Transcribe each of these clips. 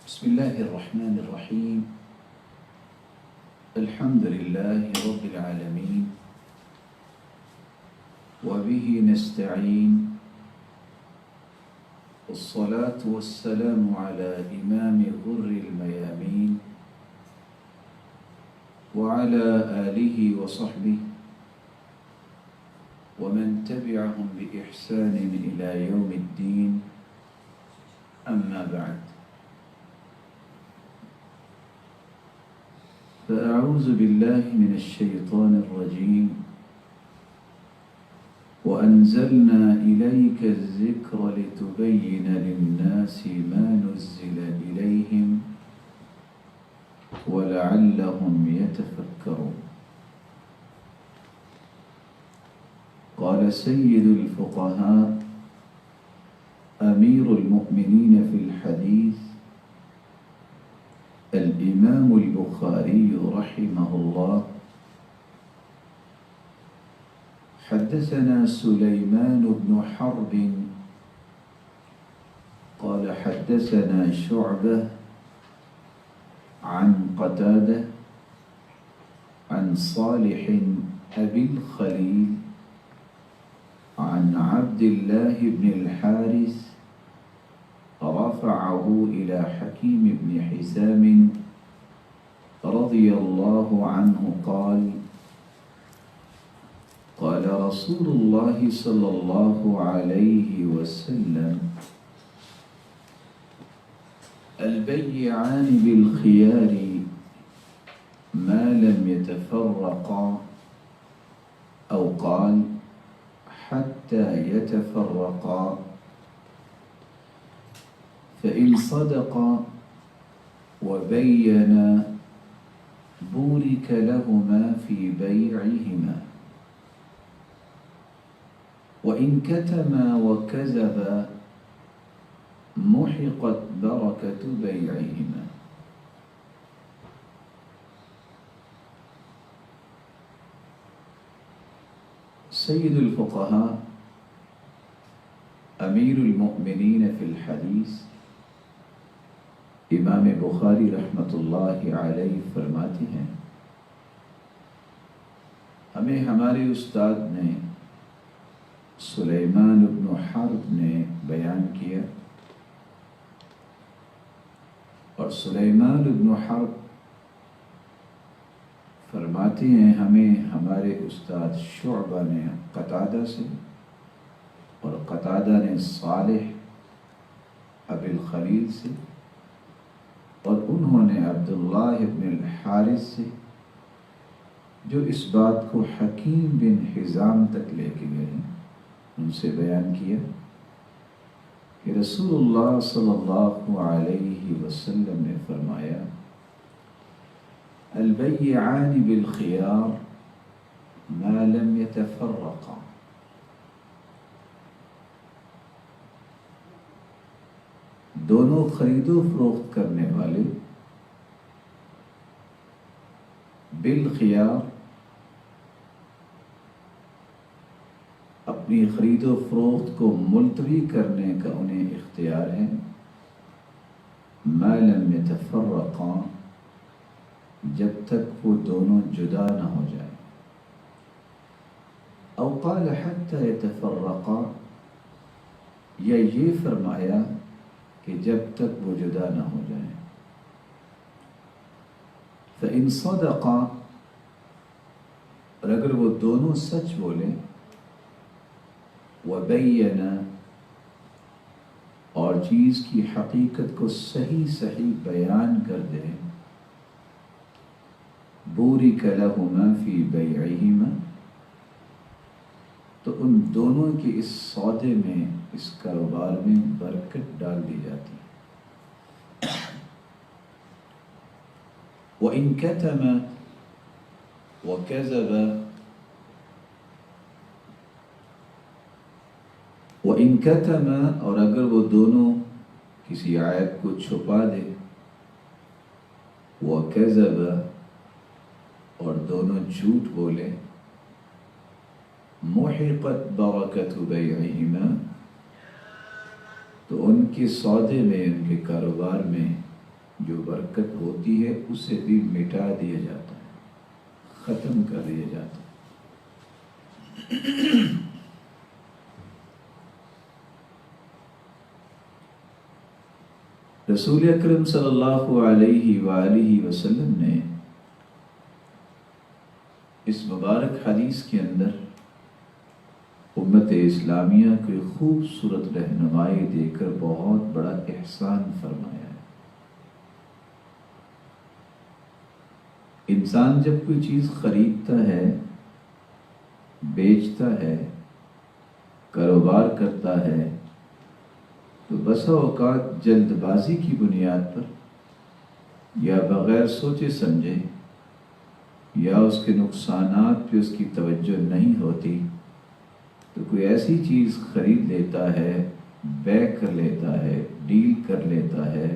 بسم الله الرحمن الرحيم. الحمد لله رب العالمين وبه نستعين، والصلاة والسلام على إمام غر الميامين وعلى آله وصحبه ومن تبعهم بإحسان إلى يوم الدين. أما بعد، فأعوذ بالله من الشيطان الرجيم. وأنزلنا إليك الذكر لتبين للناس ما نزل إليهم ولعلهم يتفكرون. قال سيد الفقهاء أمير المؤمنين في الحديث الإمام البخاري رحمه الله: حدثنا سليمان بن حرب قال حدثنا شعبة عن قتادة عن صالح أبي الخليل عن عبد الله بن الحارث رفعه إلى حكيم بن حزام رضي الله عنه قال: قال رسول الله صلى الله عليه وسلم: البيعان بالخيار ما لم يتفرقا، أو قال حتى يتفرقا، فإن صدقا وبينا بورك لهما في بيعهما، وإن كتما وكذبا محقت بركة بيعهما. سيد الفقهاء امیر المؤمنین فی الحدیث امام بخاری رحمۃ اللہ علیہ فرماتے ہیں، ہمیں ہمارے استاد نے سلیمان بن حرب نے بیان کیا، اور سلیمان بن حرب فرماتے ہیں ہمیں ہمارے استاد شعبہ نے قتادہ سے، اور قتادہ نے صالح ابی الخلیل سے، اور انہوں نے عبداللہ بن الحارث سے، جو اس بات کو حکیم بن حزام تک لے کے گئے، ان سے بیان کیا کہ رسول اللہ صلی اللہ علیہ وسلم نے فرمایا: البیعان بالخیار ما لم يتفرقا. دونوں خرید و فروخت کرنے والے بالخیار اپنی خرید و فروخت کو ملتوی کرنے کا انہیں اختیار ہے، ما لم يتفرقا، جب تک وہ دونوں جدا نہ ہو جائیں، او قال حتى يتفرقا، یا یہ فرمایا کہ جب تک وہ جدا نہ ہو جائیں. فإن صدقا، اور اگر وہ دونوں سچ بولیں، وبینا، اور چیز کی حقیقت کو صحیح بیان کر دیں، بورک لہما فی بیعہما، تو ان دونوں کے اس سودے میں، اس کاروبار میں برکت ڈال دی جاتی. وَإِن كَتَمَ وَكَذَبَ، وَإِن كَتَمَ، اور اگر وہ دونوں کسی عیب کو چھپا دے، وَكَذَبَ، اور دونوں جھوٹ بولے، محقت برکت بیعہما، تو ان کے سودے میں، ان کے کاروبار میں جو برکت ہوتی ہے اسے بھی مٹا دیا جاتا ہے، ختم کر دیا جاتا ہے۔ رسول اکرم صلی اللہ علیہ وآلہ وسلم نے اس مبارک حدیث کے اندر امت اسلامیہ کو خوبصورت رہنمائی دے کر بہت بڑا احسان فرمایا ہے۔ انسان جب کوئی چیز خریدتا ہے، بیچتا ہے، کاروبار کرتا ہے، تو بسا اوقات جلد بازی کی بنیاد پر یا بغیر سوچے سمجھے یا اس کے نقصانات پہ اس کی توجہ نہیں ہوتی تو کوئی ایسی چیز خرید لیتا ہے، بیع کر لیتا ہے، ڈیل کر لیتا ہے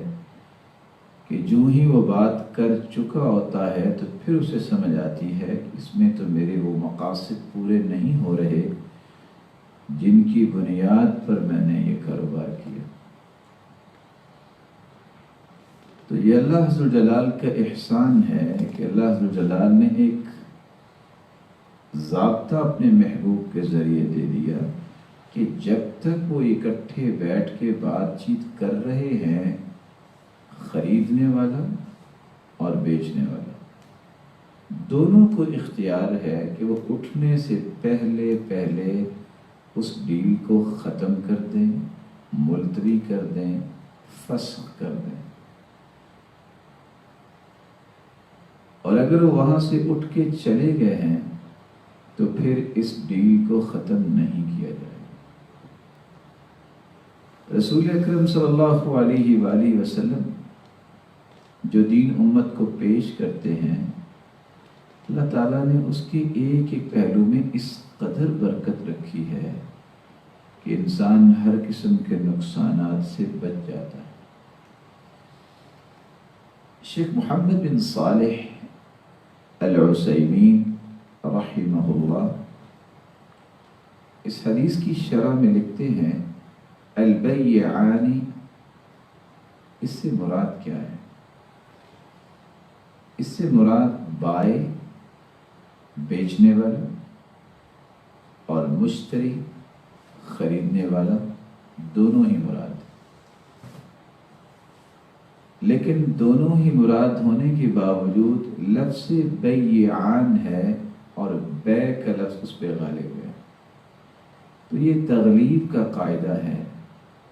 کہ جو ہی وہ بات کر چکا ہوتا ہے تو پھر اسے سمجھ آتی ہے کہ اس میں تو میرے وہ مقاصد پورے نہیں ہو رہے جن کی بنیاد پر میں نے یہ کاروبار کیا۔ تو یہ اللہ عز و جلال کا احسان ہے کہ اللہ عز و جلال نے ایک ضابطہ اپنے محبوب کے ذریعے دے دیا کہ جب تک وہ اکٹھے بیٹھ کے بات چیت کر رہے ہیں، خریدنے والا اور بیچنے والا دونوں کو اختیار ہے کہ وہ اٹھنے سے پہلے پہلے اس ڈیل کو ختم کر دیں، ملتوی کر دیں، فسخ کر دیں، اور اگر وہ وہاں سے اٹھ کے چلے گئے ہیں تو پھر اس ڈیل کو ختم نہیں کیا جائے۔ رسول اکرم صلی اللہ علیہ وآلہ وسلم جو دین امت کو پیش کرتے ہیں، اللہ تعالیٰ نے اس کے ایک ایک پہلو میں اس قدر برکت رکھی ہے کہ انسان ہر قسم کے نقصانات سے بچ جاتا ہے۔ شیخ محمد بن صالح العثیمین رحمہ اللہ اس حدیث کی شرح میں لکھتے ہیں، البیعان، اس سے مراد کیا ہے؟ اس سے مراد بائع، بیچنے والا، اور مشتری، خریدنے والا، دونوں ہی مراد۔ لیکن دونوں ہی مراد ہونے کے باوجود لفظ بیعان ہے اور بیع کا لفظ اس پہ غالب ہے۔ تو یہ تغلیب کا قاعدہ ہے،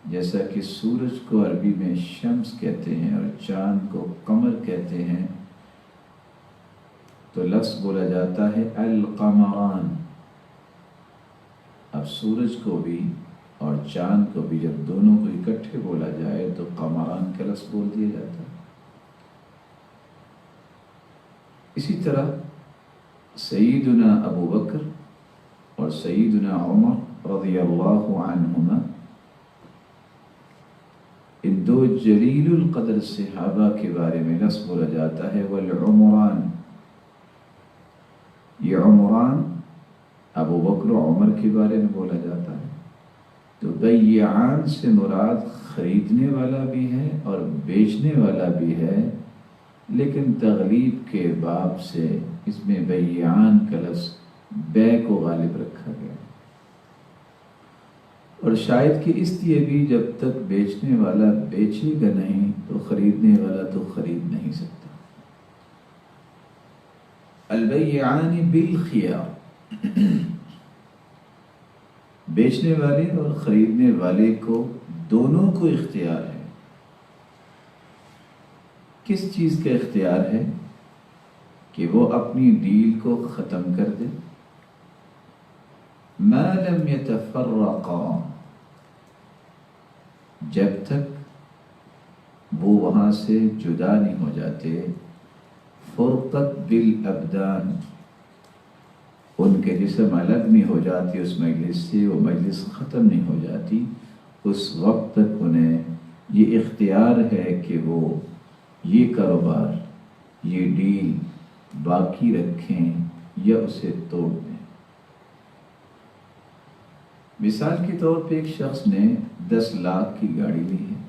جیسا کہ سورج کو عربی میں شمس کہتے ہیں اور چاند کو قمر کہتے ہیں، تو لفظ بولا جاتا ہے القمران۔ اب سورج کو بھی اور چاند کو بھی جب دونوں کو اکٹھے بولا جائے تو قمران کا لفظ بول دیا جاتا ہے۔ اسی طرح سیدنا ابو بکر اور سیدنا عمر رضی اللہ عنہما، ان دو جلیل القدر صحابہ کے بارے میں لفظ بولا جاتا ہے والعمران۔ یہ عمران ابو بکر و عمر کے بارے میں بولا جاتا ہے۔ تو بیعان سے مراد خریدنے والا بھی ہے اور بیچنے والا بھی ہے، لیکن تغلیب کے باب سے اس میں بیعان کا لفظ بیع کو غالب رکھا گیا، اور شاید کہ اس لیے بھی جب تک بیچنے والا بیچے گا نہیں تو خریدنے والا تو خرید نہیں سکتا۔ البیعان بالخیار، بیچنے والے اور خریدنے والے کو دونوں کو اختیار ہے۔ کس چیز کا اختیار ہے؟ کہ وہ اپنی ڈیل کو ختم کر دے، ما لم یتفرقا، جب تک وہ وہاں سے جدا نہیں ہو جاتے۔ فرقت بالابدان، ان کے جسم الگ نہیں ہو جاتی اس مجلس سے، وہ مجلس ختم نہیں ہو جاتی، اس وقت تک انہیں یہ اختیار ہے کہ وہ یہ کاروبار، یہ ڈیل باقی رکھیں یا اسے توڑ دیں۔ مثال کے طور پہ ایک شخص نے 10 لاکھ کی گاڑی لی ہے،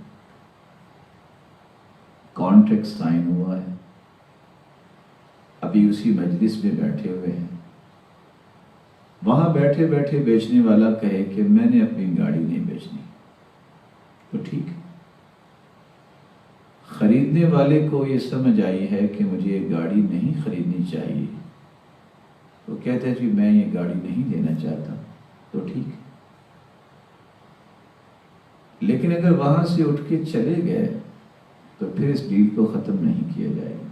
کانٹریکٹ سائن ہوا ہے، ابھی اسی مجلس میں بیٹھے ہوئے ہیں، وہاں بیٹھے بیٹھے بیچنے والا کہے کہ میں نے اپنی گاڑی نہیں بیچنی، تو ٹھیک ہے۔ خریدنے والے کو یہ سمجھ آئی ہے کہ مجھے یہ گاڑی نہیں خریدنی چاہیے، تو کہتا ہے جی میں یہ گاڑی نہیں لینا چاہتا، تو ٹھیک ہے۔ لیکن اگر وہاں سے اٹھ کے چلے گئے تو پھر اس ڈیل کو ختم نہیں کیا جائے گا۔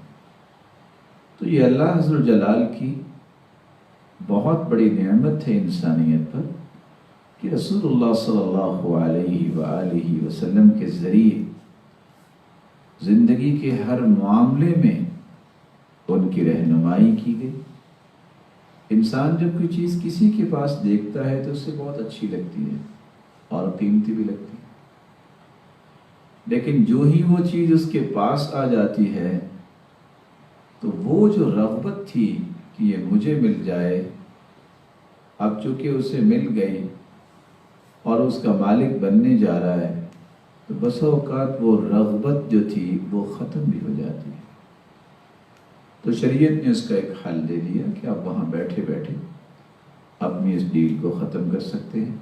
تو یہ اللہ عز و جلال کی بہت بڑی نعمت ہے انسانیت پر کہ رسول اللہ صلی اللہ علیہ وآلہ وسلم کے ذریعے زندگی کے ہر معاملے میں ان کی رہنمائی کی گئی۔ انسان جب کوئی چیز کسی کے پاس دیکھتا ہے تو اسے بہت اچھی لگتی ہے اور قیمتی بھی لگتی ہے، لیکن جو ہی وہ چیز اس کے پاس آ جاتی ہے تو وہ جو رغبت تھی کہ یہ مجھے مل جائے، اب چونکہ اسے مل گئی اور اس کا مالک بننے جا رہا ہے، تو بسا اوقات وہ رغبت جو تھی وہ ختم بھی ہو جاتی ہے۔ تو شریعت نے اس کا ایک حل دے دیا کہ آپ وہاں بیٹھے بیٹھے اپنی اس ڈیل کو ختم کر سکتے ہیں،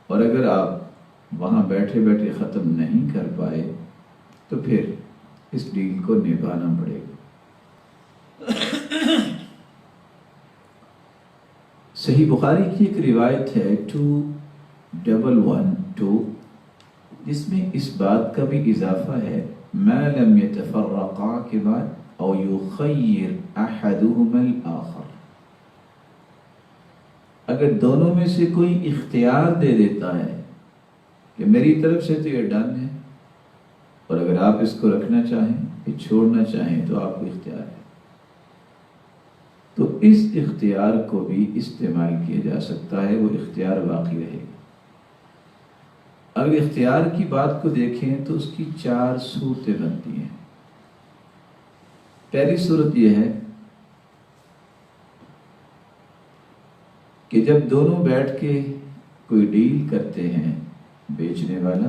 اور اگر آپ وہاں بیٹھے بیٹھے ختم نہیں کر پائے تو پھر اس ڈیل کو نبھانا پڑے گا۔ صحیح بخاری کی ایک روایت ہے 2112، جس میں اس بات کا بھی اضافہ ہے ما لم يتفرقا کے بعد او یخیر احدهما الاخر، اگر دونوں میں سے کوئی اختیار دے دیتا ہے کہ میری طرف سے تو یہ ڈن ہے، اور اگر آپ اس کو رکھنا چاہیں یہ چھوڑنا چاہیں تو آپ کو اختیار ہے، تو اس اختیار کو بھی استعمال کیا جا سکتا ہے، وہ اختیار باقی رہے گا۔ اگر اختیار کی بات کو دیکھیں تو اس کی 4 صورتیں بنتی ہیں۔ پہلی صورت یہ ہے کہ جب دونوں بیٹھ کے کوئی ڈیل کرتے ہیں، بیچنے والا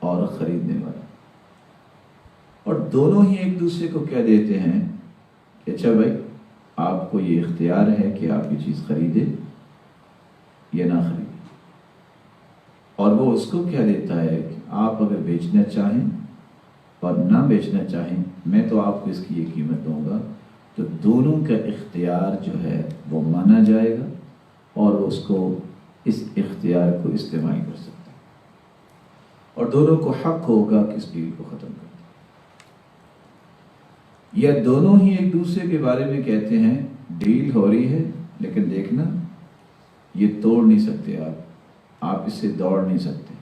اور خریدنے والا، اور دونوں ہی ایک دوسرے کو کہہ دیتے ہیں کہ اچھا بھائی آپ کو یہ اختیار ہے کہ آپ یہ چیز خریدیں یا نہ خریدیں، اور وہ اس کو کہہ دیتا ہے کہ آپ اگر بیچنا چاہیں اور نہ بیچنا چاہیں میں تو آپ کو اس کی یہ قیمت دوں گا، تو دونوں کا اختیار جو ہے وہ مانا جائے گا اور اس کو اس اختیار کو استعمال کر سکتا ہے، اور دونوں کو حق ہوگا کہ اس ڈیل کو ختم کر دیں۔ یا دونوں ہی ایک دوسرے کے بارے میں کہتے ہیں ڈیل ہو رہی ہے لیکن دیکھنا یہ توڑ نہیں سکتے، آپ اس سے دوڑ نہیں سکتے،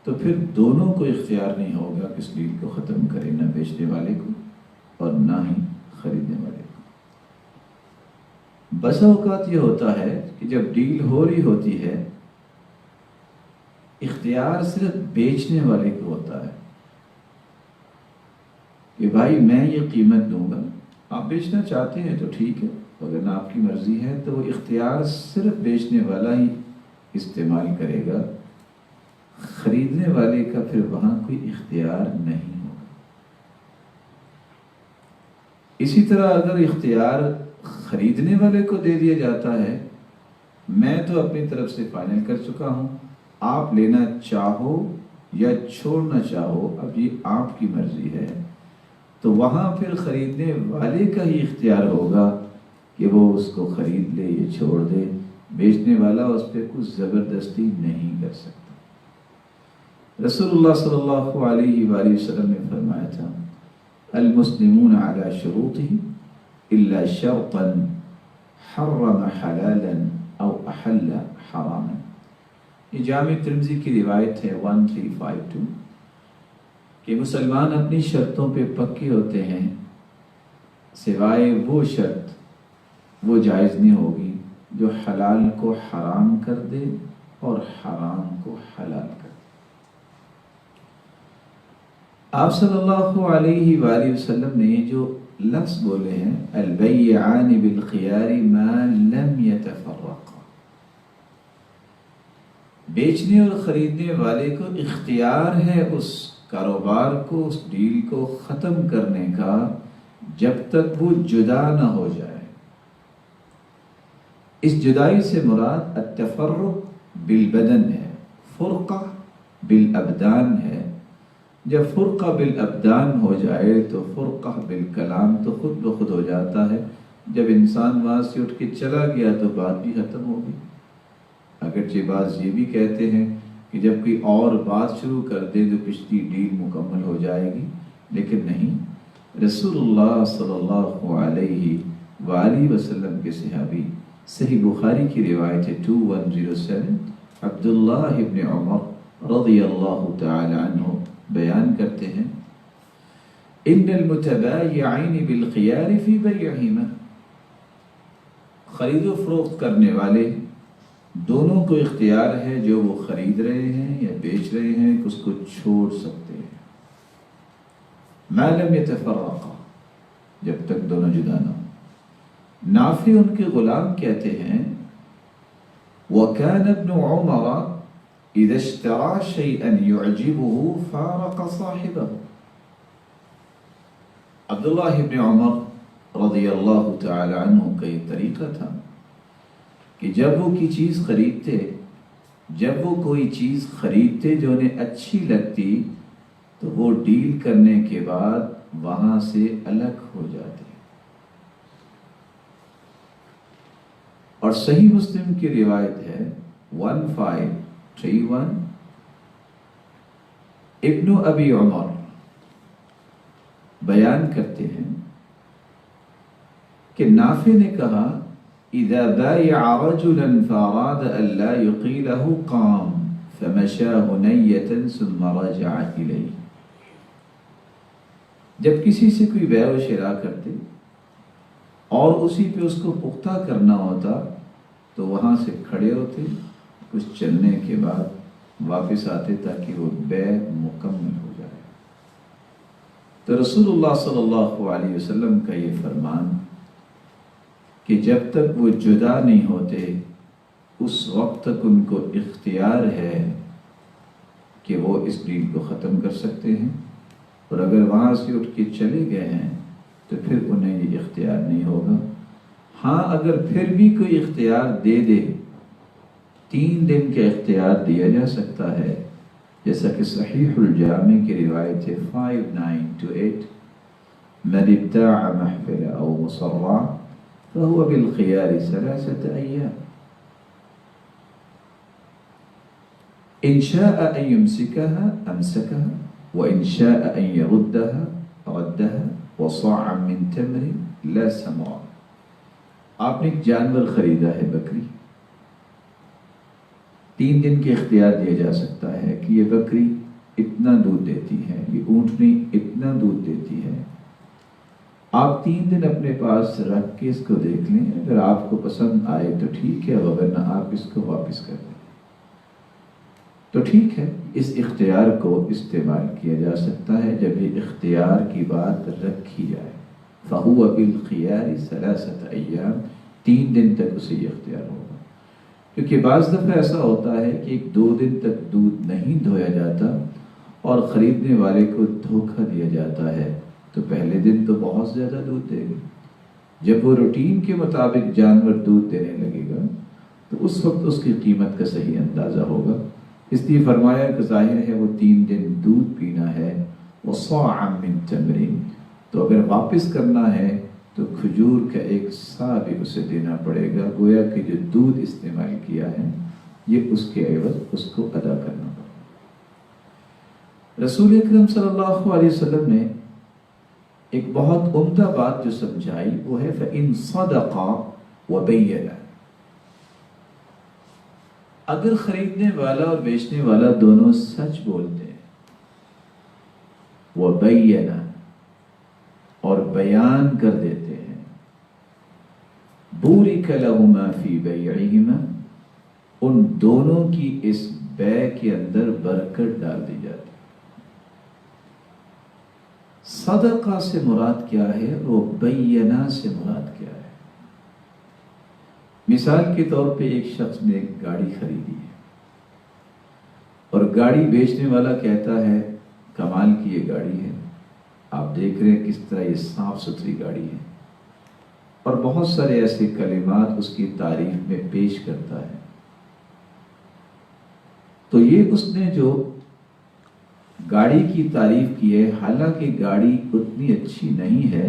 تو پھر دونوں کو اختیار نہیں ہوگا کہ اس ڈیل کو ختم کرے، نہ بیچنے والے کو اور نہ ہی خریدنے والے کو۔ بسا اوقات یہ ہوتا ہے کہ جب ڈیل ہو رہی ہوتی ہے اختیار صرف بیچنے والے کو ہوتا ہے کہ بھائی میں یہ قیمت دوں گا، آپ بیچنا چاہتے ہیں تو ٹھیک ہے، اگر نہ آپ کی مرضی ہے تو وہ اختیار صرف بیچنے والا ہی استعمال کرے گا، خریدنے والے کا پھر وہاں کوئی اختیار نہیں ہوگا۔ اسی طرح اگر اختیار خریدنے والے کو دے دیا جاتا ہے، میں تو اپنی طرف سے فائنل کر چکا ہوں، آپ لینا چاہو یا چھوڑنا چاہو اب یہ آپ کی مرضی ہے، تو وہاں پھر خریدنے والے کا ہی اختیار ہوگا کہ وہ اس کو خرید لے یا چھوڑ دے، بیچنے والا اس پہ کچھ زبردستی نہیں کر سکتا۔ رسول اللہ صلی اللہ علیہ وآلہ وسلم نے فرمایا تھا المسلمون على شروطهم الا شرطا حرم حلالا او احل حراما، یہ جامع ترمذی کی روایت ہے 1352 کہ مسلمان اپنی شرطوں پہ پکے ہوتے ہیں، سوائے وہ شرط وہ جائز نہیں ہوگی جو حلال کو حرام کر دے اور حرام کو حلال کر دے۔ آپ صلی اللہ علیہ وآلہ وسلم نے جو لفظ بولے ہیں البیعان بالخیار ما لم یتفرقا، بیچنے اور خریدنے والے کو اختیار ہے اس کاروبار کو، اس ڈیل کو ختم کرنے کا جب تک وہ جدا نہ ہو جائے۔ اس جدائی سے مراد التفرق بالبدن ہے، فرقہ بالابدان ہے۔ جب فرقہ بالابدان ہو جائے تو فرقہ بالکلام تو خود بخود ہو جاتا ہے۔ جب انسان وہاں سے اٹھ کے چلا گیا تو بات بھی ختم ہو گئی۔ اگرچہ بعض یہ بھی کہتے ہیں کہ جب کوئی اور بات شروع کر دے تو پچھلی ڈیل مکمل ہو جائے گی، لیکن نہیں۔ رسول اللہ صلی اللہ علیہ وآلہ وسلم کے صحابی، صحیح بخاری کی روایت ہے 2107، عبداللہ ابن عمر رضی اللہ تعالی عنہ بیان کرتے ہیں، ان المتبايعين بالخيار في بيعهما، خرید و فروخت کرنے والے دونوں کو اختیار ہے جو وہ خرید رہے ہیں یا بیچ رہے ہیں کہ اس کو چھوڑ سکتے ہیں، ما لم يتفرقا، جب تک دونوں جدا نہ ہوں۔ نافع ان کے غلام کہتے ہیں، وَكَانَ ابْنُ عُمَرَ اذا اشترى شيئا يعجبه فارق صاحبه۔ عبداللہ ابن عمر رضی اللہ تعالی عنہ کا یہ طریقہ تھا کہ جب وہ کوئی چیز خریدتے جو انہیں اچھی لگتی تو وہ ڈیل کرنے کے بعد وہاں سے الگ ہو جاتے۔ اور صحیح مسلم کی روایت ہے 1531، ابن ابی عمر بیان کرتے ہیں کہ نافع نے کہا، اذا بايع رجلا فاراد الا يقيله قام فمشى هنية ثم رجع اليه۔ جب کسی سے کوئی بیع و شراء کرتے اور اسی پہ اس کو پختہ کرنا ہوتا تو وہاں سے کھڑے ہوتے، کچھ چلنے کے بعد واپس آتے تاکہ وہ بیع مکمل ہو جائے۔ تو رسول اللہ صلی اللہ علیہ وسلم کا یہ فرمان کہ جب تک وہ جدا نہیں ہوتے اس وقت تک ان کو اختیار ہے کہ وہ اس ڈیل کو ختم کر سکتے ہیں، اور اگر وہاں سے اٹھ کے چلے گئے ہیں تو پھر انہیں یہ اختیار نہیں ہوگا۔ ہاں اگر پھر بھی کوئی اختیار دے دے، 3 دن کا اختیار دیا جا سکتا ہے، جیسا کہ صحیح الجامع کی روایت ہے 5928، من ابتاع محفل او مصرع فهو بالخيار 3 أيام، إن شاء أن يمسكها أمسكها وإن شاء أن يردها ردها وصاعا من تمر لا سمرا۔ آپ نے ایک جانور خریدا ہے، بکری، 3 دن کے اختیار دیا جا سکتا ہے کہ یہ بکری اتنا دودھ دیتی ہے، یہ اونٹنی اتنا دودھ دیتی ہے۔ آپ 3 دن اپنے پاس رکھ کے اس کو دیکھ لیں، اگر آپ کو پسند آئے تو ٹھیک ہے، ورنہ آپ اس کو واپس کر دیں تو ٹھیک ہے۔ اس اختیار کو استعمال کیا جا سکتا ہے جب یہ اختیار کی بات رکھی جائے۔ فَهُوَ بِالْخِيَارِ 3 أيام، 3 دن تک اسے یہ اختیار ہوگا۔ کیونکہ بعض دفعہ ایسا ہوتا ہے کہ 2 دن تک دودھ نہیں دھویا جاتا اور خریدنے والے کو دھوکہ دیا جاتا ہے، تو پہلے دن تو بہت زیادہ دودھ دے گا۔ جب وہ روٹین کے مطابق جانور دودھ دینے لگے گا تو اس وقت اس کی قیمت کا صحیح اندازہ ہوگا۔ اس لیے فرمایا کہ ظاہر ہے وہ 3 دن دودھ پینا ہے، وصاعا من تمر، تو اگر واپس کرنا ہے تو کھجور کا 1 صاع بھی اسے دینا پڑے گا، گویا کہ جو دودھ استعمال کیا ہے یہ اس کے عوض اس کو ادا کرنا پڑے گا۔ رسول اکرم صلی اللہ علیہ وسلم نے ایک بہت عمدہ بات جو سمجھائی وہ ہے فَإِن صَدَقَا وَبَيَّنَا، اگر خریدنے والا اور بیچنے والا دونوں سچ بولتے ہیں، وَبَيَّنَا، اور بیان کر دیتے ہیں، بُورِكَ لَهُمَا فِي بَيْعِهِمَا، ان دونوں کی اس بیع کے اندر برکت ڈال دی جاتی ہے۔ صدقہ سے مراد کیا ہے اور بینا سے مراد کیا ہے؟ مثال کے طور پہ ایک شخص نے ایک گاڑی خریدی ہے اور گاڑی بیچنے والا کہتا ہے کمال کی یہ گاڑی ہے، آپ دیکھ رہے ہیں کس طرح یہ صاف ستھری گاڑی ہے، اور بہت سارے ایسے کلمات اس کی تعریف میں پیش کرتا ہے۔ تو یہ اس نے جو گاڑی کی تعریف کی ہے، حالانکہ گاڑی اتنی اچھی نہیں ہے،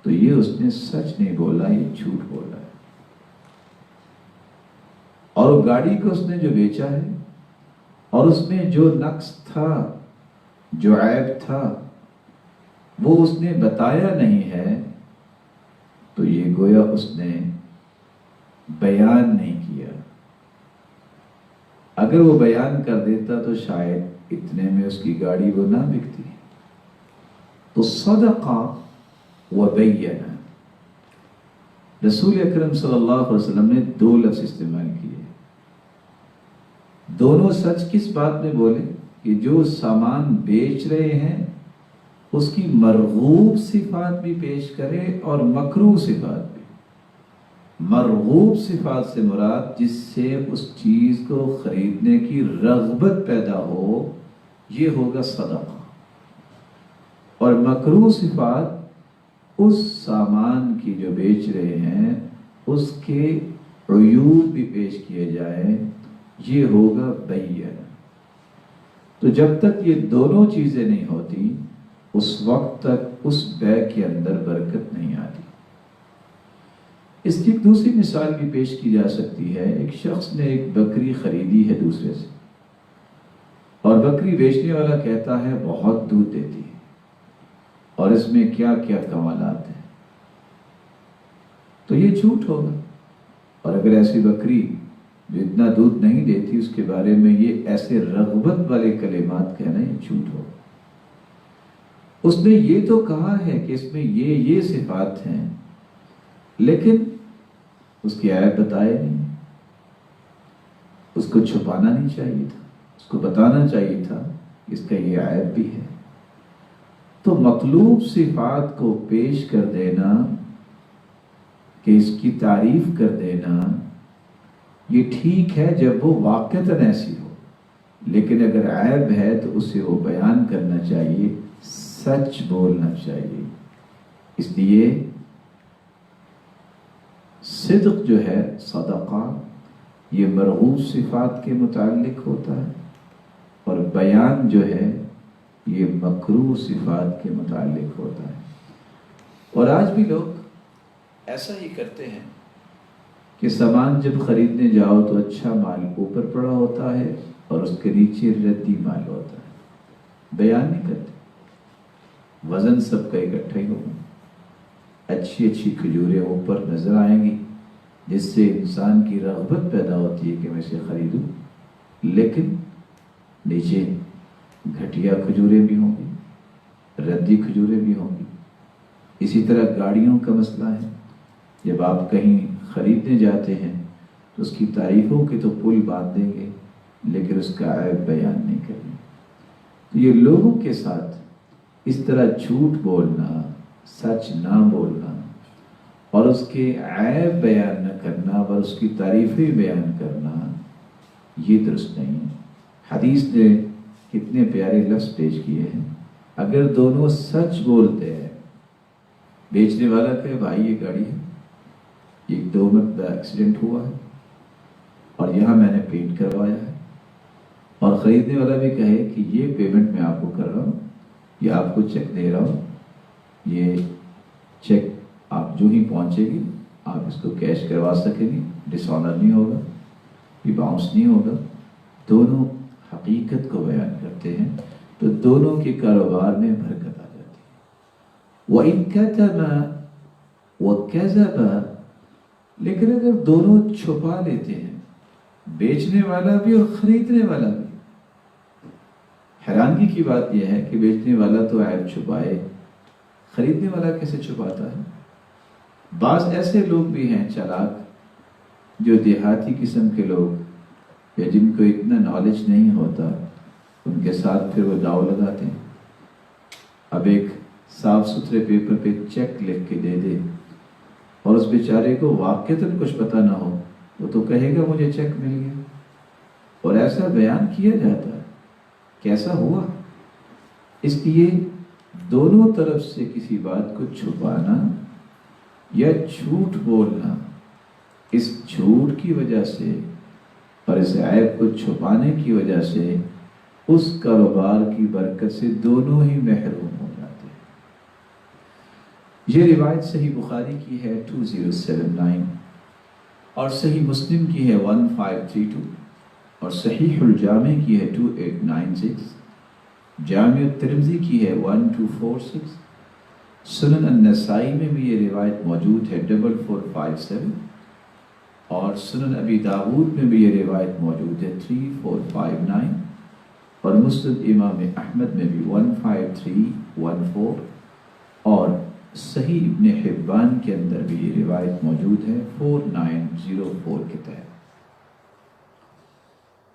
تو یہ اس نے سچ نہیں بولا، یہ جھوٹ بولا ہے۔ اور وہ گاڑی کو اس نے جو بیچا ہے، اور اس میں جو نقص تھا، جو عیب تھا، وہ اس نے بتایا نہیں ہے، تو یہ گویا اس نے بیان نہیں کیا۔ اگر وہ بیان کر دیتا تو شاید اتنے میں اس کی گاڑی وہ نہ بکتی۔ تو صدقہ و بیانہ، رسول اکرم صلی اللہ علیہ وسلم نے دو لفظ استعمال کیے، دونوں سچ کس بات میں بولے کہ جو سامان بیچ رہے ہیں اس کی مرغوب صفات بھی پیش کرے اور مکروہ صفات بھی۔ مرغوب صفات سے مراد جس سے اس چیز کو خریدنے کی رغبت پیدا ہو، یہ ہوگا صدقہ۔ اور مکروہ صفات اس سامان کی جو بیچ رہے ہیں اس کے عیوب بھی پیش کیے جائیں، یہ ہوگا بیانہ۔ تو جب تک یہ دونوں چیزیں نہیں ہوتی اس وقت تک اس بیع کے اندر برکت نہیں آتی۔ اس کی ایک دوسری مثال بھی پیش کی جا سکتی ہے۔ ایک شخص نے ایک بکری خریدی ہے دوسرے سے، اور بکری بیچنے والا کہتا ہے بہت دودھ دیتی ہے اور اس میں کیا کیا کمالات ہیں، تو یہ جھوٹ ہوگا۔ اور اگر ایسی بکری جو اتنا دودھ نہیں دیتی اس کے بارے میں یہ ایسے رغبت والے کلمات کہنا، یہ جھوٹ ہوگا۔ اس نے یہ تو کہا ہے کہ اس میں یہ صفات ہیں، لیکن اس کی عیب بتائے نہیں، اس کو چھپانا نہیں چاہیے تھا، اس کو بتانا چاہیے تھا اس کا یہ عیب بھی ہے۔ تو مطلوب صفات کو پیش کر دینا، کہ اس کی تعریف کر دینا، یہ ٹھیک ہے جب وہ واقعتاً ایسی ہو، لیکن اگر عیب ہے تو اسے وہ بیان کرنا چاہیے، سچ بولنا چاہیے۔ اس لیے صدق جو ہے، صدقہ، یہ مرغوب صفات کے متعلق ہوتا ہے، اور بیان جو ہے یہ مکروہ صفات کے متعلق ہوتا ہے۔ اور آج بھی لوگ ایسا ہی کرتے ہیں کہ سامان جب خریدنے جاؤ تو اچھا مال اوپر پڑا ہوتا ہے اور اس کے نیچے ردی مال ہوتا ہے، بیان نہیں کرتے۔ وزن سب کا اکٹھا ہی ہوگا، اچھی اچھی کھجوریں اوپر نظر آئیں گی جس سے انسان کی رغبت پیدا ہوتی ہے کہ میں اسے خریدوں، لیکن نیچے گھٹیا کھجوریں بھی ہوں گی، ردی کھجوریں بھی ہوں گی۔ اسی طرح گاڑیوں کا مسئلہ ہے، جب آپ کہیں خریدنے جاتے ہیں تو اس کی تعریفوں کے تو پل باندھ دیں گے، لیکن اس کا عیب بیان نہیں کریں گے۔ تو یہ لوگوں کے ساتھ اس طرح جھوٹ بولنا، سچ نہ بولنا، اور اس کے عیب بیان نہ کرنا اور اس کی تعریفیں بیان کرنا، یہ درست نہیں ہے۔ حدیث نے کتنے پیارے لفظ پیش کیے ہیں، اگر دونوں سچ بولتے ہیں، بیچنے والا کہے بھائی یہ گاڑی ہے، یہ 2 مرتبہ ایکسیڈنٹ ہوا ہے اور یہاں میں نے پینٹ کروایا ہے، اور خریدنے والا بھی کہے کہ یہ پیمنٹ میں آپ کو کر رہا ہوں، یہ آپ کو چیک دے رہا ہوں، یہ چیک آپ جو ہی پہنچے گی آپ اس کو کیش کروا سکیں گے، ڈس آنر نہیں ہوگا، یہ باؤنس نہیں ہوگا، دونوں حقیقت کو بیان کرتے ہیں، تو دونوں کے کاروبار میں برکت آ جاتی ہے۔ وَإِن كَتَمَ وَكَذَبَ، لیکن اگر دونوں چھپا لیتے ہیں، بیچنے والا بھی اور خریدنے والا بھی، حیرانگی کی بات یہ ہے کہ بیچنے والا تو عیب چھپائے، خریدنے والا کیسے چھپاتا ہے؟ بعض ایسے لوگ بھی ہیں چالاک، جو دیہاتی قسم کے لوگ یا جن کو اتنا نالج نہیں ہوتا، ان کے ساتھ پھر وہ داؤ لگاتے ہیں۔ اب ایک صاف ستھرے پیپر پہ چیک لکھ کے دے دے اور اس بیچارے کو واقعتاً کچھ پتہ نہ ہو، وہ تو کہے گا مجھے چیک مل گیا، اور ایسا بیان کیا جاتا ہے۔ کیسا ہوا؟ اس لیے دونوں طرف سے کسی بات کو چھپانا یا جھوٹ بولنا، اس جھوٹ کی وجہ سے اور اس عیب کو چھپانے کی وجہ سے اس کاروبار کی برکت سے دونوں ہی محروم ہو جاتے ہیں۔ یہ روایت صحیح بخاری کی ہے 2079 اور صحیح مسلم کی ہے 1532 اور صحیح الجامع کی ہے 2896، جامع ترمذی کی ہے 1246، سنن النسائی میں بھی یہ روایت موجود ہے 4457 اور سنن ابی داود میں بھی یہ روایت موجود ہے 3459 اور مسند امام احمد میں بھی 15314 اور صحیح ابن حبان کے اندر بھی یہ روایت موجود ہے 4904 کے تحت۔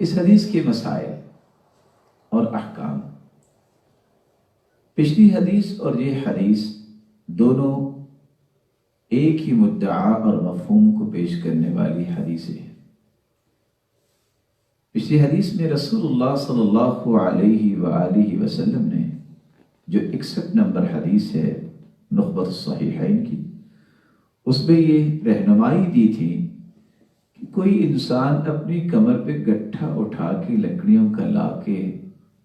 اس حدیث کے مسائل اور احکام، پچھلی حدیث اور یہ حدیث دونوں ایک ہی مدعا اور مفہوم کو پیش کرنے والی حدیثیں ہیں۔ پچھلی حدیث میں رسول اللہ صلی اللہ علیہ وآلہ وسلم نے جو 61 نمبر حدیث ہے نخبۃ الصحیحین کی، اس میں یہ رہنمائی دی تھی کہ کوئی انسان اپنی کمر پہ گٹھا اٹھا کے لکڑیوں کا لا کے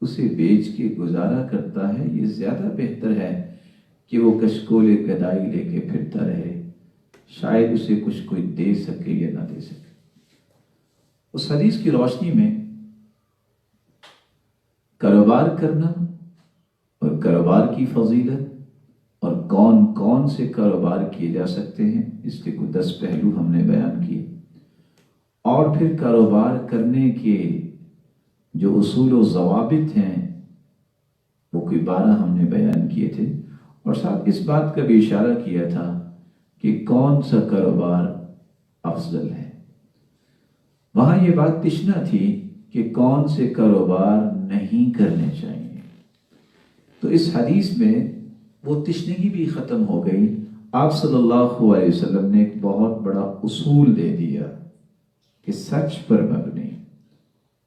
اسے بیچ کے گزارا کرتا ہے، یہ زیادہ بہتر ہے کہ وہ کشکول گدائی لے کے پھرتا رہے، شاید اسے کچھ کوئی دے سکے یا نہ دے سکے۔ اس حدیث کی روشنی میں کاروبار کرنا اور کاروبار کی فضیلت اور کون کون سے کاروبار کیے جا سکتے ہیں، اس کے کچھ 10 پہلو ہم نے بیان کیے، اور پھر کاروبار کرنے کے جو اصول و ضوابط ہیں وہ کوئی 12 ہم نے بیان کیے تھے، اور ساتھ اس بات کا بھی اشارہ کیا تھا کہ کون سا کاروبار افضل ہے۔ وہاں یہ بات تشنا تھی کہ کون سے کاروبار نہیں کرنے چاہیے، تو اس حدیث میں وہ تشنگی بھی ختم ہو گئی۔ آپ صلی اللہ علیہ وسلم نے ایک بہت بڑا اصول دے دیا کہ سچ پر مبنی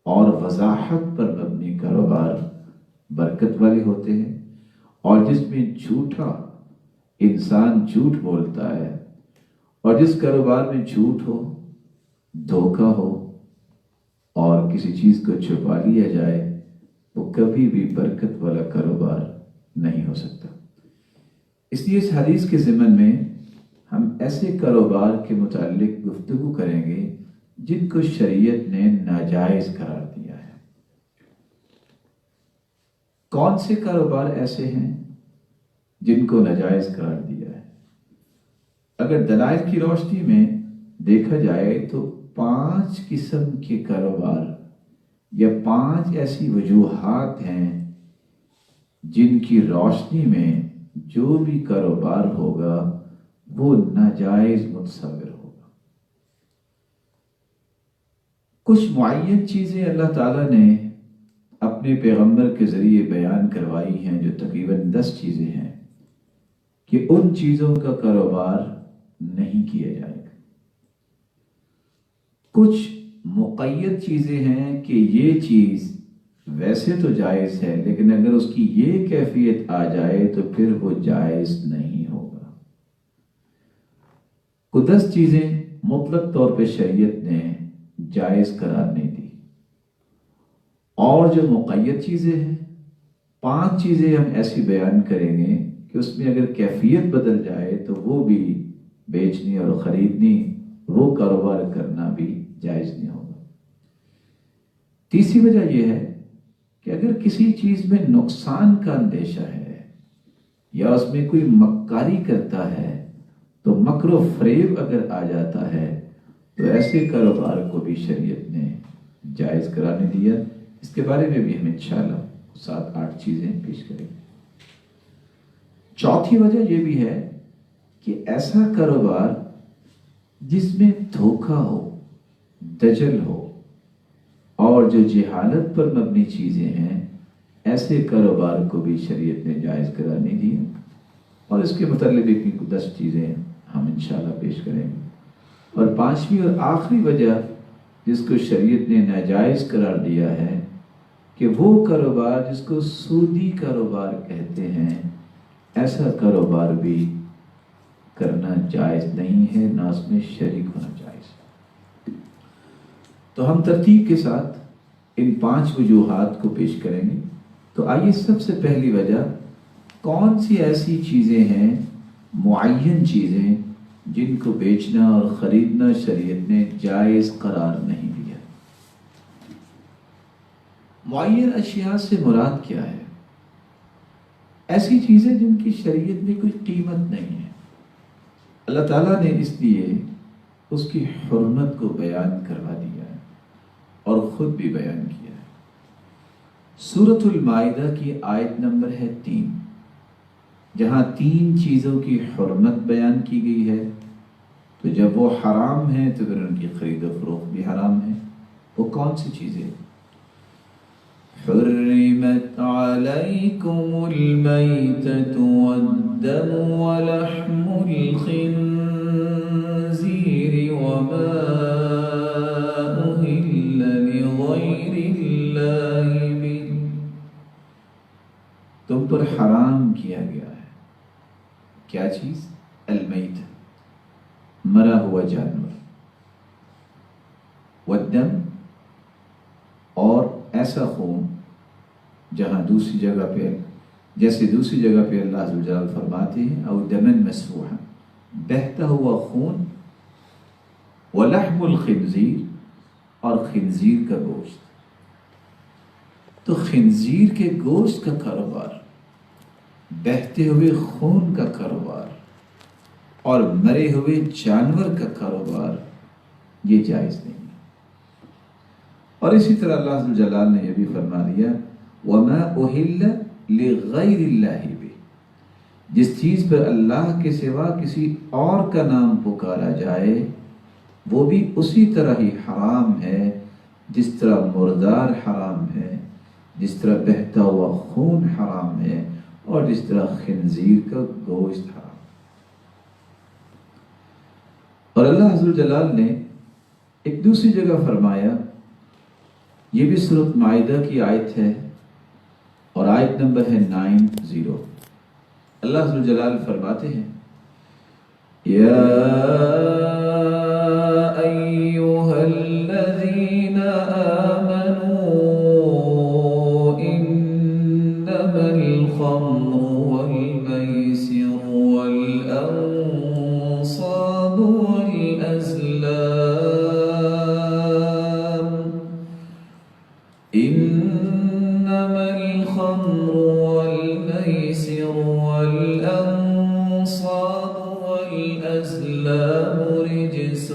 اور وضاحت پر مبنی کاروبار برکت والے ہوتے ہیں، اور جس میں جھوٹا انسان جھوٹ بولتا ہے اور جس کاروبار میں جھوٹ ہو، دھوکہ ہو اور کسی چیز کو چھپا لیا جائے، وہ کبھی بھی برکت والا کاروبار نہیں ہو سکتا۔ اس لیے اس حدیث کے ضمن میں ہم ایسے کاروبار کے متعلق گفتگو کریں گے جن کو شریعت نے ناجائز قرار دیا ہے۔ کون سے کاروبار ایسے ہیں جن کو ناجائز قرار دیا ہے؟ اگر دلائل کی روشنی میں دیکھا جائے تو 5 قسم کے کاروبار یا 5 ایسی وجوہات ہیں جن کی روشنی میں جو بھی کاروبار ہوگا وہ ناجائز متصور ہوگا۔ کچھ معین چیزیں اللہ تعالیٰ نے اپنے پیغمبر کے ذریعے بیان کروائی ہیں جو تقریباً 10 چیزیں ہیں کہ ان چیزوں کا کاروبار نہیں کیا جائے گا۔ کچھ مقید چیزیں ہیں کہ یہ چیز ویسے تو جائز ہے لیکن اگر اس کی یہ کیفیت آ جائے تو پھر وہ جائز نہیں ہوگا۔ کو 10 چیزیں مطلق طور پہ شریعت نے جائز قرار نہیں دی، اور جو مقید چیزیں ہیں 5 چیزیں ہم ایسی بیان کریں گے کہ اس میں اگر کیفیت بدل جائے تو وہ بھی بیچنی اور خریدنی، وہ کاروبار کرنا بھی جائز نہیں ہوگا۔ تیسری وجہ یہ ہے کہ اگر کسی چیز میں نقصان کا اندیشہ ہے یا اس میں کوئی مکاری کرتا ہے تو مکر و فریب اگر آ جاتا ہے تو ایسے کاروبار کو بھی شریعت نے جائز قرار نہیں دیا۔ اس کے بارے میں بھی ہم انشاءاللہ 7-8 چیزیں پیش کریں گے۔ چوتھی وجہ یہ بھی ہے کہ ایسا کاروبار جس میں دھوکہ ہو، دجل ہو اور جو جہالت پر مبنی چیزیں ہیں، ایسے کاروبار کو بھی شریعت نے جائز قرار نہیں دیا، اور اس کے متعلق بھی 10 چیزیں ہم انشاءاللہ پیش کریں گے۔ اور 5ویں اور آخری وجہ جس کو شریعت نے ناجائز قرار دیا ہے کہ وہ کاروبار جس کو سودی کاروبار کہتے ہیں، ایسا کاروبار بھی کرنا جائز نہیں ہے، نہ اس میں شریک ہونا جائز ہے۔ تو ہم ترتیب کے ساتھ ان 5 وجوہات کو پیش کریں گے۔ تو آئیے سب سے پہلی وجہ، کون سی ایسی چیزیں ہیں، معین چیزیں جن کو بیچنا اور خریدنا شریعت نے جائز قرار نہیں دیا۔ معین اشیاء سے مراد کیا ہے؟ ایسی چیزیں جن کی شریعت میں کوئی قیمت نہیں ہے، اللہ تعالیٰ نے اس لیے اس کی حرمت کو بیان کروا دیا ہے اور خود بھی بیان کیا ہے۔ سورۃ المائدہ کی آیت نمبر ہے 3، جہاں 3 چیزوں کی حرمت بیان کی گئی ہے۔ تو جب وہ حرام ہیں تو پھر ان کی خرید و فروخت بھی حرام ہے۔ وہ کون سی چیزیں؟ حرمت علیکم المیتۃ والدم ولحم الخنزیر وما أهل لغیر اللہ به، تم پر حرام کیا گیا ہے کیا چیز؟ المیت، مرا ہوا جانور، والدم، اور ایسا خون جہاں دوسری جگہ پہ، جیسے دوسری جگہ پہ اللہ عز و جل فرماتے ہیں او دمن مسفوحا، بہتا ہوا خون، ولحم الخنزیر، اور خنزیر کا گوشت۔ تو خنزیر کے گوشت کا کاروبار، بہتے ہوئے خون کا کاروبار اور مرے ہوئے جانور کا کاروبار یہ جائز نہیں ہے۔ اور اسی طرح اللہ عز و جلال نے یہ بھی فرما دیا وَمَا أُهِلَّ لِغَيْرِ اللَّهِ بِهِ، جس چیز پر اللہ کے سوا کسی اور کا نام پکارا جائے وہ بھی اسی طرح ہی حرام ہے جس طرح مردار حرام ہے، جس طرح بہتا ہوا خون حرام ہے، اور جس طرح خنزیر کا گوشت حرام۔ اور اللہ عز و جلال نے ایک دوسری جگہ فرمایا، یہ بھی سورۃ مائدہ کی آیت ہے اور آیت نمبر ہے 90۔ اللہ عز و جلال فرماتے ہیں یا ایھا الذین آمنوا انما الخمر والمیسر والانصاب والازلام انما الخمر والمیسر والانصاب والازلام رجس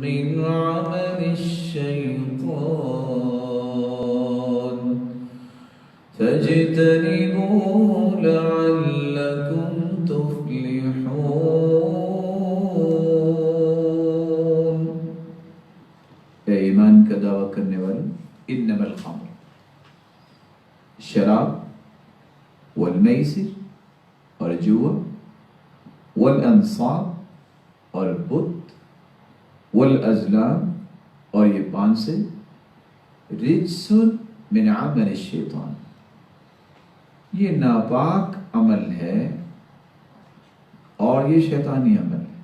من عمل الشیطان فاجتنبوه لعلکم تفلحون۔ اے ایمان کا دعویٰ کرنے والوں، انما الخمر، شراب، والمیسر، اور جوا، والانصاب، اور بت، والازلام، اور یہ پانسے، رجس من عمل الشیطان، یہ ناپاک عمل ہے اور یہ شیطانی عمل ہے۔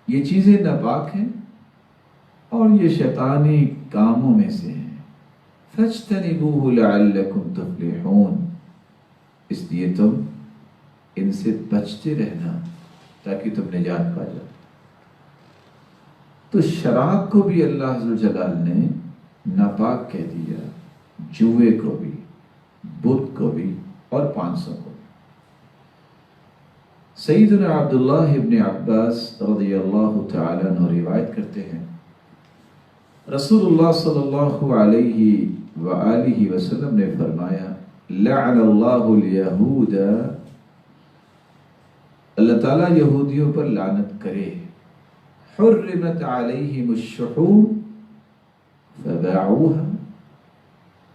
یہ چیزیں ناپاک ہیں اور یہ شیطانی کاموں میں سے ہیں۔ فاجتنبوه لعلکم تفلحون، اس لیے تم ان سے بچتے رہنا تاکہ تم نجات پا جاؤ۔ تو شراب کو بھی اللہ عز و جلال نے ناپاک کہہ دیا، جوئے کو بھی، بت کو بھی، اور پانسوں کو بھی۔ سیدنا عبداللہ ابن عباس رضی اللہ تعالیٰ عنہ روایت کرتے ہیں رسول اللہ صلی اللہ علیہ وآلہ وسلم نے فرمایا لعن اللہ الیہود، اللہ تعالیٰ یہودیوں پر لعنت کرے، حرمت علیہم الشحوم فباعوها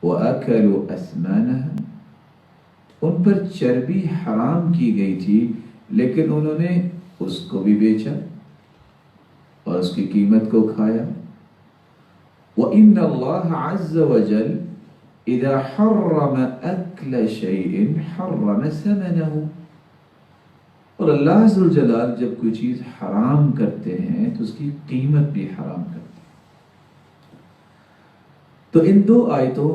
وَأَكَلُوا أَثْمَانَهَا، ان پر چربی حرام کی گئی تھی لیکن انہوں نے اس کو بھی بیچا اور اس کی قیمت کو کھایا، وَإِنَّ اللَّهَ عَزَّ وَجَلَّ إِذَا حَرَّمَ أَكْلَ شَيْءٍ حَرَّمَ ثَمَنَهُ. اور اللہ عز و جلال جب کوئی چیز حرام کرتے ہیں تو اس کی قیمت بھی حرام کرتے ہیں. تو ان دو آیتوں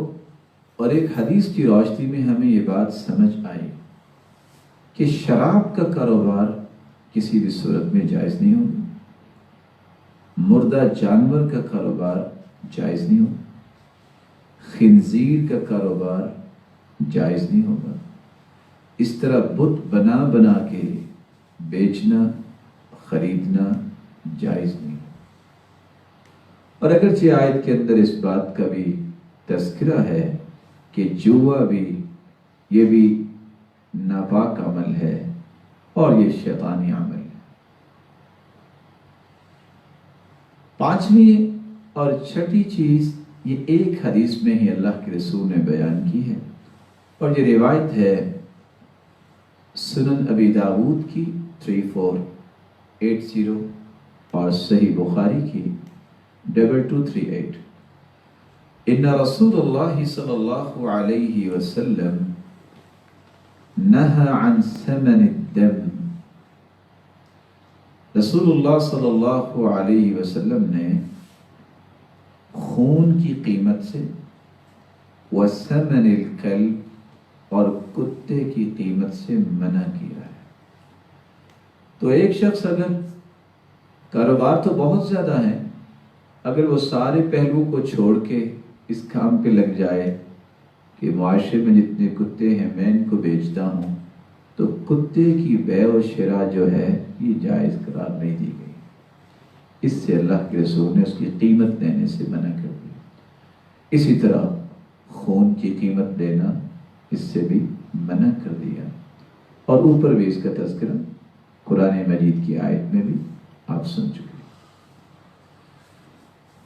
اور ایک حدیث کی روشنی میں ہمیں یہ بات سمجھ آئی کہ شراب کا کاروبار کسی بھی صورت میں جائز نہیں ہوگا، مردہ جانور کا کاروبار جائز نہیں ہوگا، خنزیر کا کاروبار جائز نہیں ہوگا. اس طرح بت بنا بنا کے بیچنا خریدنا جائز نہیں ہوگا. اور اگرچہ آیت کے اندر اس بات کا بھی تذکرہ ہے کہ جوا بھی یہ بھی ناپاک عمل ہے اور یہ شیطانی عمل ہے. پانچویں اور چھٹی چیز یہ ایک حدیث میں ہی اللہ کے رسول نے بیان کی ہے، اور یہ روایت ہے سنن ابی داود کی 3480 اور صحیح بخاری کی 2238. ان رسول اللہ صلی اللہ علیہ وسلم نہى عن ثمن الدم. رسول اللہ صلی اللہ علیہ وسلم نے خون کی قیمت سے وثمن الکلب اور کتے کی قیمت سے منع کیا ہے. تو ایک شخص اگر کاروبار تو بہت زیادہ ہے، اگر وہ سارے پہلوؤں کو چھوڑ کے اس کام پہ لگ جائے کہ معاشرے میں جتنے کتے ہیں میں ان کو بیچتا ہوں، تو کتے کی بیع و شراء جو ہے یہ جائز قرار نہیں دی گئی. اس سے اللہ کے رسول نے اس کی قیمت دینے سے منع کر دیا. اسی طرح خون کی قیمت دینا اس سے بھی منع کر دیا. اور اوپر بھی اس کا تذکرہ قرآن مجید کی آیت میں بھی آپ سن چکے.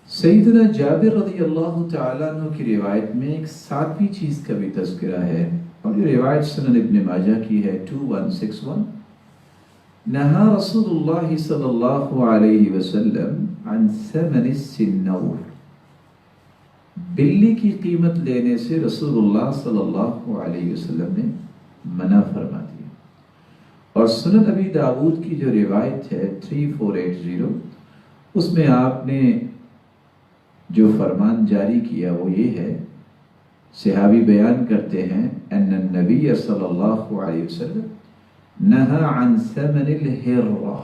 سیدنا جابر رضی اللہ تعالیٰ عنہ کی روایت میں ایک ساتویں چیز کا بھی تذکرہ ہے، اور یہ روایت سنن ابن ماجہ کی ہے 2161. نہا رسول اللہ صلی اللہ علیہ وسلم عن ثمن السنور. بلی کی قیمت لینے سے رسول اللہ صلی اللہ علیہ وسلم نے منع فرما دیا. اور سنن ابی داود کی جو روایت ہے 3480 اس میں آپ نے جو فرمان جاری کیا وہ یہ ہے، صحابی بیان کرتے ہیں ان النبی صلی اللہ علیہ وسلم نہى عن ثمن الہرہ.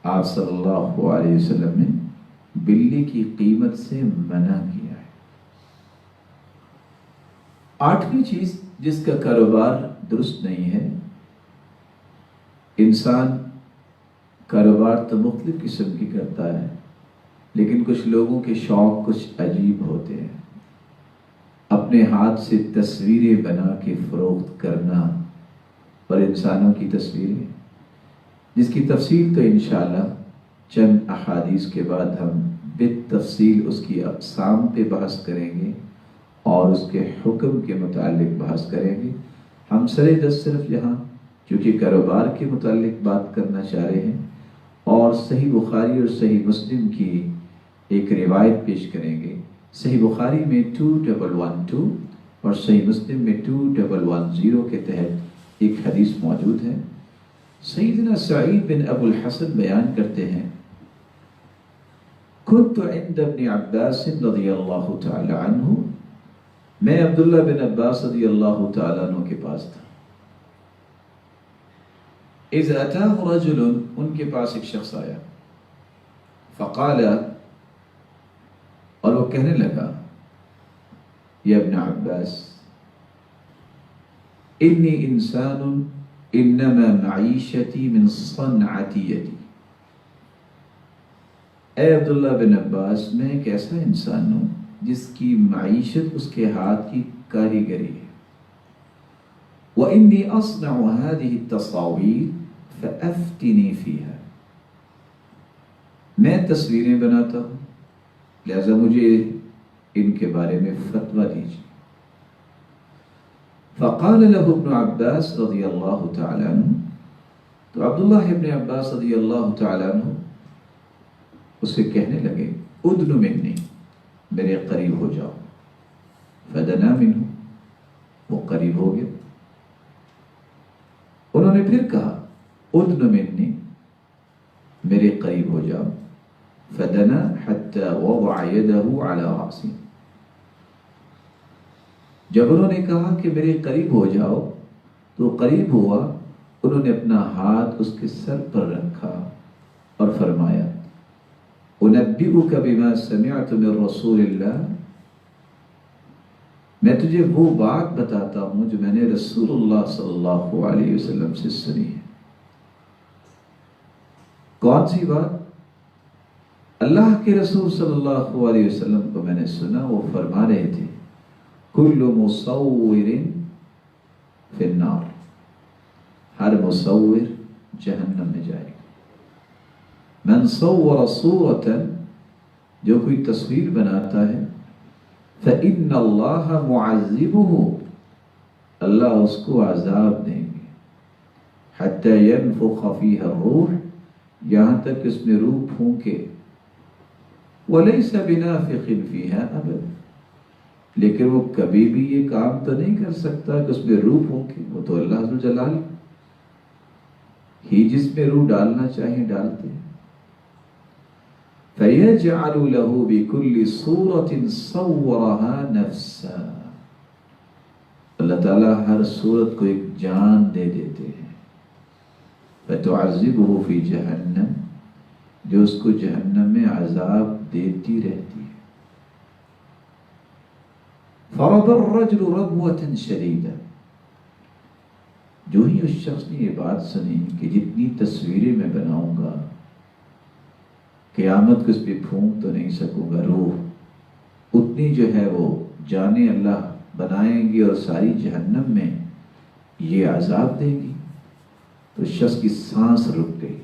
آپ صلی اللہ علیہ وسلم نے بلی کی قیمت سے منع کیا ہے. آٹھویں چیز جس کا کاروبار درست نہیں ہے، انسان کاروبار تو مختلف قسم کی کرتا ہے، لیکن کچھ لوگوں کے شوق کچھ عجیب ہوتے ہیں. اپنے ہاتھ سے تصویریں بنا کے فروخت کرنا، اور انسانوں کی تصویریں جس کی تفصیل تو انشاءاللہ چند احادیث کے بعد ہم بالتفصیل اس کی اقسام پہ بحث کریں گے اور اس کے حکم کے متعلق بحث کریں گے. ہم سرے دست صرف یہاں چونکہ کاروبار کے متعلق بات کرنا چاہ رہے ہیں، اور صحیح بخاری اور صحیح مسلم کی ایک روایت پیش کریں گے. صحیح بخاری میں 2112 اور صحیح مسلم میں 2110 کے تحت ایک حدیث موجود ہے. سیدنا سعید بن ابو الحسن بیان کرتے ہیں، كنت عند ابن عباس رضی اللہ تعالی عنہ. میں عبداللہ بن عباس رضی اللہ تعالی عنہ کے پاس تھا. اذ اتاه رجل، ان کے پاس ایک شخص آیا. فقال، اور وہ کہنے لگا، یا ابن عباس انی انسان انما معیشتی من صنعتی یدی. اے عبداللہ بن عباس، میں ایک ایسا انسان ہوں جس کی معیشت اس کے ہاتھ کی کاریگری ہے. وإنی اصنع هذه التصاویر فأفتنی فیہا. میں تصویریں بناتا ہوں، لہذا مجھے ان کے بارے میں فتویٰ دیجیے. فقال له ابن عباس رضی اللہ تعالی عنہ. تو عبداللہ ابن عباس رضی اللہ تعالی عنہ اسے کہنے لگے، ادن منی، میرے قریب ہو جاؤ. فدنا منہ، وہ قریب ہو گیا. انہوں نے پھر کہا ادن منی، میرے قریب ہو جاؤ. فدنا حتى وضع يده على رأسي. جب انہوں نے کہا کہ میرے قریب ہو جاؤ تو قریب ہوا. انہوں نے اپنا ہاتھ اس کے سر پر رکھا اور فرمایا انبئک بما سمعت من رسول اللہ، میں تجھے وہ بات بتاتا ہوں جو میں نے رسول اللہ صلی اللہ علیہ وسلم سے سنی ہے. کون سی بات؟ اللہ کے رسول صلی اللہ علیہ وسلم کو میں نے سنا، وہ فرما رہے تھے کل مصور فی النار، ہر مصور جہنم میں جائے گا. من صور صورتا، جو کوئی تصویر بناتا ہے، فإن اللہ معذبہ، اللہ اس کو عذاب دیں گے. حتی ینفخ فیہا الروح، یہاں تک اس میں روح پھونکے. ولیس بنافخ فیہا ابدا، لیکن وہ کبھی بھی یہ کام تو نہیں کر سکتا کہ اس میں روح پھونکے. وہ تو اللہ ذو جلال ہی جس میں روح ڈالنا چاہیں ڈالتے ہیں. فَيَجْعَلُ لَهُ بِكُلِّ صُورَةٍ صَوَّرَهَا نَفْسًا، اللہ تعالیٰ ہر صورت کو ایک جان دے دیتے ہیں. فَتُعَذِّبُهُ فِي جَهَنَّمْ، جو اس کو جہنم میں عذاب دیتی رہتی ہے. فَرَضَ الرَّجْلُ رَبْوَةً شَدِيدًا، جو ہی اس شخص نے یہ بات سنی کہ جتنی تصویریں میں بناؤں گا قیامت کو اس پہ پھونک تو نہیں سکوں گا روح، اتنی جو ہے وہ جانیں اللہ بنائیں گی اور ساری جہنم میں یہ عذاب دیں گی. تو شخص کی سانس رک گئی.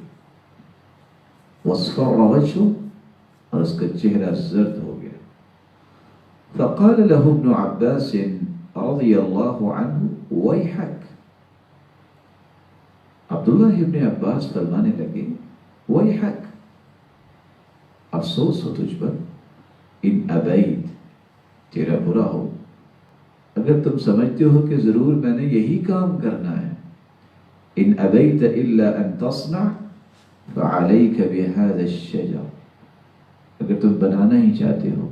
وَاصْفَرَّ وَجْهُهُ، اور اس کا چہرہ زرد ہو گیا. فقال له ابن عباس رضی اللہ عنہ ویحک، عبداللہ ابن عباس فرمانے لگے ویحک، افسوس ہو تجھ پر. ان ابیت، تیرا برا ہو، اگر تم سمجھتے ہو کہ ضرور میں نے یہی کام کرنا ہے. ان ابیت الا ان تصنع فعلیک بهذا الشجر، اگر تم بنانا ہی چاہتے ہو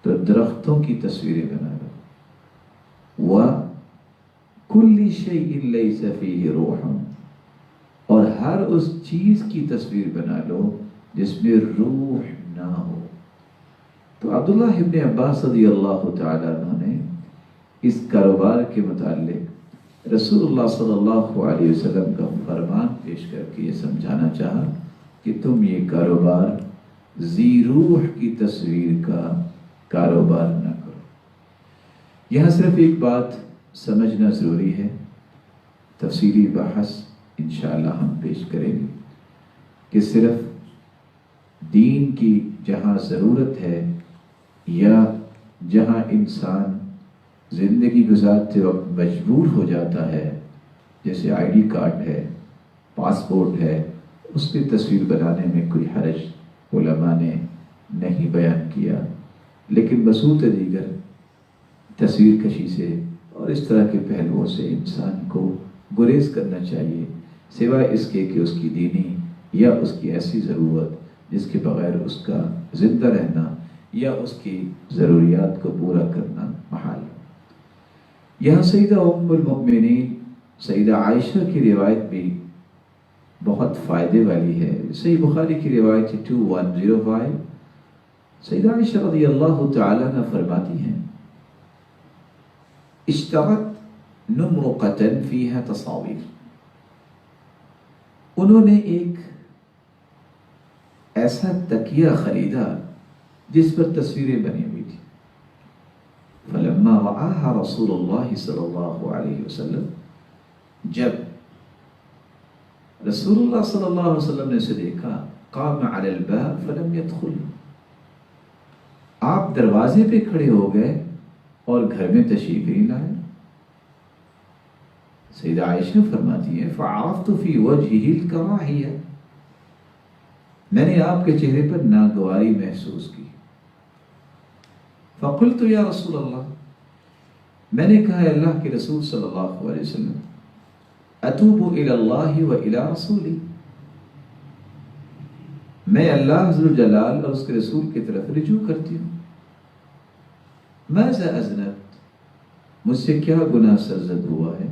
تو درختوں کی تصویریں بنا لو. وَكُلِّ شَيْءٍ لَيْسَ فِيهِ رُوحٌ، اور ہر اس چیز کی تصویر بنا لو جس میں روح نہ ہو. تو عبداللہ ابن عباس رضی اللہ تعالیٰ عنہ نے اس کاروبار کے متعلق رسول اللہ صلی اللہ علیہ وسلم کا فرمان پیش کر کے یہ سمجھانا چاہا کہ تم یہ کاروبار ذی روح کی تصویر کا کاروبار نہ کرو. یہاں صرف ایک بات سمجھنا ضروری ہے، تفصیلی بحث انشاءاللہ ہم پیش کریں گے کہ صرف دین کی جہاں ضرورت ہے یا جہاں انسان زندگی گزارتے وقت مجبور ہو جاتا ہے، جیسے آئی ڈی کارڈ ہے، پاسپورٹ ہے، اس کی تصویر بنانے میں کوئی حرج علماء نے نہیں بیان کیا. لیکن بصورت دیگر تصویر کشی سے اور اس طرح کے پہلوؤں سے انسان کو گریز کرنا چاہیے، سوائے اس کے کہ اس کی دینی یا اس کی ایسی ضرورت جس کے بغیر اس کا زندہ رہنا یا اس کی ضروریات کو پورا کرنا محال ہے. یہاں سیدہ ام المؤمنین سیدہ عائشہ کی روایت بھی بہت فائدے والی ہے. صحیح بخاری کی روایت 2105، سیدہ عائشہ رضی اللہ تعالیٰ عنہ فرماتی ہیں اشترت نمرقة فيها تصاویر، انہوں نے ایک ایسا تکیہ خریدا جس پر تصویریں بنی ہوئی تھی. فلما رآها رسول اللہ صلی اللہ علیہ وسلم، جب رسول اللہ صلی اللہ علیہ وسلم نے اسے دیکھا، قام علی الباب فلم يدخل، آپ دروازے پہ کھڑے ہو گئے اور گھر میں تشریف نہیں لائے. سیدہ عائشہ فرماتی ہے فعرفت فی وجہہ الکراہیہ، میں نے آپ کے چہرے پر ناگواری محسوس کی. فقلت یا رسول اللہ، میں نے کہا اللہ کے رسول صلی اللہ علیہ وسلم، اتوب الی اللہ و الی رسولی، میں اللہ ذو الجلال اور اس کے رسول کی طرف رجوع کرتی ہوں. ماذا اذنبت، مجھ سے کیا گناہ سرزد ہوا ہے؟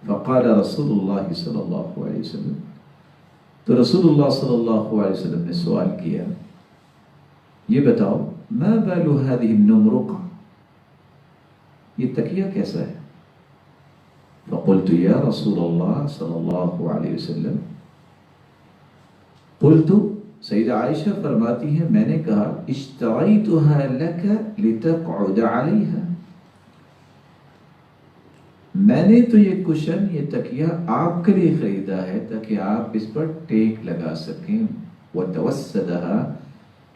فقال رسول اللہ صلی اللہ علیہ وسلم، تو رسول اللہ صلی اللہ علیہ وسلم نے سوال کیا، یہ بتاؤ ما بال هذه النمرقہ، یہ تکیہ کیسا ہے؟ فقلت یا رسول اللہ صلی اللہ علیہ وسلم، قلت، سیدہ عائشہ فرماتی ہیں میں نے کہا، اشتریتها لك لتقعد علیہا، میں نے تو یہ کشن، یہ تکیہ آپ کے لیے خریدا ہے تاکہ آپ اس پر ٹیک لگا سکیں. وتوسدها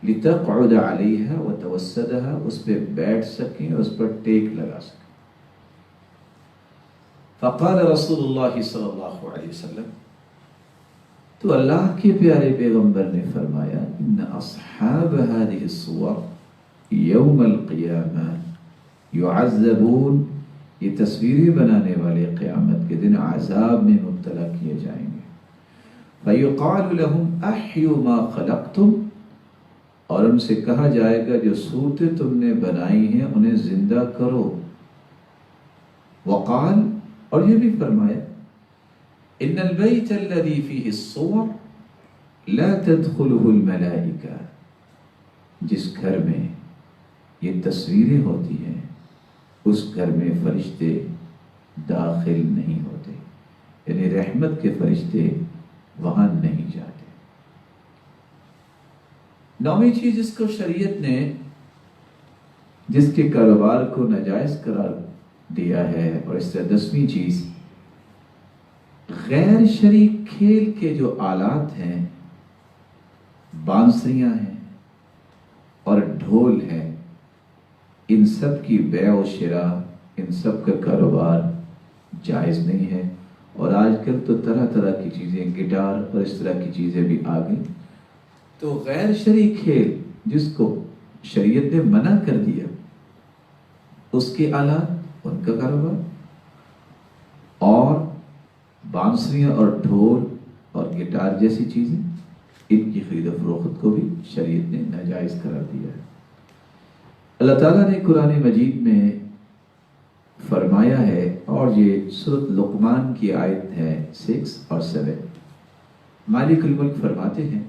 لتقعد علیہا، وتوسدها، اس پہ بیٹھ سکیں، اس پر ٹیک لگا سکیں. فقال رسول اللہ صلی اللہ علیہ وسلم، تو اللہ کے پیارے پیغمبر نے فرمایا، ان اصحاب هذه الصور یوم القیامہ یعذبون، یہ تصویریں بنانے والے قیامت کے دن عذاب میں مبتلا کیے جائیں گے. فیقال لهم احیوا ما خلقتم، اور ان سے کہا جائے گا جو صورتیں تم نے بنائی ہیں انہیں زندہ کرو. وقال، اور یہ بھی فرمایا، ان البیت الذی فیہ الصور لا تدخلہ الملائکہ، جس گھر میں یہ تصویریں ہوتی ہیں اس گھر میں فرشتے داخل نہیں ہوتے، یعنی رحمت کے فرشتے وہاں نہیں جاتے. نویں چیز جس کو شریعت نے، جس کے کاروبار کو ناجائز قرار دیا ہے، اور اس طرح 10ویں چیز، غیر شرعی کھیل کے جو آلات ہیں، بانسریاں ہیں اور ڈھول ہیں، ان سب کی بیع و شراء، ان سب کا کاروبار جائز نہیں ہے. اور آج کل تو طرح طرح کی چیزیں، گٹار اور اس طرح کی چیزیں بھی آ گئی. تو غیر شرعی کھیل جس کو شریعت نے منع کر دیا، اس کے آلات، ان کا کاروبار، اور بانسریاں اور ڈھول اور گٹار جیسی چیزیں، ان کی خرید و فروخت کو بھی شریعت نے ناجائز قرار دیا ہے. اللہ تعالیٰ نے قرآن مجید میں فرمایا ہے، اور یہ سورۃ لقمان کی آیت ہے 6 اور 7، مالک الملک فرماتے ہیں،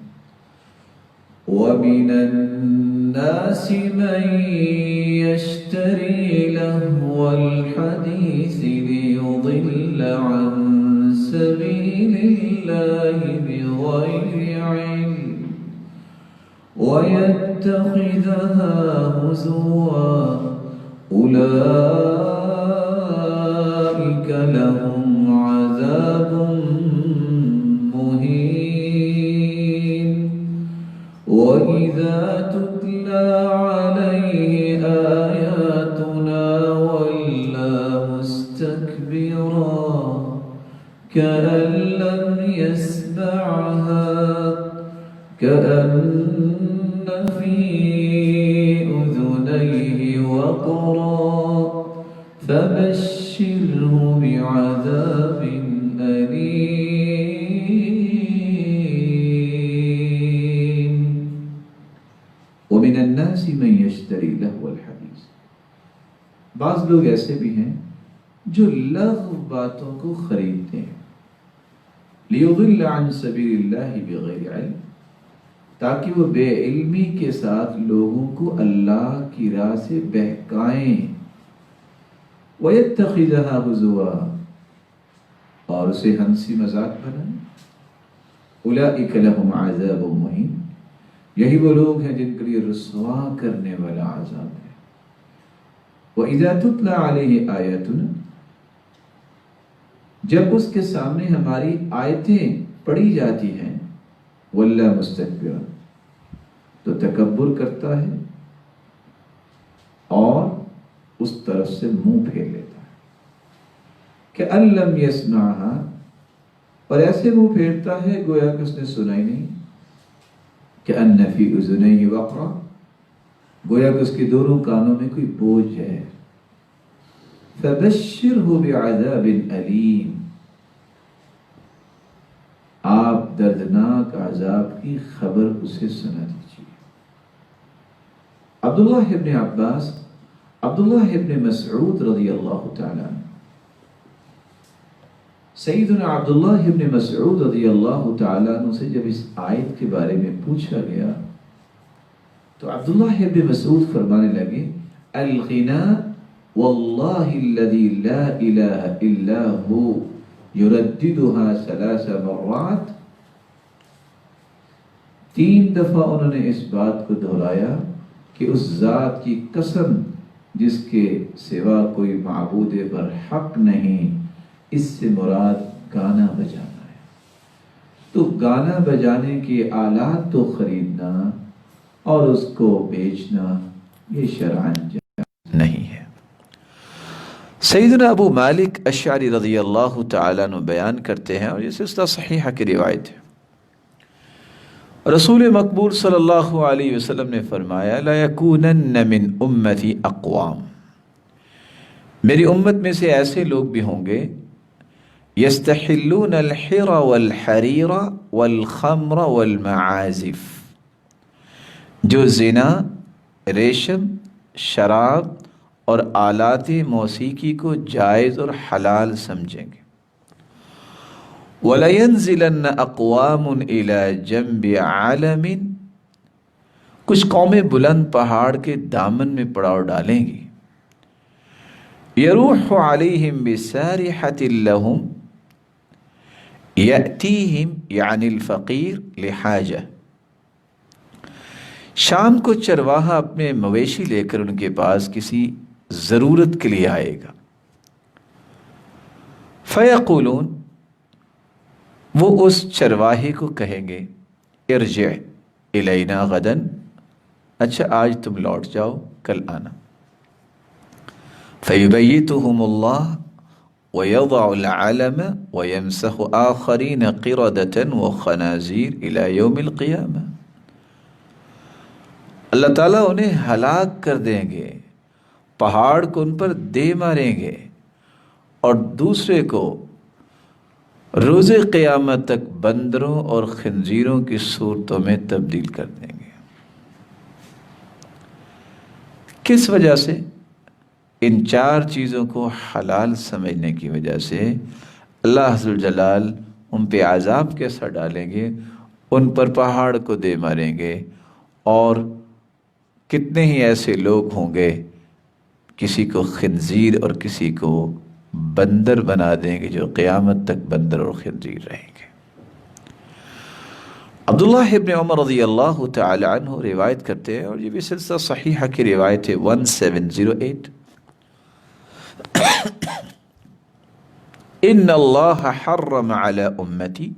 وَمِنَ النَّاسِ مَن يَشْتَرِي لَهْوَ الْحَدِيثِ لِيُضِلَّ عَن سَبِيلِ اللَّهِ بِغَيْرِ عِلْمٍ وَيَتَّخِذَهَا هُزُوًا أُولَئِكَ لَهُمْ عَذَابٌ مُهِينٌ. وَإِذَا تُتْلَى عَلَيْهِ آيَاتُنَا وَلَّى مُسْتَكْبِرًا كَأَن لَّمْ يَسْمَعْهَا كأن في أذنيه وقرا فبشره بعذاب أليم. ومن الناس من يشتري لهو الحديث، بعض لوگ ایسے بھی ہیں جو لغو باتوں کو خریدتے ہیں، ليضل عن سبيل الله بغير علم، تاکہ وہ بے علمی کے ساتھ لوگوں کو اللہ کی راہ سے بہکائیں. وَيَتَّخِذَهَا هُزُوًا، اور اسے ہنسی مذاق بنائیں. أُولَئِكَ لَهُمْ عَذَابٌ مُهِينٌ، یہی وہ لوگ ہیں جن کے لیے رسوا کرنے والا عذاب ہے. وَإِذَا تُتْلَى عَلَيْهِ آيَاتُنَا، جب اس کے سامنے ہماری آیتیں پڑھی جاتی ہیں، وَلَّى مُسْتَكْبِرًا، تو تکبر کرتا ہے اور اس طرف سے منہ پھیر لیتا ہے. كَأَن لَّمْ يَسْمَعْهَا، اور ایسے منہ پھیرتا ہے گویا کہ اس نے سنا ہی نہیں. كَأَنَّ فِي أُذُنَيْهِ وَقْرًا، گویا کہ اس کے دونوں کانوں میں کوئی بوجھ ہے. فَبَشِّرْهُ بِعَذَابٍ أَلِيمٍ، آپ دردناک عذاب کی خبر اسے سنا دیجیے. عبداللہ ابن عباس، عبداللہ ابن مسعود رضی اللہ تعالیٰ عنہ، سیدنا عبداللہ ابن مسعود رضی اللہ تعالیٰ عنہ سے جب اس آیت کے بارے میں پوچھا گیا تو عبداللہ ابن مسعود فرمانے لگے الغنا واللہ الذی لا الہ الا ہو یرددها 3 مرات. 3 دفعہ انہوں نے اس بات کو دہرایا کہ اس ذات کی قسم جس کے سوا کوئی معبود برحق نہیں، اس سے مراد گانا بجانا ہے. تو گانا بجانے کے آلات تو خریدنا اور اس کو بیچنا یہ شرعاً جائز نہیں ہے. سیدنا ابو مالک اشعری رضی اللہ تعالیٰ عنہ بیان کرتے ہیں، اور یہ سلسلہ صحیحہ کی روایت ہے، رسول مقبول صلی اللہ علیہ وسلم نے فرمایا لا یکونن من امتی اقوام، میری امت میں سے ایسے لوگ بھی ہوں گے یستحلون الحر والحریر والخمر والمعازف، جو زنا، ریشم، شراب اور آلات موسیقی کو جائز اور حلال سمجھیں گے. وَلَيَنزِلَنَّ أَقْوَامٌ إِلَى جَنْبِ عَالَمٍ، کچھ قومیں بلند پہاڑ کے دامن میں پڑاؤ ڈالیں گی. يَرُوحُ عَلَيْهِمْ بِسَارِحَةٍ لَهُمْ يَأْتِيهِمْ یعنی الفقیر لحاجہ، شام کو چرواہا اپنے مویشی لے کر ان کے پاس کسی ضرورت کے لیے آئے گا. فَيَقُولُونَ، وہ اس چرواہے کو کہیں گے ارجع الینا غداً، اچھا آج تم لوٹ جاؤ، کل آنا. فَيُبَيِّتُهُمُ اللَّهُ وَيَضَعُ الْعَلَمَ وَيَمْسَخُ آخَرِينَ قِرَدَةً وَخَنَازِيرَ إِلَى يَوْمِ الْقِيَامَةِ، اللہ تعالیٰ انہیں ہلاک کر دیں گے، پہاڑ کو ان پر دے ماریں گے، اور دوسرے کو روز قیامت تک بندروں اور خنزیروں کی صورتوں میں تبدیل کر دیں گے. کس وجہ سے؟ ان 4 چیزوں کو حلال سمجھنے کی وجہ سے اللہ عز و جلال ان پہ عذاب کیسا ڈالیں گے، ان پر پہاڑ کو دے ماریں گے، اور کتنے ہی ایسے لوگ ہوں گے کسی کو خنزیر اور کسی کو بندر بنا دیں گے، جو قیامت تک بندر اور خنزیر رہیں گے. عبداللہ ابن عمر رضی اللہ تعالی عنہ روایت کرتے ہیں، اور یہ بھی سلسلہ صحیحہ کی روایت ہے 1708، ان اللہ حرم علی امتی،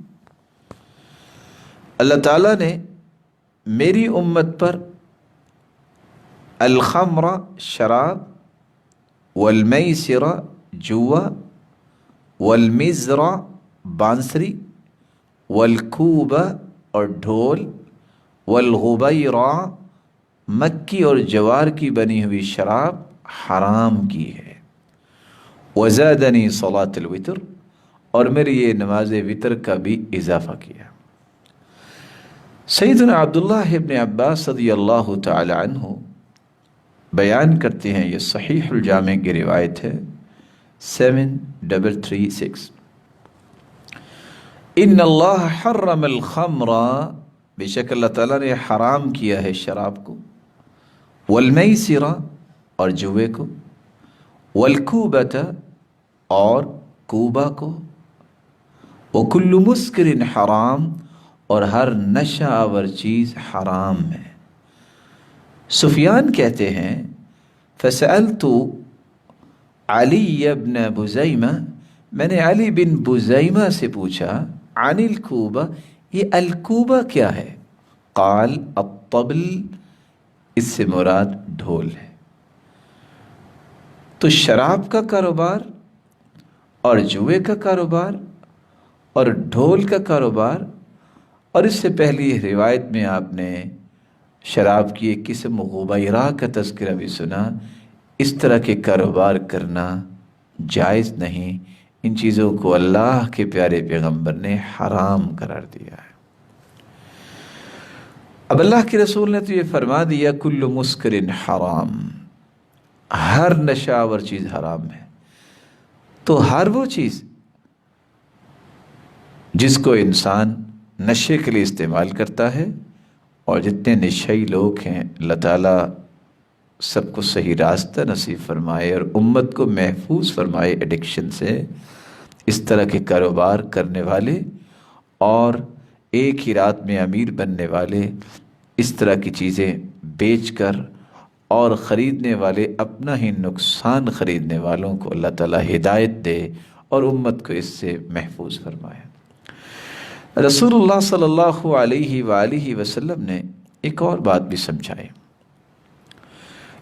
اللہ تعالیٰ نے میری امت پر الخمر شراب، والمیسر جوا، والمزر بانسری، والکوب اور ڈھول، والغبیرہ مکی اور جوار کی بنی ہوئی شراب حرام کی ہے. وزادنی صلاۃ الوتر، اور میری یہ نماز وتر کا بھی اضافہ کیا. سیدنا عبداللہ ابن عباس رضی اللہ تعالی عنہ بیان کرتے ہیں، یہ صحیح الجامع کی روایت ہے 7336، ان اللہ حرم الخمر، بے شک اللہ تعالیٰ نے حرام کیا ہے شراب کو، والمیسر اور جوے کو، والکوبۃ اور کوبا کو، وکل مسکر حرام، اور ہر نشہ آور چیز حرام ہے. سفیان کہتے ہیں فسألت علی بن بزیمہ، میں نے علی بن بزیمہ سے پوچھا عن الکوبہ، یہ الکوبہ کیا ہے؟ قال الطبل، اس سے مراد ڈھول ہے. تو شراب کا کاروبار اور جوئے کا کاروبار اور ڈھول کا کاروبار، اور اس سے پہلی روایت میں آپ نے شراب کی ایک قسم غبیرہ کا تذکرہ بھی سنا۔ اس طرح کے کاروبار کرنا جائز نہیں، ان چیزوں کو اللہ کے پیارے پیغمبر نے حرام قرار دیا ہے۔ اب اللہ کے رسول نے تو یہ فرما دیا کل مسکر حرام، ہر نشہ آور چیز حرام ہے، تو ہر وہ چیز جس کو انسان نشے کے لیے استعمال کرتا ہے، اور جتنے نشئی لوگ ہیں اللہ تعالیٰ سب کو صحیح راستہ نصیب فرمائے اور امت کو محفوظ فرمائے ایڈکشن سے، اس طرح کے کاروبار کرنے والے اور ایک ہی رات میں امیر بننے والے، اس طرح کی چیزیں بیچ کر اور خریدنے والے اپنا ہی نقصان خریدنے والوں کو اللہ تعالیٰ ہدایت دے اور امت کو اس سے محفوظ فرمائے۔ رسول اللہ صلی اللہ علیہ وآلہ وسلم نے ایک اور بات بھی سمجھائی۔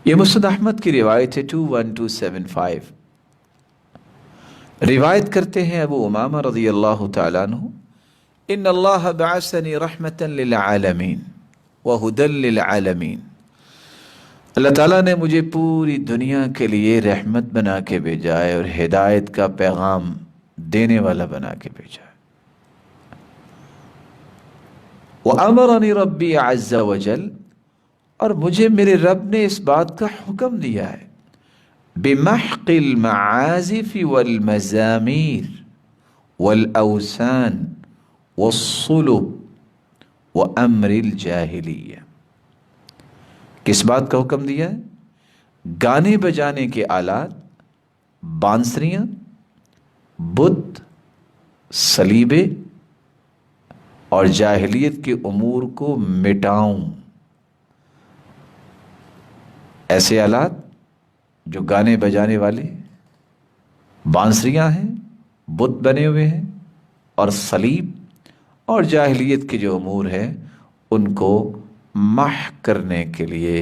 یہ مسند احمد کی روایت ہے 21275۔ روایت کرتے ہیں ابو امامہ رضی اللہ تعالیٰ عنہ، ان اللہ بعثنی رحمتا للعالمین وہدی للعالمین، اللہ تعالیٰ نے مجھے پوری دنیا کے لیے رحمت بنا کے بھیجا ہے اور ہدایت کا پیغام دینے والا بنا کے بھیجا ہے۔ وَأَمَرَنِي رَبِّي عَزَّ وَجَلَّ، اور مجھے میرے رب نے اس بات کا حکم دیا ہے، بِمَحْقِ الْمَعَازِفِ وَالْمَزَامِيرِ وَالْأَوْسَانِ وَالصُّلُبِ وَأَمْرِ الْجَاهِلِيَّةِ، کس بات کا حکم دیا ہے؟ گانے بجانے کے آلات، بانسریاں، بت، صلیبے اور جاہلیت کے امور کو مٹاؤں۔ ایسے آلات جو گانے بجانے والے، بانسریاں ہیں، بت بنے ہوئے ہیں، اور صلیب اور جاہلیت کے جو امور ہیں ان کو محو کرنے کے لیے،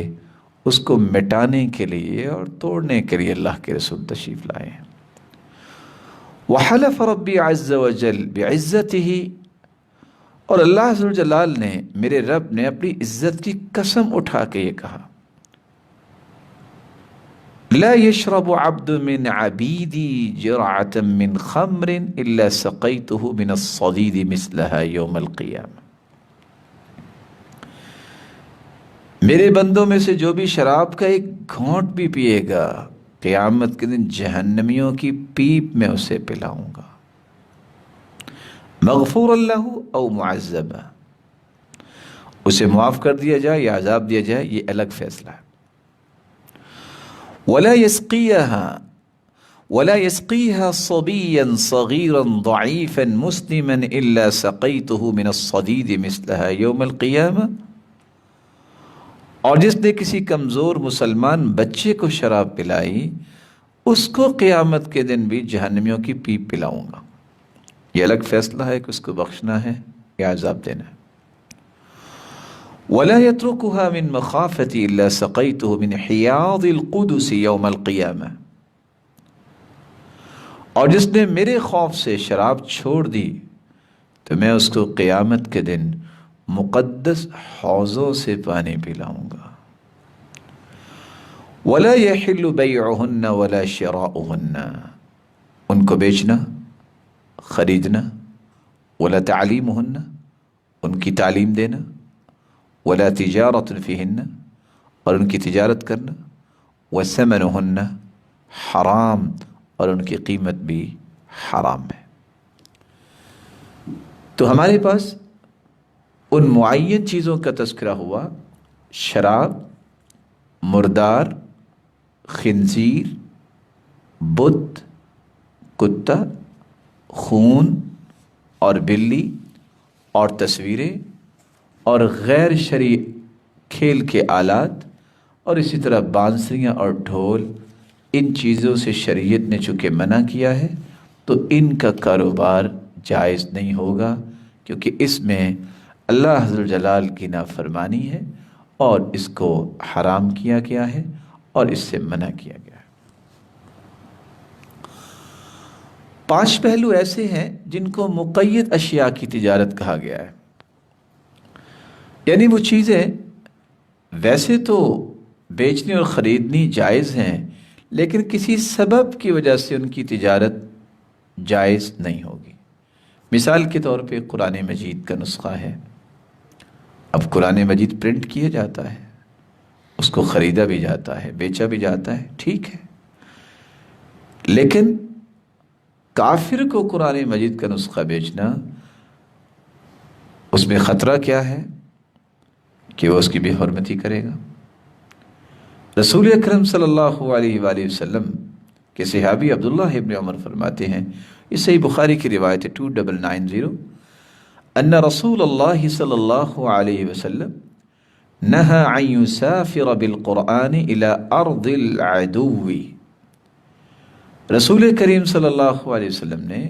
اس کو مٹانے کے لیے اور توڑنے کے لیے اللہ کے رسول تشریف لائے ہیں۔ وحلف ربی عز وجل بعزتہ، اور اللہ عز و جلال نے، میرے رب نے اپنی عزت کی قسم اٹھا کے یہ کہا، لا يشرب عبد من عبیدی جرعة من خمر الا سقیتہ من الصدید مثلها یوم القیامہ، میرے بندوں میں سے جو بھی شراب کا ایک گھونٹ بھی پیے گا، قیامت کے دن جہنمیوں کی پیپ میں اسے پلاؤں گا، مغفور اللہ او معذبہ، اسے معاف کر دیا جائے یا عذاب دیا جائے، یہ الگ فیصلہ ہے۔ ولا يسقيها صبيا صغيرا ضعيفا مسلما الا سقيته من الصديد مثلها يوم القيامة، اور جس نے کسی کمزور مسلمان بچے کو شراب پلائی، اس کو قیامت کے دن بھی جہنمیوں کی پیپ پلاؤں گا۔ یہ الگ فیصلہ ہے کہ اس کو بخشنا ہے یا عذاب دینا ہے۔ وَلَا يَتْرُكُهَا مِن مَخَافَتِ إِلَّا سَقَيْتُهُ مِنْ حِيَاضِ الْقُدُسِ يَوْمَ الْقِيَامَةِ، اور جس نے میرے خوف سے شراب چھوڑ دی تو میں اس کو قیامت کے دن مقدس حوضوں سے پانی پلاؤں گا۔ وَلَا يَحِلُّ بَيْعُهُنَّ وَلَا شِرَاؤُهُنَّ، ان کو بیچنا، خریدنا، وَلَا تَعْلِيمُهُنَّ، ان کی تعلیم دینا، وَلَا تِجَارَةٌ فِيهِنَّ، اور ان کی تجارت کرنا، وَثَمَنُهُنَّ، حرام، اور ان کی قیمت بھی حرام ہے۔ تو ہمارے پاس ان معین چیزوں کا تذکرہ ہوا، شراب، مردار، خنزیر، بت، کتا، خون اور بلی اور تصویریں اور غیر شرعی کھیل کے آلات، اور اسی طرح بانسریاں اور ڈھول، ان چیزوں سے شریعت نے چونکہ منع کیا ہے تو ان کا کاروبار جائز نہیں ہوگا، کیونکہ اس میں اللہ عز و جلال کی نافرمانی ہے اور اس کو حرام کیا گیا ہے اور اس سے منع کیا گیا ہے۔ 5 پہلو ایسے ہیں جن کو مقید اشیاء کی تجارت کہا گیا ہے، یعنی وہ چیزیں ویسے تو بیچنی اور خریدنی جائز ہیں، لیکن کسی سبب کی وجہ سے ان کی تجارت جائز نہیں ہوگی۔ مثال کے طور پہ قرآن مجید کا نسخہ ہے، اب قرآن مجید پرنٹ کیا جاتا ہے، اس کو خریدا بھی جاتا ہے، بیچا بھی جاتا ہے، ٹھیک ہے، لیکن کافر کو قرآن مجید کا نسخہ بیچنا، اس میں خطرہ کیا ہے کہ وہ اس کی بے حرمتی کرے گا۔ رسول اکرم صلی اللہ علیہ وآلہ وسلم کے صحابی عبداللہ ابن عمر فرماتے ہیں، یہ صحیح بخاری کی روایت ہے 2990، ان رسول اللہ صلی اللہ علیہ وسلم نہى عن يسافر بالقرآن الى ارض العدو، رسول کریم صلی اللہ علیہ وسلم نے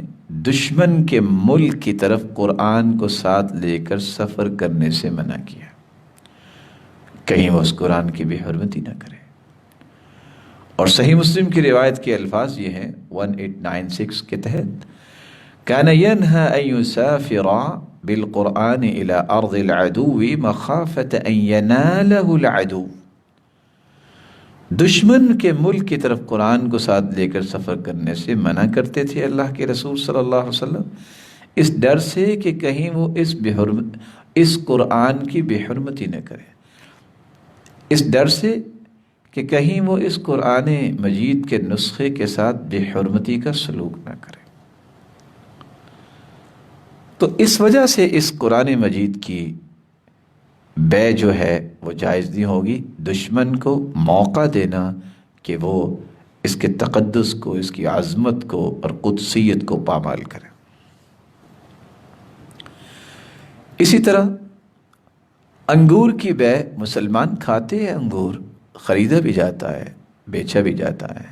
دشمن کے ملک کی طرف قرآن کو ساتھ لے کر سفر کرنے سے منع کیا، کہیں وہ اس قرآن کی بے حرمتی نہ کرے۔ اور صحیح مسلم کی روایت کے الفاظ یہ ہیں 1896 کے تحت، كان ينهى أن يسافر بالقرآن إلى أرض العدو مخافة أن يناله العدو، دشمن کے ملک کی طرف قرآن کو ساتھ لے کر سفر کرنے سے منع کرتے تھے اللہ کے رسول صلی اللہ علیہ وسلم، اس ڈر سے کہ کہیں وہ اس قرآن کی بے حرمتی نہ کرے، اس ڈر سے کہ کہیں وہ اس قرآن مجید کے نسخے کے ساتھ بے حرمتی کا سلوک نہ کرے۔ تو اس وجہ سے اس قرآن مجید کی بے جو ہے وہ جائز نہیں ہوگی، دشمن کو موقع دینا کہ وہ اس کے تقدس کو، اس کی عظمت کو اور قدسیت کو پامال کرے۔ اسی طرح انگور کی بے، مسلمان کھاتے ہیں انگور، خریدا بھی جاتا ہے، بیچا بھی جاتا ہے،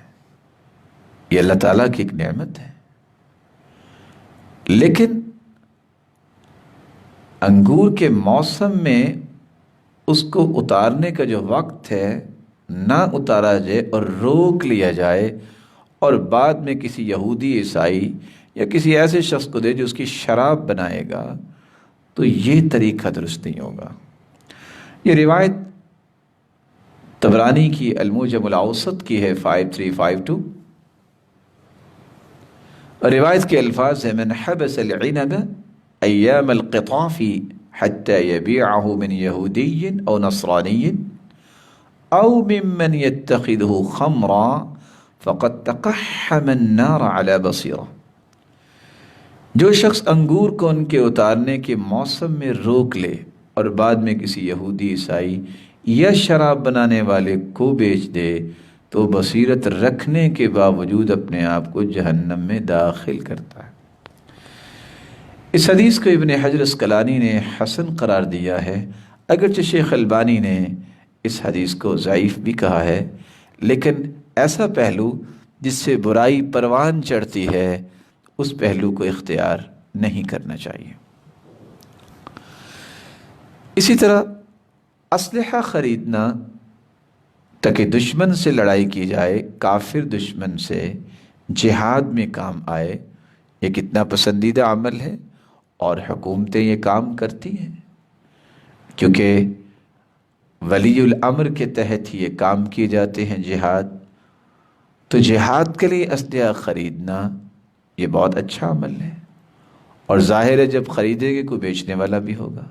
یہ اللہ تعالیٰ کی ایک نعمت ہے، لیکن انگور کے موسم میں اس کو اتارنے کا جو وقت ہے نہ اتارا جائے اور روک لیا جائے اور بعد میں کسی یہودی عیسائی یا کسی ایسے شخص کو دے جو اس کی شراب بنائے گا، تو یہ طریقہ درست نہیں ہوگا۔ یہ روایت طبرانی کی المعجم الاوسط کی ہے 5352، اور روایت کے الفاظ ہیں من حبس العنب ایام القطاف حتى يبيعه من يهودي او نصراني او ممن يتخذه خمرا فقد تقحم النار على بصيرة، جو شخص انگور کو ان کے اتارنے کے موسم میں روک لے اور بعد میں کسی یہودی عیسائی یا شراب بنانے والے کو بیچ دے تو بصیرت رکھنے کے باوجود اپنے آپ کو جہنم میں داخل کرتا ہے۔ اس حدیث کو ابن حجر اسقلانی نے حسن قرار دیا ہے، اگرچہ شیخ البانی نے اس حدیث کو ضعیف بھی کہا ہے، لیکن ایسا پہلو جس سے برائی پروان چڑھتی ہے اس پہلو کو اختیار نہیں کرنا چاہیے۔ اسی طرح اسلحہ خریدنا تاکہ دشمن سے لڑائی کی جائے، کافر دشمن سے جہاد میں کام آئے، یہ کتنا پسندیدہ عمل ہے، اور حکومتیں یہ کام کرتی ہیں کیونکہ ولی الامر کے تحت ہی یہ کام کیے جاتے ہیں جہاد، تو جہاد کے لیے اسلحہ خریدنا یہ بہت اچھا عمل ہے، اور ظاہر ہے جب خریدے گے کوئی بیچنے والا بھی ہوگا،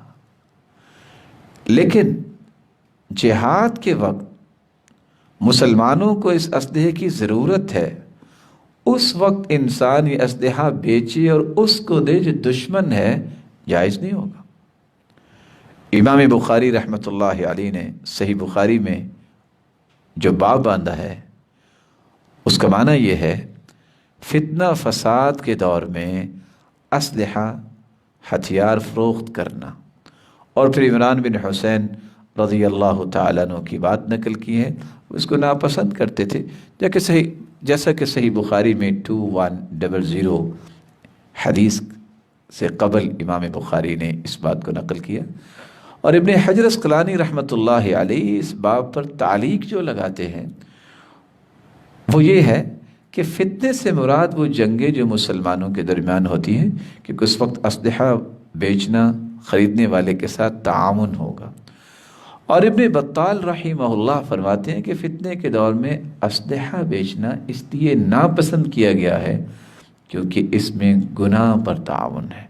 لیکن جہاد کے وقت مسلمانوں کو اس اسلحے کی ضرورت ہے، اس وقت انسان یہ اسلحہ بیچے اور اس کو دے جو دشمن ہے، جائز نہیں ہوگا۔ امام بخاری رحمۃ اللہ علیہ نے صحیح بخاری میں جو باب باندھا ہے اس کا معنی یہ ہے، فتنہ فساد کے دور میں اسلحہ ہتھیار فروخت کرنا، اور پھر عمران بن حسین رضی اللہ تعالیٰ عنہ کی بات نقل کی ہے، اس کو ناپسند کرتے تھے، جیسا کہ صحیح بخاری میں 2100 حدیث سے قبل امام بخاری نے اس بات کو نقل کیا، اور ابن حجر اسقلانی رحمۃ اللہ علیہ اس باب پر تعلیق جو لگاتے ہیں وہ یہ ہے کہ فتنے سے مراد وہ جنگیں جو مسلمانوں کے درمیان ہوتی ہیں، کیونکہ اس وقت اسلحہ بیچنا خریدنے والے کے ساتھ تعاون ہوگا، اور ابن بطال رحمہ اللہ فرماتے ہیں کہ فتنے کے دور میں اسلحہ بیچنا اس لیے ناپسند کیا گیا ہے کیونکہ اس میں گناہ پر تعاون ہے۔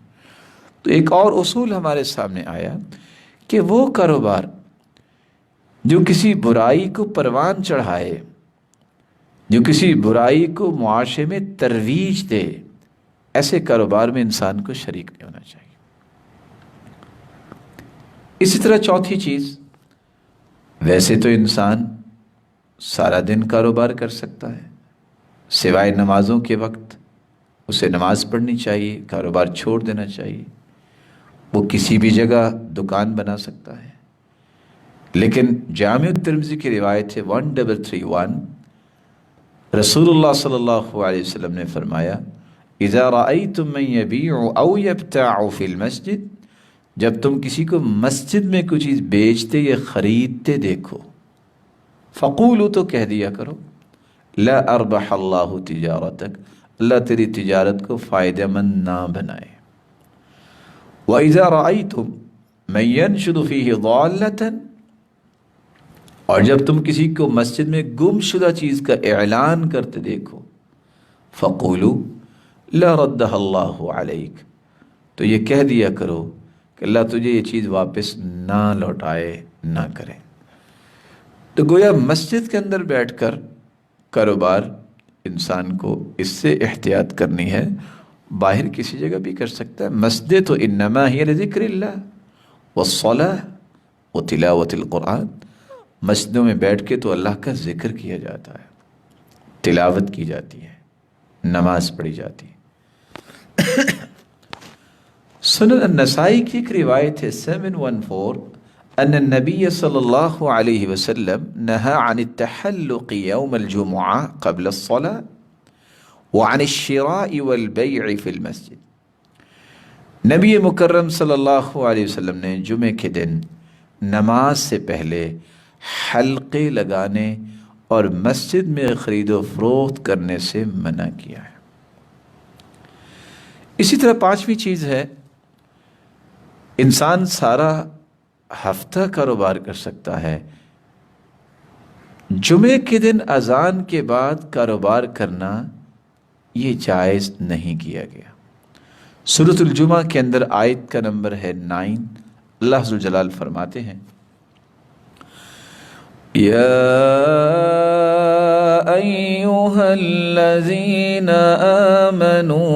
تو ایک اور اصول ہمارے سامنے آیا کہ وہ کاروبار جو کسی برائی کو پروان چڑھائے، جو کسی برائی کو معاشرے میں ترویج دے، ایسے کاروبار میں انسان کو شریک نہیں ہونا چاہیے۔ اسی طرح چوتھی چیز، ویسے تو انسان سارا دن کاروبار کر سکتا ہے، سوائے نمازوں کے وقت اسے نماز پڑھنی چاہیے، کاروبار چھوڑ دینا چاہیے، وہ کسی بھی جگہ دکان بنا سکتا ہے۔ لیکن جامع الترمذی کی روایت ہے 1331، رسول اللہ صلی اللہ علیہ وسلم نے فرمایا اذا رأيتم من يبيع او يبتاع في المسجد، جب تم کسی کو مسجد میں کوئی چیز بیچتے یا خریدتے دیکھو، فقولوا، تو کہہ دیا کرو لا اربح اللہ تجارتک، اللہ تیری تجارت کو فائدہ مند نہ بنائے۔ وَإِذَا رَأَيْتُمْ مَن يَنشُدُ فِيهِ ضَالَّةً، اور جب تم کسی کو مسجد میں گم شدہ چیز کا اعلان کرتے دیکھو، فَقُولُوا لَا رَدَّهَا اللَّهُ عَلَيْكَ، تو یہ کہہ دیا کرو کہ اللہ تجھے یہ چیز واپس نہ لوٹائے، نہ کرے۔ تو گویا مسجد کے اندر بیٹھ کر کاروبار انسان کو اس سے احتیاط کرنی ہے، باہر کسی جگہ بھی کر سکتا ہے۔ مسجد تو انما ہی لذکر اللہ والصلاۃ وتلاوت القرآن، مسجدوں میں بیٹھ کے تو اللہ کا ذکر کیا جاتا ہے، تلاوت کی جاتی ہے، نماز پڑھی جاتی ہے۔ سنن النسائی کی ایک روایت ہے 714، ان النبی صلی اللہ علیہ وسلم نہى عن التحلق یوم الجمعہ قبل الصلاة وعن الشراء والبیع فی المسجد، نبی مکرم صلی اللہ علیہ وسلم نے جمعے کے دن نماز سے پہلے حلقے لگانے اور مسجد میں خرید و فروخت کرنے سے منع کیا ہے۔ اسی طرح پانچویں چیز ہے، انسان سارا ہفتہ کاروبار کر سکتا ہے، جمعے کے دن اذان کے بعد کاروبار کرنا یہ جائز نہیں کیا گیا۔ سورۃ الجمعہ کے اندر آیت کا نمبر ہے 9، اللہ ذو الجلال فرماتے ہیں یا ایھا الذین آمنوا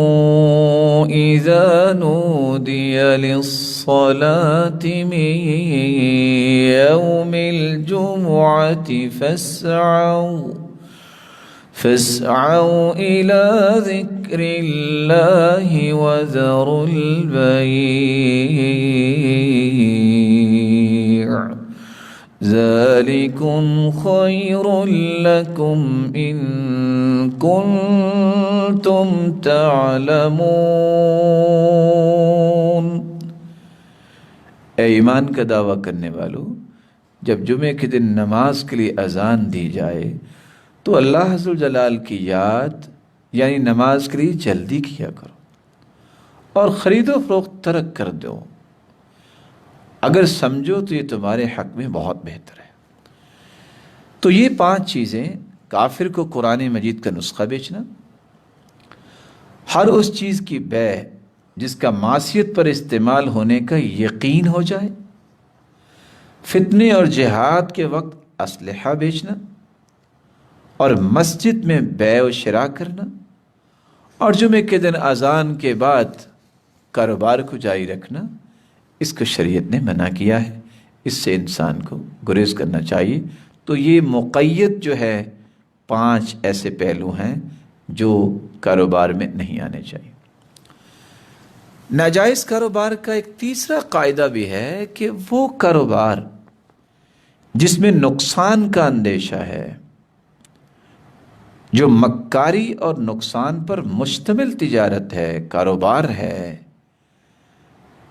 اذا نودی للصلاة من یوم الجمعة فاسعوا إلى ذكر الله وذروا البيع ذلكم خير لكم إن كنتم تعلمون۔ اے ایمان کا دعویٰ کرنے والو، جب جمعے کے دن نماز کے لیے اذان دی جائے تو اللہ عز و جلال کی یاد یعنی نماز کے لیے جلدی کیا کرو اور خرید و فروخت ترک کر دو، اگر سمجھو تو یہ تمہارے حق میں بہت بہتر ہے۔ تو یہ 5 چیزیں، کافر کو قرآن مجید کا نسخہ بیچنا، ہر اس چیز کی بیع جس کا معصیت پر استعمال ہونے کا یقین ہو جائے، فتنے اور جہاد کے وقت اسلحہ بیچنا، اور مسجد میں بیع و شراء کرنا، اور جمعے کے دن اذان کے بعد کاروبار کو جاری رکھنا، اس کو شریعت نے منع کیا ہے، اس سے انسان کو گریز کرنا چاہیے۔ تو یہ مقید جو ہے 5 ایسے پہلو ہیں جو کاروبار میں نہیں آنے چاہیے۔ ناجائز کاروبار کا ایک تیسرا قاعدہ بھی ہے کہ وہ کاروبار جس میں نقصان کا اندیشہ ہے، جو مکاری اور نقصان پر مشتمل تجارت ہے، کاروبار ہے،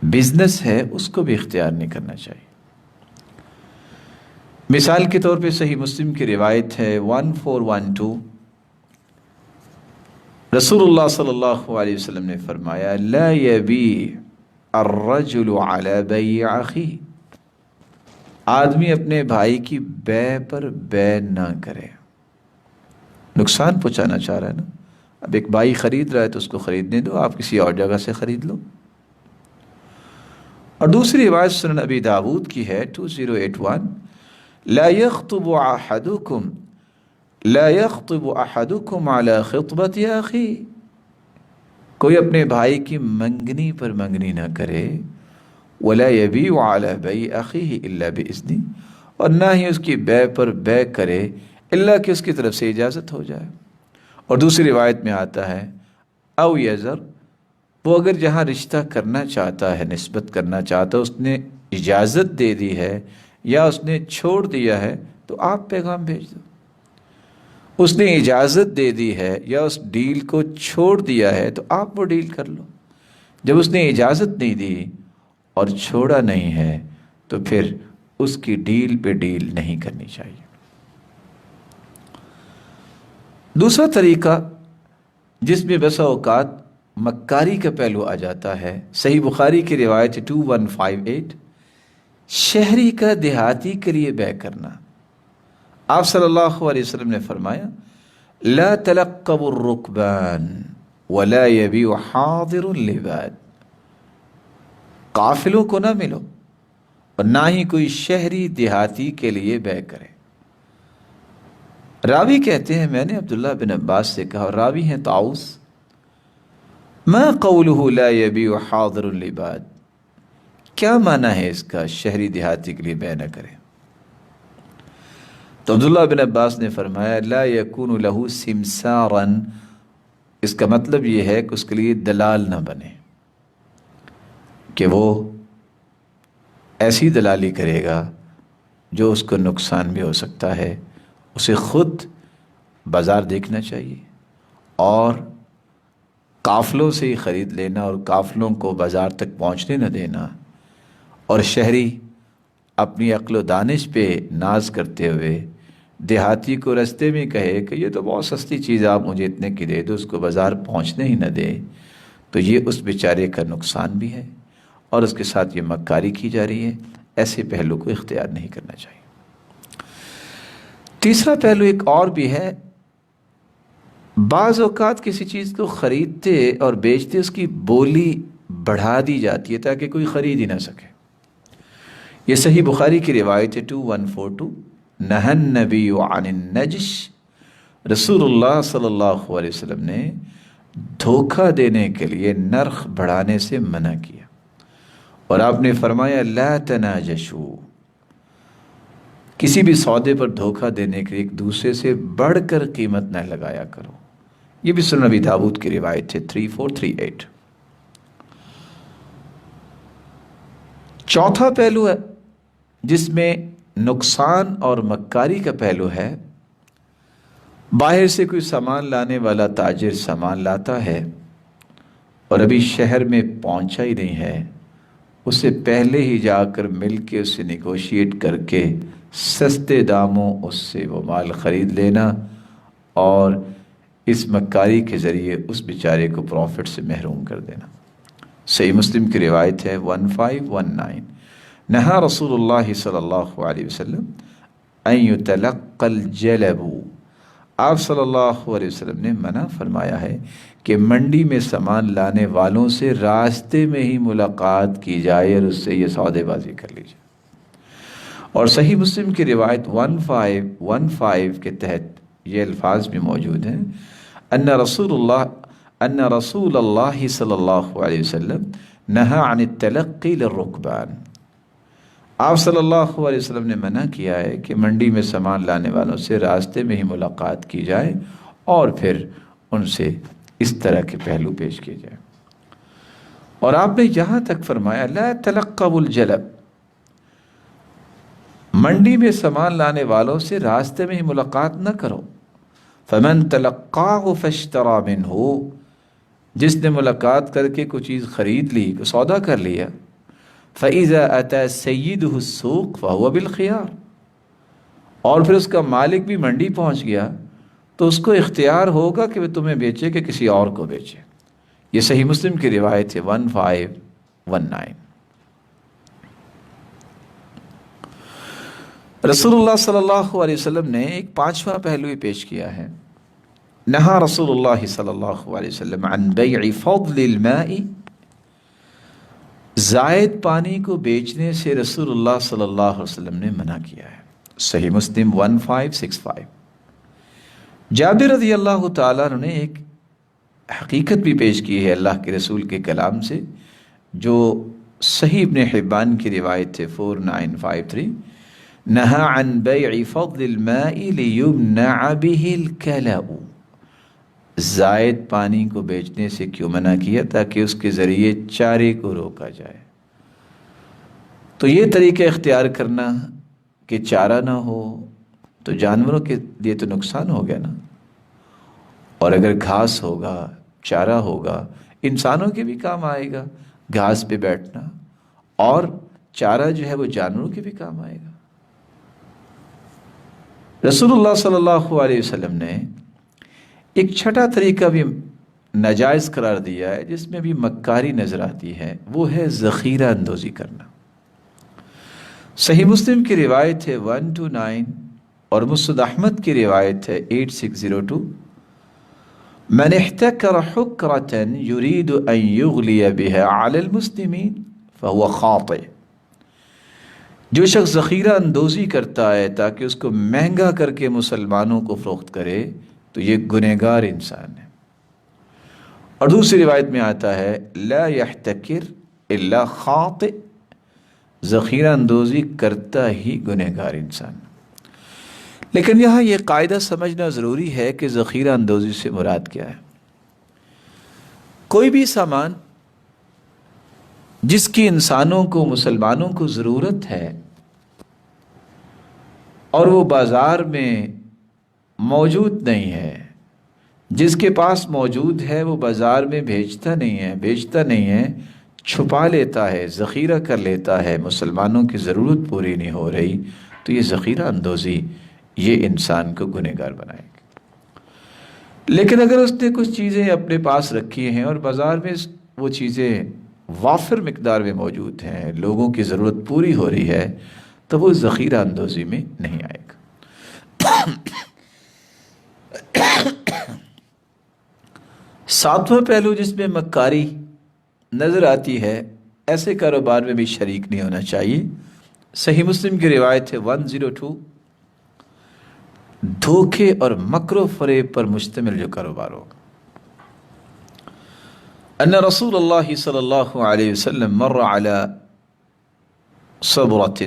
بزنس ہے، اس کو بھی اختیار نہیں کرنا چاہیے۔ مثال کے طور پہ صحیح مسلم کی روایت ہے 1412، رسول اللہ صلی اللہ علیہ وسلم نے فرمایا لا یبیع الرجل علی بیع اخیہ، آدمی اپنے بھائی کی بے پر بے نہ کرے. نقصان پہنچانا چاہ رہا ہے نا. اب ایک بھائی خرید رہا ہے تو اس کو خریدنے دو، آپ کسی اور جگہ سے خرید لو. اور دوسری روایت سنن ابی داود کی ہے 2081، لا يخطب احدكم لا يخطب احدكم على خطبة اخی. کوئی اپنے بھائی کی منگنی پر منگنی نہ کرے. ولا يبيع على بيع اخيه الا باذنه، اور نہ ہی اس کی بے پر بے کرے الا کہ اس کی طرف سے اجازت ہو جائے. اور دوسری روایت میں آتا ہے او یذر، وہ اگر جہاں رشتہ کرنا چاہتا ہے، نسبت کرنا چاہتا ہے، اس نے اجازت دے دی ہے یا اس نے چھوڑ دیا ہے تو آپ پیغام بھیج دو. اس نے اجازت دے دی ہے یا اس ڈیل کو چھوڑ دیا ہے تو آپ وہ ڈیل کر لو. جب اس نے اجازت نہیں دی اور چھوڑا نہیں ہے تو پھر اس کی ڈیل پہ ڈیل نہیں کرنی چاہیے. دوسرا طریقہ جس میں بسا اوقات مکاری کا پہلو آ جاتا ہے، صحیح بخاری کی روایت 2158، شہری کا دیہاتی کے لیے بے کرنا. آپ صلی اللہ علیہ وسلم نے فرمایا لا تلقبوا الرکبان ولا يبيع حاضر لباد. قافلوں کو نہ ملو اور نہ ہی کوئی شہری دیہاتی کے لیے بے کرے. راوی کہتے ہیں میں نے عبداللہ بن عباس سے کہا، اور راوی ہیں طاؤس، ما قوله لا يبيع حاضر لباد، کیا معنی ہے اس کا شہری دیہاتی کے لیے بے نہ کرے؟ تو عبداللہ بن عباس نے فرمایا لا يكون له سمسارا، اس کا مطلب یہ ہے کہ اس کے لیے دلال نہ بنے کہ وہ ایسی دلالی کرے گا جو اس کو نقصان بھی ہو سکتا ہے. اسے خود بازار دیکھنا چاہیے اور قافلوں سے ہی خرید لینا اور قافلوں کو بازار تک پہنچنے نہ دینا. اور شہری اپنی عقل و دانش پہ ناز کرتے ہوئے دیہاتی کو رستے میں کہے کہ یہ تو بہت سستی چیز، آپ مجھے اتنے کی دے دو، اس کو بازار پہنچنے ہی نہ دے، تو یہ اس بیچارے کا نقصان بھی ہے اور اس کے ساتھ یہ مکاری کی جا رہی ہے. ایسے پہلو کو اختیار نہیں کرنا چاہیے. تیسرا پہلو ایک اور بھی ہے، بعض اوقات کسی چیز کو خریدتے اور بیچتے اس کی بولی بڑھا دی جاتی ہے تاکہ کوئی خرید ہی نہ سکے. یہ صحیح بخاری کی روایت ہے 2142، نہى النبی عن النجش، رسول اللہ صلی اللہ علیہ وسلم نے دھوکہ دینے کے لیے نرخ بڑھانے سے منع کیا. اور آپ نے فرمایا لا تناجشوا، کسی بھی سودے پر دھوکہ دینے کے لیے ایک دوسرے سے بڑھ کر قیمت نہ لگایا کرو. یہ بھی سنن ابی داؤد کی روایت ہے 3438. چوتھا پہلو ہے جس میں نقصان اور مکاری کا پہلو ہے، باہر سے کوئی سامان لانے والا تاجر سامان لاتا ہے اور ابھی شہر میں پہنچا ہی نہیں ہے، اسے پہلے ہی جا کر مل کے اس سے نیگوشیٹ کر کے سستے داموں اس سے وہ مال خرید لینا اور اس مکاری کے ذریعے اس بیچارے کو پروفٹ سے محروم کر دینا. صحیح مسلم کی روایت ہے 1519، نہا رسول اللہ صلی اللہ علیہ وسلم ان یتلقى الجلب، آپ صلی اللہ علیہ وسلم نے منع فرمایا ہے کہ منڈی میں سامان لانے والوں سے راستے میں ہی ملاقات کی جائے اور اس سے یہ سودے بازی کر لی جائے. اور صحیح مسلم کی روایت 1515 کے تحت یہ الفاظ بھی موجود ہیں، ان رسول اللہ صلی اللہ علیہ وسلم نہى عن التلقی للرکبان، آپ صلی اللہ علیہ وسلم نے منع کیا ہے کہ منڈی میں سامان لانے والوں سے راستے میں ہی ملاقات کی جائے اور پھر ان سے اس طرح کے پہلو پیش کیے جائے. اور آپ نے یہاں تک فرمایا لا تلقوا الجلب، منڈی میں سامان لانے والوں سے راستے میں ہی ملاقات نہ کرو. فمن تلقاه فاشترى منه، جس نے ملاقات کر کے کوئی چیز خرید لی، کوئی سودا کر لیا، فإذا أتى سيده السوق فهو بالخيار، اور پھر اس کا مالک بھی منڈی پہنچ گیا تو اس کو اختیار ہوگا کہ وہ تمہیں بیچے کہ کسی اور کو بیچے. یہ صحیح مسلم کی روایت ہے 1519. رسول اللہ صلی اللہ علیہ وسلم نے ایک پانچواں پہلو ہی پیش کیا ہے. نہا رسول اللہ صلی اللہ علیہ وسلم عن بیع فضل الماء، زائد پانی کو بیچنے سے رسول اللہ صلی اللہ علیہ وسلم نے منع کیا ہے. صحیح مسلم 1565. جابر رضی اللہ تعالیٰ عنہ نے ایک حقیقت بھی پیش کی ہے اللہ کے رسول کے کلام سے، جو صحیح ابن حبان کی روایت ہے 4953. نہا عن بیع فضل الماء لیمنع به الکلأ، زائد پانی کو بیچنے سے کیوں منع کیا؟ تاکہ اس کے ذریعے چارے کو روکا جائے. تو یہ طریقہ اختیار کرنا کہ چارہ نہ ہو تو جانوروں کے لیے تو نقصان ہو گیا نا، اور اگر گھاس ہوگا، چارہ ہوگا، انسانوں کے بھی کام آئے گا گھاس پہ بیٹھنا، اور چارہ جو ہے وہ جانوروں کے بھی کام آئے گا. رسول اللہ صلی اللہ علیہ وسلم نے ایک چھٹا طریقہ بھی ناجائز قرار دیا ہے، جس میں بھی مکاری نظر آتی ہے، وہ ہے ذخیرہ اندوزی کرنا. صحیح مسلم کی روایت ہے 129 اور مسند احمد کی روایت ہے 8602. من احتکر حکرة يريد ان يغلی بها على المسلمین فهو خاطئ. جو شخص ذخیرہ اندوزی کرتا ہے تاکہ اس کو مہنگا کر کے مسلمانوں کو فروخت کرے تو یہ گنہگار انسان ہے. اور دوسری روایت میں آتا ہے لا يحتکر الا خاطئ، ذخیرہ اندوزی کرتا ہی گنہگار انسان. لیکن یہاں یہ قاعدہ سمجھنا ضروری ہے کہ ذخیرہ اندوزی سے مراد کیا ہے. کوئی بھی سامان جس کی انسانوں کو، مسلمانوں کو ضرورت ہے اور وہ بازار میں موجود نہیں ہے، جس کے پاس موجود ہے وہ بازار میں بیچتا نہیں ہے، چھپا لیتا ہے، ذخیرہ کر لیتا ہے، مسلمانوں کی ضرورت پوری نہیں ہو رہی، تو یہ ذخیرہ اندوزی یہ انسان کو گنہگار بنائے گی. لیکن اگر اس نے کچھ چیزیں اپنے پاس رکھی ہیں اور بازار میں وہ چیزیں وافر مقدار میں موجود ہیں، لوگوں کی ضرورت پوری ہو رہی ہے، تو وہ ذخیرہ اندوزی میں نہیں آئے گا. ساتواں پہلو جس میں مکاری نظر آتی ہے، ایسے کاروبار میں بھی شریک نہیں ہونا چاہیے. صحیح مسلم کی روایت ہے 102. دھوکے اور مکر و فریب پر مشتمل جو کاروبار ہوگا. ان رسول اللہ صلی اللہ علیہ وسلم مر على صبرة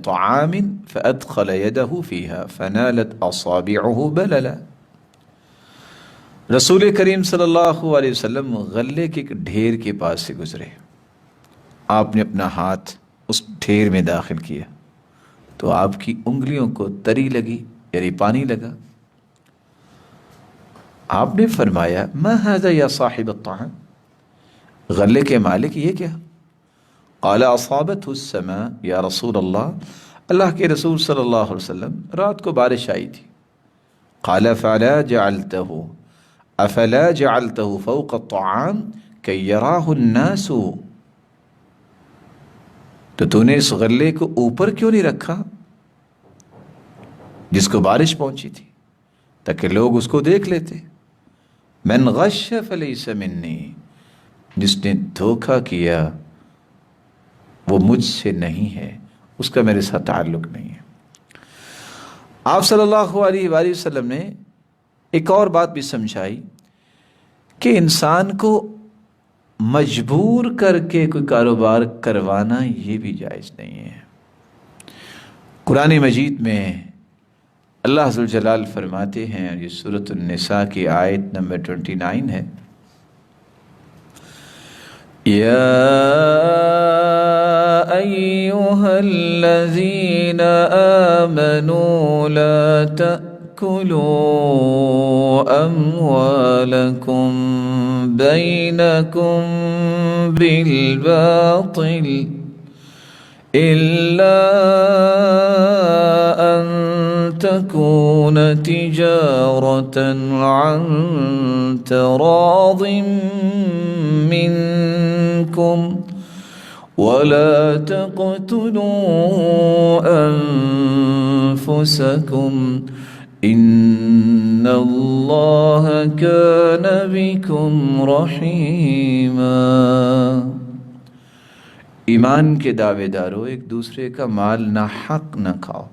طعام فأدخل يده فيها فنالت أصابعه بللا. رسول کریم صلی اللہ علیہ وسلم غلے کے ایک ڈھیر کے پاس سے گزرے، آپ نے اپنا ہاتھ اس ڈھیر میں داخل کیا تو آپ کی انگلیوں کو تری لگی، یعنی پانی لگا. آپ نے فرمایا ما هذا یا صاحب الطعام، غلے کے مالک یہ کیا؟ قال اصابته السماء یا رسول اللہ کے رسول صلی اللہ علیہ وسلم رات کو بارش آئی تھی. قال افلا جعلته فوق الطعام كي يراه الناس، تو تو نے اس غلے کو اوپر کیوں نہیں رکھا جس کو بارش پہنچی تھی، تاکہ لوگ اس کو دیکھ لیتے. من غش فلیس منی، جس نے دھوکہ کیا وہ مجھ سے نہیں ہے، اس کا میرے ساتھ تعلق نہیں ہے. آپ صلی اللہ علیہ وآلہ وسلم نے ایک اور بات بھی سمجھائی کہ انسان کو مجبور کر کے کوئی کاروبار کروانا یہ بھی جائز نہیں ہے. قرآن مجید میں اللہ ذوالجلال فرماتے ہیں، یہ سورۃ النساء کی آیت نمبر 29 ہے، یا ایھا الذین آمنوا لا تأکلوا اموالکم بینکم بالباطل الا ان تكون تجارة عن تراض منكم وَلَا تَقْتُلُوا أَنفُسَكُمْ إِنَّ اللَّهَ كَانَ بِكُمْ رَحِيمًا۔ ایمان کے دعوے دارو، ایک دوسرے کا مال ناحق نہ کھاؤ۔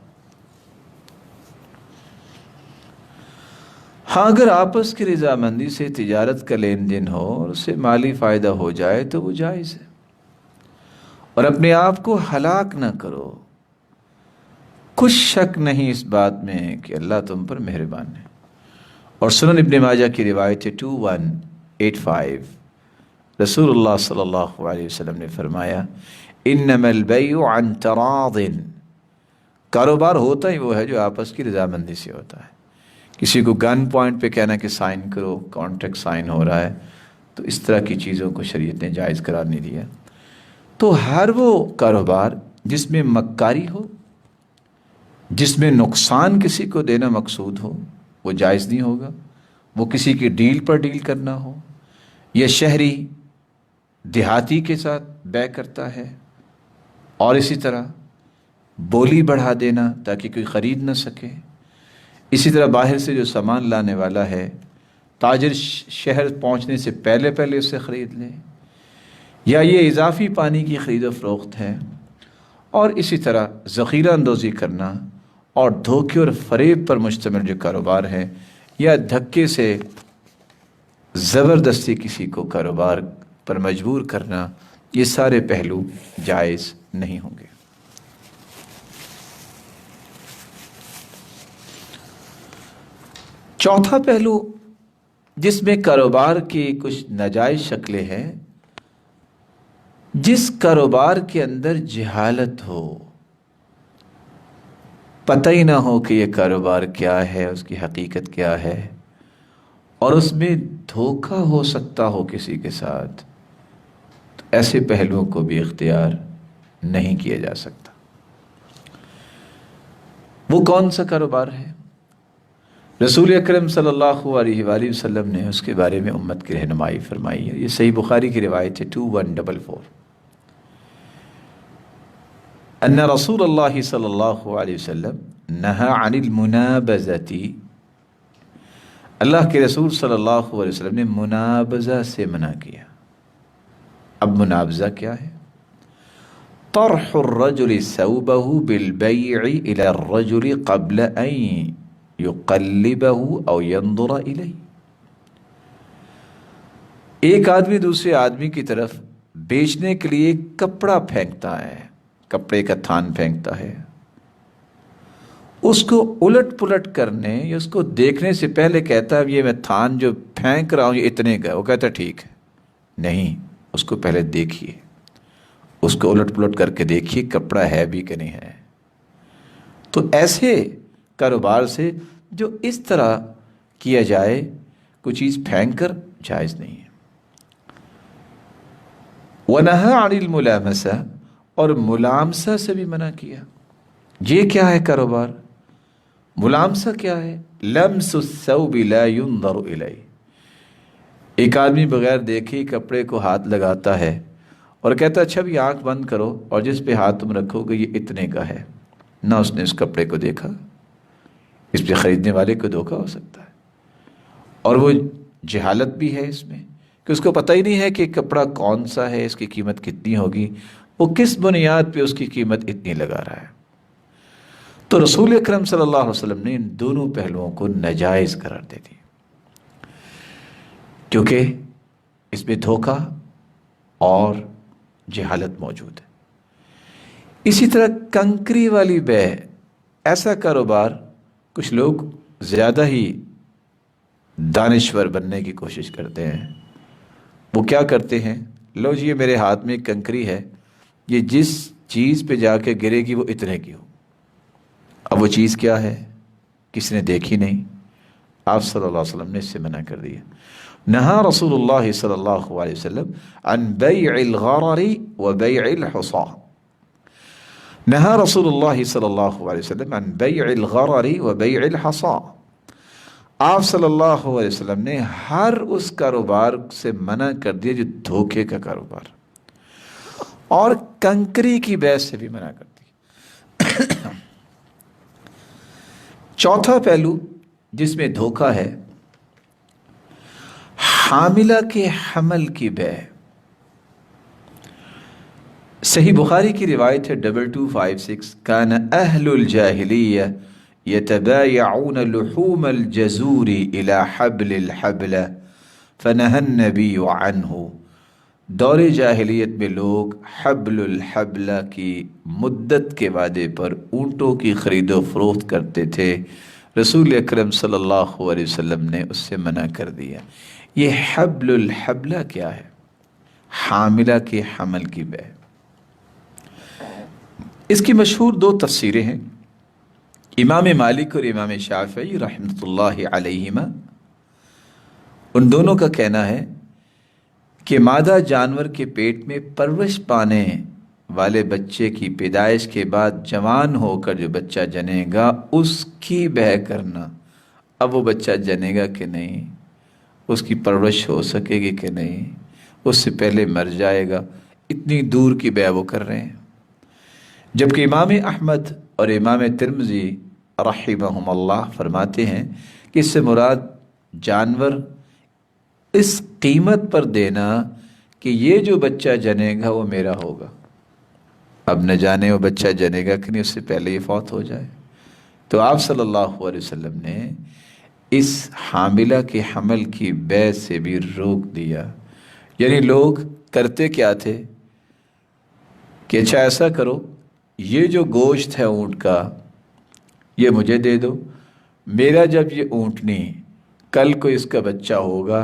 ہاں اگر آپس کی رضامندی سے تجارت کا لین دین ہو اور اس سے مالی فائدہ ہو جائے تو وہ جائز ہے، اور اپنے آپ کو ہلاک نہ کرو۔ کچھ شک نہیں اس بات میں کہ اللہ تم پر مہربان ہے۔ اور سنن ابن ماجہ کی روایت ہے 2185، رسول اللہ صلی اللہ علیہ وسلم نے فرمایا انما البیع عن تراض، کاروبار ہوتا ہی وہ ہے جو آپس کی رضامندی سے ہوتا ہے۔ کسی کو گن پوائنٹ پہ کہنا کہ سائن کرو، کانٹریکٹ سائن ہو رہا ہے، تو اس طرح کی چیزوں کو شریعت نے جائز قرار نہیں دیا۔ تو ہر وہ کاروبار جس میں مکاری ہو، جس میں نقصان کسی کو دینا مقصود ہو، وہ جائز نہیں ہوگا۔ وہ کسی کی ڈیل پر ڈیل کرنا ہو، یا شہری دیہاتی کے ساتھ بے کرتا ہے، اور اسی طرح بولی بڑھا دینا تاکہ کوئی خرید نہ سکے۔ اسی طرح باہر سے جو سامان لانے والا ہے، تاجر شہر پہنچنے سے پہلے اسے خرید لے، یا یہ اضافی پانی کی خرید و فروخت ہے۔ اور اسی طرح ذخیرہ اندوزی کرنا اور دھوکے اور فریب پر مشتمل جو کاروبار ہے، یا دھکے سے زبردستی کسی کو کاروبار پر مجبور کرنا، یہ سارے پہلو جائز نہیں ہوں گے۔ چوتھا پہلو جس میں کاروبار کی کچھ ناجائز شکلیں ہیں، جس کاروبار کے اندر جہالت ہو، پتہ ہی نہ ہو کہ یہ کاروبار کیا ہے، اس کی حقیقت کیا ہے، اور اس میں دھوکہ ہو سکتا ہو کسی کے ساتھ، تو ایسے پہلوؤں کو بھی اختیار نہیں کیا جا سکتا۔ وہ کون سا کاروبار ہے؟ رسول اکرم صلی اللہ علیہ وآلہ وسلم نے اس کے بارے میں امت کی رہنمائی فرمائی ہے۔ یہ صحیح بخاری کی روایت ہے 2144، ان رسول اللہ صلی اللہ علیہ وسلم نہا عن المنابذۃ، اللہ کے رسول صلی اللہ علیہ وسلم نے منابذہ سے منع کیا۔ اب منابذہ کیا ہے؟ طرح الرجل ثوبہ بالبیع الى الرجل قبل ان یقلبہ او ينظر الیہ، ایک آدمی دوسرے آدمی کی طرف بیچنے کے لیے کپڑا پھینکتا ہے، کپڑے کا تھان پھینکتا ہے، اس کو الٹ پلٹ کرنے یا اس کو دیکھنے سے پہلے کہتا ہے یہ میں تھان جو پھینک رہا ہوں یہ اتنے کا ہے، وہ کہتا ہے ٹھیک ہے۔ نہیں، اس کو پہلے دیکھیے، اس کو الٹ پلٹ کر کے دیکھیے کپڑا ہے بھی کہ نہیں ہے۔ تو ایسے کاروبار سے جو اس طرح کیا جائے، کوئی چیز پھینک کر، جائز نہیں ہے۔ وَنَهَا عَنِ الْمُلَامَسَةِ، اور ملامسہ سے بھی منع کیا۔ یہ کیا ہے کاروبار؟ ملامسہ کیا ہے؟ لمس الثوب لا ينظر الیہ، ایک آدمی بغیر دیکھے کپڑے کو ہاتھ لگاتا ہے اور کہتا ہے اچھا بھی آنکھ بند کرو، اور جس پہ ہاتھ تم رکھو گے یہ اتنے کا ہے، نہ اس نے اس کپڑے کو دیکھا، اس پہ خریدنے والے کو دھوکہ ہو سکتا ہے۔ اور وہ جہالت بھی ہے اس میں کہ اس کو پتہ ہی نہیں ہے کہ کپڑا کون سا ہے، اس کی قیمت کتنی ہوگی، وہ کس بنیاد پہ اس کی قیمت اتنی لگا رہا ہے۔ تو رسول اکرم صلی اللہ علیہ وسلم نے ان دونوں پہلوؤں کو ناجائز قرار دے دی، کیونکہ اس میں دھوکہ اور جہالت موجود ہے۔ اسی طرح کنکری والی بے، ایسا کاروبار کچھ لوگ زیادہ ہی دانشور بننے کی کوشش کرتے ہیں۔ وہ کیا کرتے ہیں؟ لو جی یہ میرے ہاتھ میں ایک کنکری ہے، یہ جس چیز پہ جا کے گرے گی وہ اتنے کی ہو۔ اب وہ چیز کیا ہے؟ کسی نے دیکھی نہیں، آپ صلی اللہ علیہ وسلم نے اس سے منع کر دیا۔ نہا رسول اللہ صلی اللہ علیہ وسلم عن بیع الغرر و بیع الحصى، نہا رسول اللہ صلی اللہ علیہ وسلم عن بیع الغرر و بیع الحصى، آپ صلی اللہ علیہ وسلم نے ہر اس کاروبار سے منع کر دیا جو دھوکے کا کاروبار، اور کنکری کی بے سے بھی منع کرتی ہے۔ چوتھا پہلو جس میں دھوکہ ہے، حاملہ کے حمل کی بے۔ صحیح بخاری کی روایت ہے 2256، کان اہل الجاہلیہ یتبایعون لحوم الجزور الى حبل الحبل فنہى النبی عنہ۔ دور جاہلیت میں لوگ حبل الحبل کی مدت کے وعدے پر اونٹوں کی خرید و فروخت کرتے تھے، رسول اکرم صلی اللہ علیہ وسلم نے اس سے منع کر دیا۔ یہ حبل الحبل کیا ہے؟ حاملہ کے حمل کی بے۔ اس کی مشہور دو تفسیریں ہیں، امام مالک اور امام شافعی رحمۃ اللہ علیہما۔ ان دونوں کا کہنا ہے کہ مادہ جانور کے پیٹ میں پرورش پانے والے بچے کی پیدائش کے بعد جوان ہو کر جو بچہ جنے گا اس کی بے کرنا، اب وہ بچہ جنے گا کہ نہیں، اس کی پرورش ہو سکے گی کہ نہیں، اس سے پہلے مر جائے گا، اتنی دور کی بے وہ کر رہے ہیں۔ جبکہ امام احمد اور امام ترمذی رحمہم اللہ فرماتے ہیں کہ اس سے مراد جانور اس قیمت پر دینا کہ یہ جو بچہ جنے گا وہ میرا ہوگا، اب نہ جانے وہ بچہ جنے گا کہ نہیں، اس سے پہلے یہ فوت ہو جائے۔ تو آپ صلی اللہ علیہ وسلم نے اس حاملہ کے حمل کی بے سے بھی روک دیا۔ یعنی لوگ کرتے کیا تھے کہ اچھا ایسا کرو، یہ جو گوشت ہے اونٹ کا یہ مجھے دے دو، میرا جب یہ اونٹنی کل کو اس کا بچہ ہوگا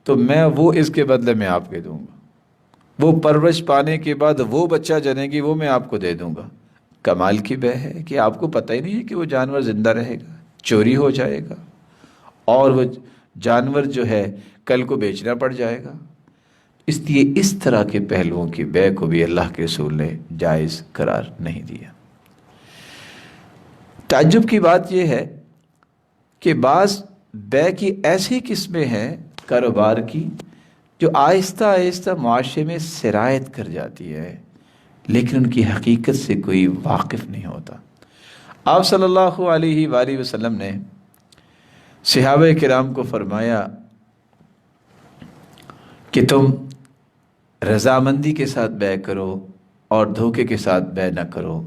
تو میں وہ اس کے بدلے میں آپ کے دوں گا، وہ پرورش پانے کے بعد وہ بچہ جنے گی وہ میں آپ کو دے دوں گا۔ کمال کی بے ہے کہ آپ کو پتہ ہی نہیں ہے کہ وہ جانور زندہ رہے گا، چوری ہو جائے گا اور وہ جانور جو ہے کل کو بیچنا پڑ جائے گا۔ اس لیے اس طرح کے پہلوؤں کی بے کو بھی اللہ کے رسول نے جائز قرار نہیں دیا۔ تعجب کی بات یہ ہے کہ بعض بے کی ایسی قسمیں ہیں کاروبار کی جو آہستہ آہستہ معاشرے میں سرایت کر جاتی ہے، لیکن ان کی حقیقت سے کوئی واقف نہیں ہوتا۔ آپ صلی اللہ علیہ وآلہ وسلم نے صحابہ کرام کو فرمایا کہ تم رضامندی کے ساتھ بے کرو اور دھوکے کے ساتھ بے نہ کرو۔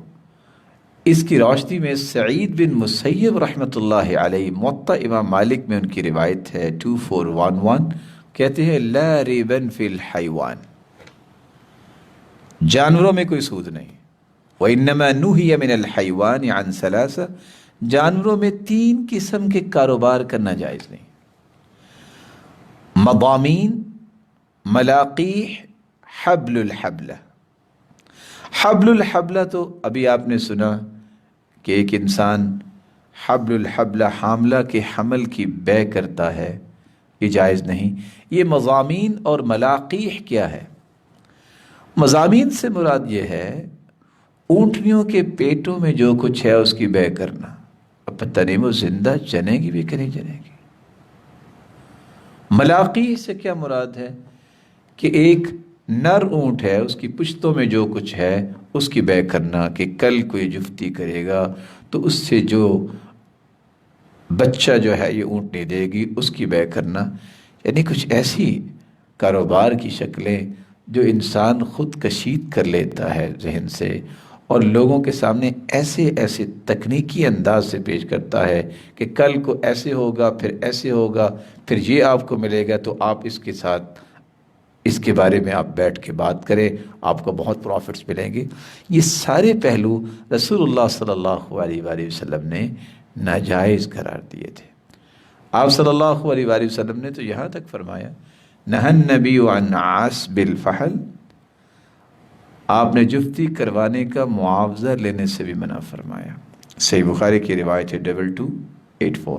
اس کی روشنی میں سعید بن مسیب رحمۃ اللہ علیہ، موطا امام مالک میں ان کی روایت ہے 2411، کہتے ہیں لا ریبن فی الحیوان، جانوروں میں کوئی سود نہیں۔ وَإِنَّمَا نُهِيَ مِنَ الْحَيْوَانِ عَنْ ثَلَاثَةٍ، جانوروں میں 3 قسم کے کاروبار کرنا جائز نہیں، مضامین، ملاقیح، حبل الحبلہ۔ حبل الحبلہ تو ابھی آپ نے سنا کہ ایک انسان حبل الحبلہ حاملہ کے حمل کی بے کرتا ہے، یہ جائز نہیں۔ یہ مضامین اور ملاقیح کیا ہے؟ مضامین سے مراد یہ ہے اونٹنیوں کے پیٹوں میں جو کچھ ہے اس کی بے کرنا، اب پتہ نہیں وہ زندہ جنے گی بھی کہ نہیں جنے گی۔ ملاقیح سے کیا مراد ہے کہ ایک نر اونٹ ہے، اس کی پشتوں میں جو کچھ ہے اس کی بے کرنا کہ کل کوئی جفتی کرے گا تو اس سے جو بچہ جو ہے یہ اونٹنی دے گی اس کی بے کرنا۔ یعنی کچھ ایسی کاروبار کی شکلیں جو انسان خود کشید کر لیتا ہے ذہن سے اور لوگوں کے سامنے ایسے ایسے تکنیکی انداز سے پیش کرتا ہے کہ کل کو ایسے ہوگا، پھر ایسے ہوگا، پھر یہ آپ کو ملے گا تو آپ اس کے ساتھ اس کے بارے میں آپ بیٹھ کے بات کریں، آپ کو بہت پروفٹس ملیں گے۔ یہ سارے پہلو رسول اللہ صلی اللہ علیہ وآلہ وسلم نے ناجائز قرار دیے تھے۔ آپ صلی اللہ علیہ وآلہ وسلم نے تو یہاں تک فرمایا نہى النبی عن عصب الفحل، آپ نے جفتی کروانے کا معاوضہ لینے سے بھی منع فرمایا۔ صحیح بخاری کی روایت ہے 2284،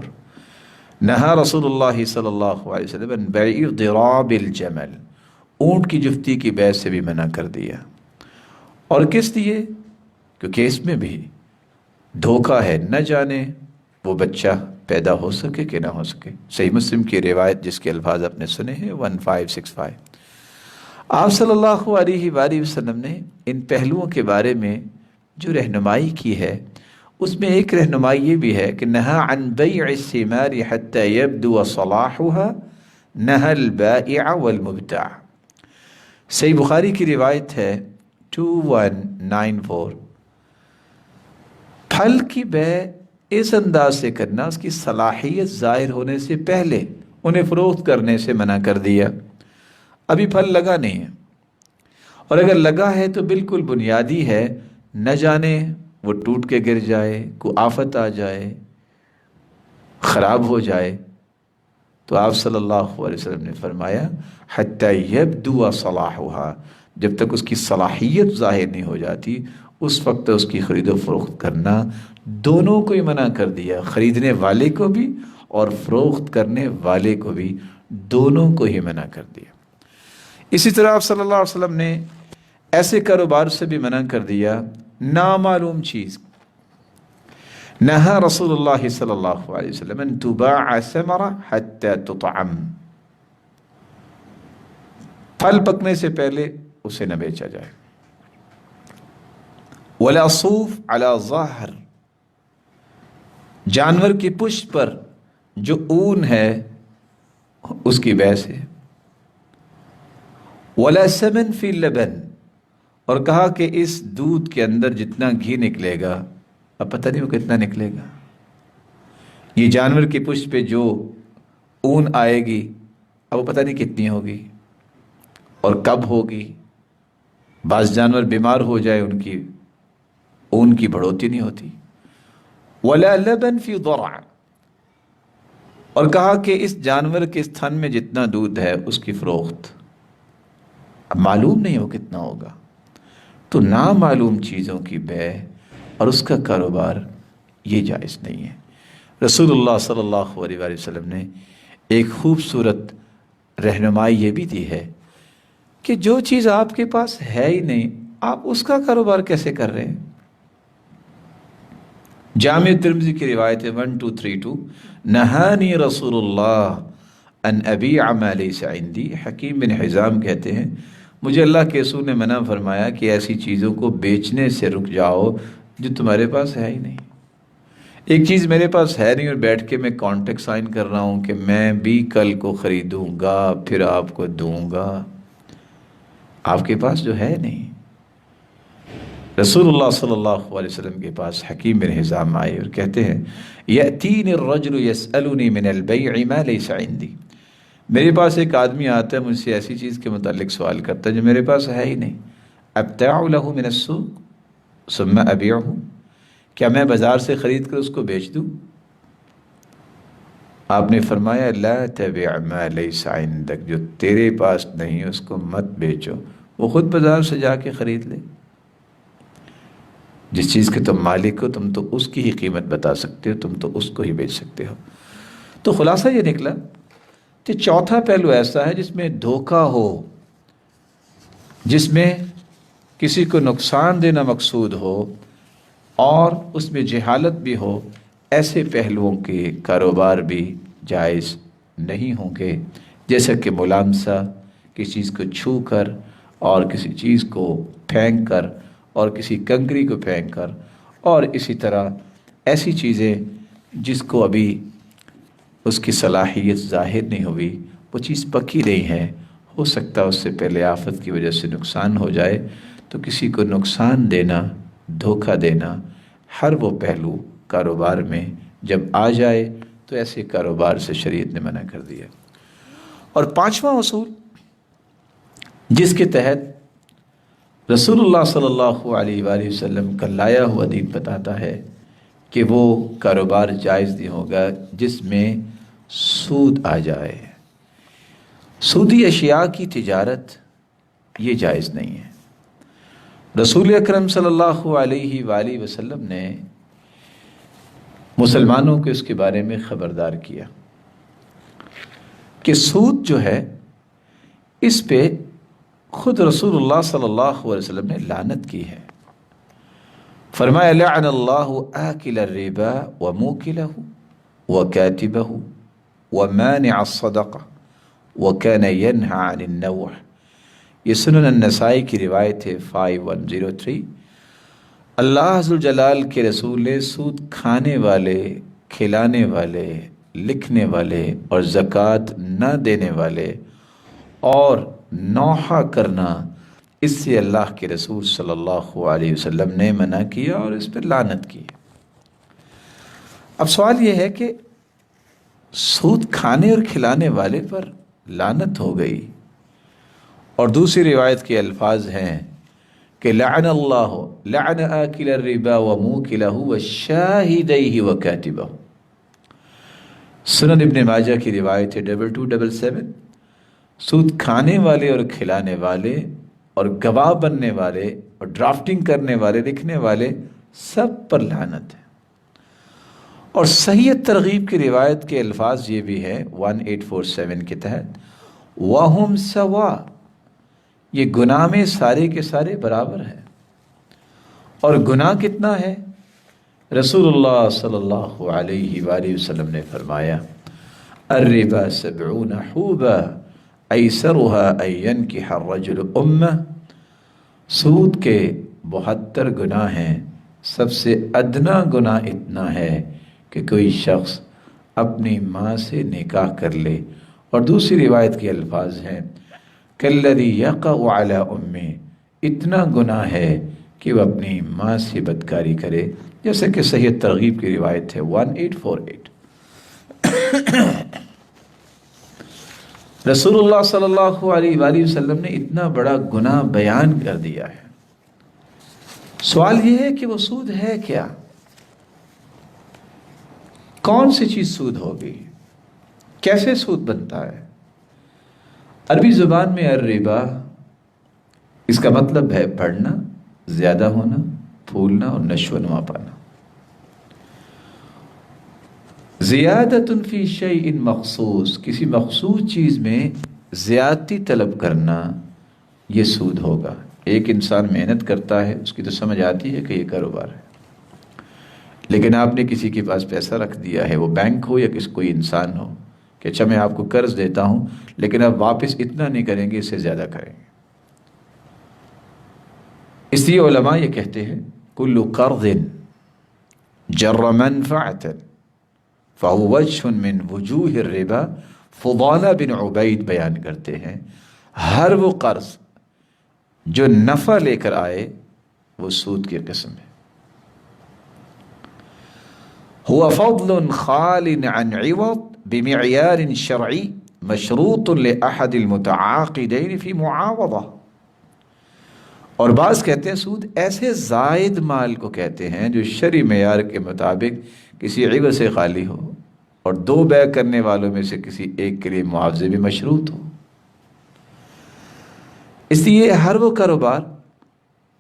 نہا رسول اللہ صلی اللہ علیہ وسلم عن بیع ضراب الجمل، اونٹ کی جفتی کی بیع سے بھی منع کر دیا۔ اور کس لیے؟ کیونکہ اس میں بھی دھوکہ ہے، نہ جانے وہ بچہ پیدا ہو سکے کہ نہ ہو سکے۔ صحیح مسلم کی روایت جس کے الفاظ آپ نے سنے ہیں 1565۔ آپ صلی اللہ علیہ وآلہ وسلم نے ان پہلوؤں کے بارے میں جو رہنمائی کی ہے اس میں ایک رہنمائی یہ بھی ہے کہ نہا عن بیع الثمار حتى يبدو صلاحها نہا البائع والمبتاع. صحیح بخاری کی روایت ہے 2194. پھل کی بیع اس انداز سے کرنا، اس کی صلاحیت ظاہر ہونے سے پہلے انہیں فروخت کرنے سے منع کر دیا. ابھی پھل لگا نہیں ہے، اور اگر لگا ہے تو بالکل بنیادی ہے، نہ جانے وہ ٹوٹ کے گر جائے، کوئی آفت آ جائے، خراب ہو جائے. تو آپ صلی اللہ علیہ وسلم نے فرمایا حتی یبدو صلاحها، جب تک اس کی صلاحیت ظاہر نہیں ہو جاتی اس وقت اس کی خرید و فروخت کرنا دونوں کو ہی منع کر دیا، خریدنے والے کو بھی اور فروخت کرنے والے کو بھی، دونوں کو ہی منع کر دیا. اسی طرح آپ صلی اللہ علیہ وسلم نے ایسے کاروبار سے بھی منع کر دیا، نامعلوم چیز. نہا رسول اللہ صلی اللہ علیہ وسلم ان تباع ثمرہ حتی تطعم، پھل پکنے سے پہلے اسے نہ بیچا جائے. ولا صوف علی ظہر، جانور کی پشت پر جو اون ہے اس کی بیع سے. ولا سمن فی لبن، اور کہا کہ اس دودھ کے اندر جتنا گھی نکلے گا اب پتہ نہیں وہ کتنا نکلے گا. یہ جانور کی پشت پہ جو اون آئے گی اب وہ پتہ نہیں کتنی ہوگی اور کب ہوگی. بعض جانور بیمار ہو جائے ان کی اون کی بڑھوتی نہیں ہوتی. ولا لبن فی ضرع، اور کہا کہ اس جانور کے اس تھن میں جتنا دودھ ہے اس کی فروخت اب معلوم نہیں وہ کتنا ہوگا. تو نامعلوم چیزوں کی بیع اور اس کا کاروبار یہ جائز نہیں ہے. رسول اللہ صلی اللہ علیہ وآلہ وسلم نے ایک خوبصورت رہنمائی یہ بھی دی ہے کہ جو چیز آپ کے پاس ہے ہی نہیں آپ اس کا کاروبار کیسے کر رہے ہیں. جامع ترمذی کی روایت ہے 1232، نہانی رسول اللہ ان ابیع ما لیس عندی. حکیم بن حزام کہتے ہیں مجھے اللہ کے رسول نے منع فرمایا کہ ایسی چیزوں کو بیچنے سے رک جاؤ جو تمہارے پاس ہے ہی نہیں. ایک چیز میرے پاس ہے نہیں اور بیٹھ کے میں کانٹیکٹ سائن کر رہا ہوں کہ میں بھی کل کو خریدوں گا پھر آپ کو دوں گا، آپ کے پاس جو ہے نہیں. رسول اللہ صلی اللہ علیہ وسلم کے پاس حکیم بن حزام آئے اور کہتے ہیں یأتینی الرجل یسألنی من البیع ما لیس عندی، میرے پاس ایک آدمی آتا ہے مجھ سے ایسی چیز کے متعلق سوال کرتا ہے جو میرے پاس ہے ہی نہیں. ابتاع له من السوق ثم ابیعہ، کیا میں بازار سے خرید کر اس کو بیچ دوں؟ آپ نے فرمایا لا تبع ما لیس عندک، جو تیرے پاس نہیں اس کو مت بیچو، وہ خود بازار سے جا کے خرید لے. جس چیز کے تم مالک ہو تم تو اس کی ہی قیمت بتا سکتے ہو، تم تو اس کو ہی بیچ سکتے ہو. تو خلاصہ یہ نکلا کہ چوتھا پہلو ایسا ہے جس میں دھوکہ ہو، جس میں کسی کو نقصان دینا مقصود ہو اور اس میں جہالت بھی ہو، ایسے پہلوؤں کے کاروبار بھی جائز نہیں ہوں گے. جیسا کہ ملامسہ، کسی چیز کو چھو کر اور کسی چیز کو پھینک کر اور کسی کنکری کو پھینک کر، اور اسی طرح ایسی چیزیں جس کو ابھی اس کی صلاحیت ظاہر نہیں ہوئی، وہ چیز پکی نہیں ہے، ہو سکتا ہے اس سے پہلے آفت کی وجہ سے نقصان ہو جائے. تو کسی کو نقصان دینا، دھوکہ دینا، ہر وہ پہلو کاروبار میں جب آ جائے تو ایسے کاروبار سے شریعت نے منع کر دیا. اور پانچواں اصول جس کے تحت رسول اللہ صلی اللہ علیہ وآلہ وسلم کا لایا ہوا دین بتاتا ہے کہ وہ کاروبار جائز نہیں ہوگا جس میں سود آ جائے. سودی اشیاء کی تجارت یہ جائز نہیں ہے. رسول اکرم صلی اللہ علیہ وآلہ وسلم نے مسلمانوں کو اس کے بارے میں خبردار کیا کہ سود جو ہے اس پہ خود رسول اللہ صلی اللہ علیہ وسلم نے لعنت کی ہے. فرمایا لعن اللہ آکل الربا وموکلہ وکاتبہ ومانع الصدقہ وکان ینہى عن النوح. یہ سنن النسائی کی روایت ہے 5103۔ اللہ عز جلال کے رسول نے سود کھانے والے، کھلانے والے، لکھنے والے اور زکوٰۃ نہ دینے والے اور نوحہ کرنا، اس سے اللہ کے رسول صلی اللہ علیہ وسلم نے منع کیا اور اس پر لعنت کی۔ اب سوال یہ ہے کہ سود کھانے اور کھلانے والے پر لعنت ہو گئی، اور دوسری روایت کے الفاظ ہیں کہ لعن اللہ لعن آکل الربا وموکلہ وشاہدیہ وکاتبہ۔ سنن ابن ماجہ کی روایت ہے 2277۔ سود کھانے والے اور کھلانے والے اور گواہ بننے والے اور ڈرافٹنگ کرنے والے، لکھنے والے، سب پر لعنت ہے۔ اور صحیح ترغیب کی روایت کے الفاظ یہ بھی ہے 1847 کے تحت، وَهُمْ سَوَاء، یہ گناہ میں سارے کے سارے برابر ہیں۔ اور گناہ کتنا ہے؟ رسول اللہ صلی اللہ علیہ وآلہ وسلم نے فرمایا الربا 70 حوبا ایسرها ان ينكح الرجل امہ، سود کے 72 گناہ ہیں، سب سے ادنا گناہ اتنا ہے کہ کوئی شخص اپنی ماں سے نکاح کر لے۔ اور دوسری روایت کے الفاظ ہیں کالذی یقع علی امہ، اتنا گناہ ہے کہ وہ اپنی ماں سے بدکاری کرے، جیسے کہ صحیح ترغیب کی روایت ہے 1848۔ رسول اللہ صلی اللہ علیہ وآلہ وسلم نے اتنا بڑا گناہ بیان کر دیا ہے۔ سوال یہ ہے کہ وہ سود ہے کیا؟ کون سی چیز سود ہوگی؟ کیسے سود بنتا ہے؟ عربی زبان میں الربا، اس کا مطلب ہے بڑھنا، زیادہ ہونا، پھولنا اور نشو و نما پانا۔ زیادۃ فی شیء مخصوص، کسی مخصوص چیز میں زیادتی طلب کرنا، یہ سود ہوگا۔ ایک انسان محنت کرتا ہے، اس کی تو سمجھ آتی ہے کہ یہ کاروبار ہے، لیکن آپ نے کسی کے پاس پیسہ رکھ دیا ہے، وہ بینک ہو یا کوئی انسان ہو، کہ اچھا میں آپ کو قرض دیتا ہوں لیکن آپ واپس اتنا نہیں کریں گے، اس سے زیادہ کریں گے۔ اس لیے علماء یہ کہتے ہیں کل قرض جر منفعۃ فهو وجہ من وجوہ الربا۔ فضالہ بن عبید بیان کرتے ہیں ہر وہ قرض جو نفع لے کر آئے وہ سود کی قسم ہے۔ هو فضل خال عن عوض بمعیار شرعی مشروط لأحد المتعاقدین فی معاوضہ۔ اور بعض کہتے ہیں سود ایسے زائد مال کو کہتے ہیں جو شرعی معیار کے مطابق کسی عوض سے خالی ہو اور دو بیع کرنے والوں میں سے کسی ایک کے لیے معاوضے بھی مشروط ہو۔ اس لیے ہر وہ کاروبار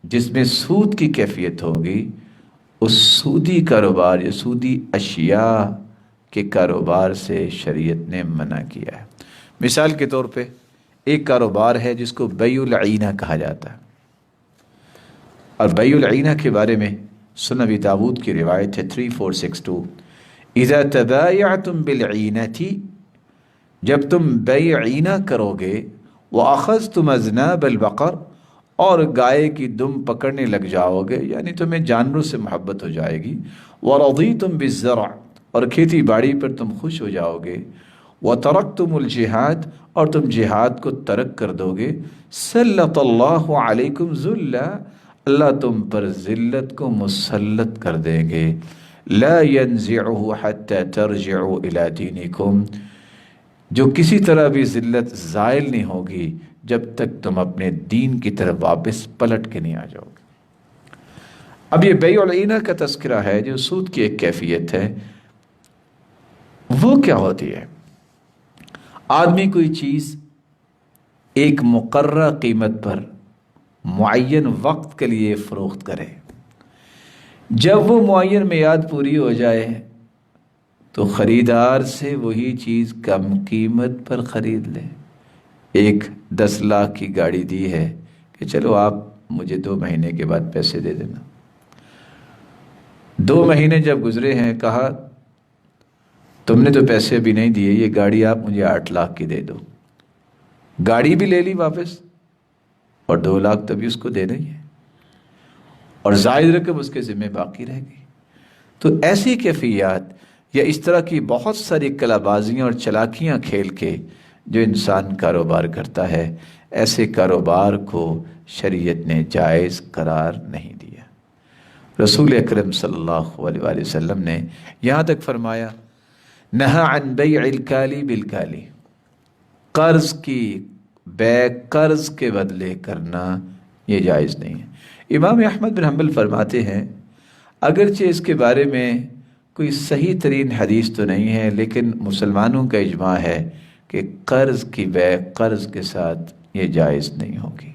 جس میں سود کی کیفیت ہوگی، اس سودی کاروبار یا سودی اشیاء کے کاروبار سے شریعت نے منع کیا ہے۔ مثال کے طور پہ ایک کاروبار ہے جس کو بیع العینہ کہا جاتا ہے، اور بیع العینہ کے بارے میں سنن ابی داؤد کی روایت ہے 3462، اذا تبایعتم بالعینۃ، جب تم بیع عینہ کرو گے، واخذتم اذناب البقر، اور گائے کی دم پکڑنے لگ جاؤ گے، یعنی تمہیں جانوروں سے محبت ہو جائے گی، ورضیتم بالزرع، اور کھیتی باڑی پر تم خوش ہو جاؤ گے، وترکتم الجہاد، اور تم جہاد کو ترک کر دو گے، سلط اللہ علیکم ذلا، اللہ تم پر ذلت کو مسلط کر دیں گے، لا ينزعه حتى ترجعوا الى دینکم، جو کسی طرح بھی ذلت زائل نہیں ہوگی جب تک تم اپنے دین کی طرف واپس پلٹ کے نہیں آ جاؤ گے۔ اب یہ بیع العینہ کا تذکرہ ہے جو سود کی ایک کیفیت ہے۔ وہ کیا ہوتی ہے؟ آدمی کوئی چیز ایک مقررہ قیمت پر معین وقت کے لیے فروخت کرے، جب وہ معین میعاد پوری ہو جائے تو خریدار سے وہی چیز کم قیمت پر خرید لے۔ ایک 10 لاکھ کی گاڑی دی ہے کہ چلو آپ مجھے 2 مہینے کے بعد پیسے دے دینا۔ 2 مہینے جب گزرے ہیں، کہا تم نے تو پیسے بھی نہیں دیے، یہ گاڑی آپ مجھے 8 لاکھ کی دے دو۔ گاڑی بھی لے لی واپس، اور 2 لاکھ تو بھی اس کو دینا ہی ہے، اور زائد رقم اس کے ذمہ باقی رہ گئی۔ تو ایسی کیفیات یا اس طرح کی بہت ساری کلا بازیاں اور چلاکیاں کھیل کے جو انسان کاروبار کرتا ہے، ایسے کاروبار کو شریعت نے جائز قرار نہیں دیا۔ رسول اکرم صلی اللہ علیہ وآلہ وسلم نے یہاں تک فرمایا نہا عن بیع الکالی بالکالی، قرض کی بیع قرض کے بدلے کرنا یہ جائز نہیں ہے۔ امام احمد بن حنبل فرماتے ہیں اگرچہ اس کے بارے میں کوئی صحیح ترین حدیث تو نہیں ہے، لیکن مسلمانوں کا اجماع ہے کہ قرض کی بیع قرض کے ساتھ یہ جائز نہیں ہوگی۔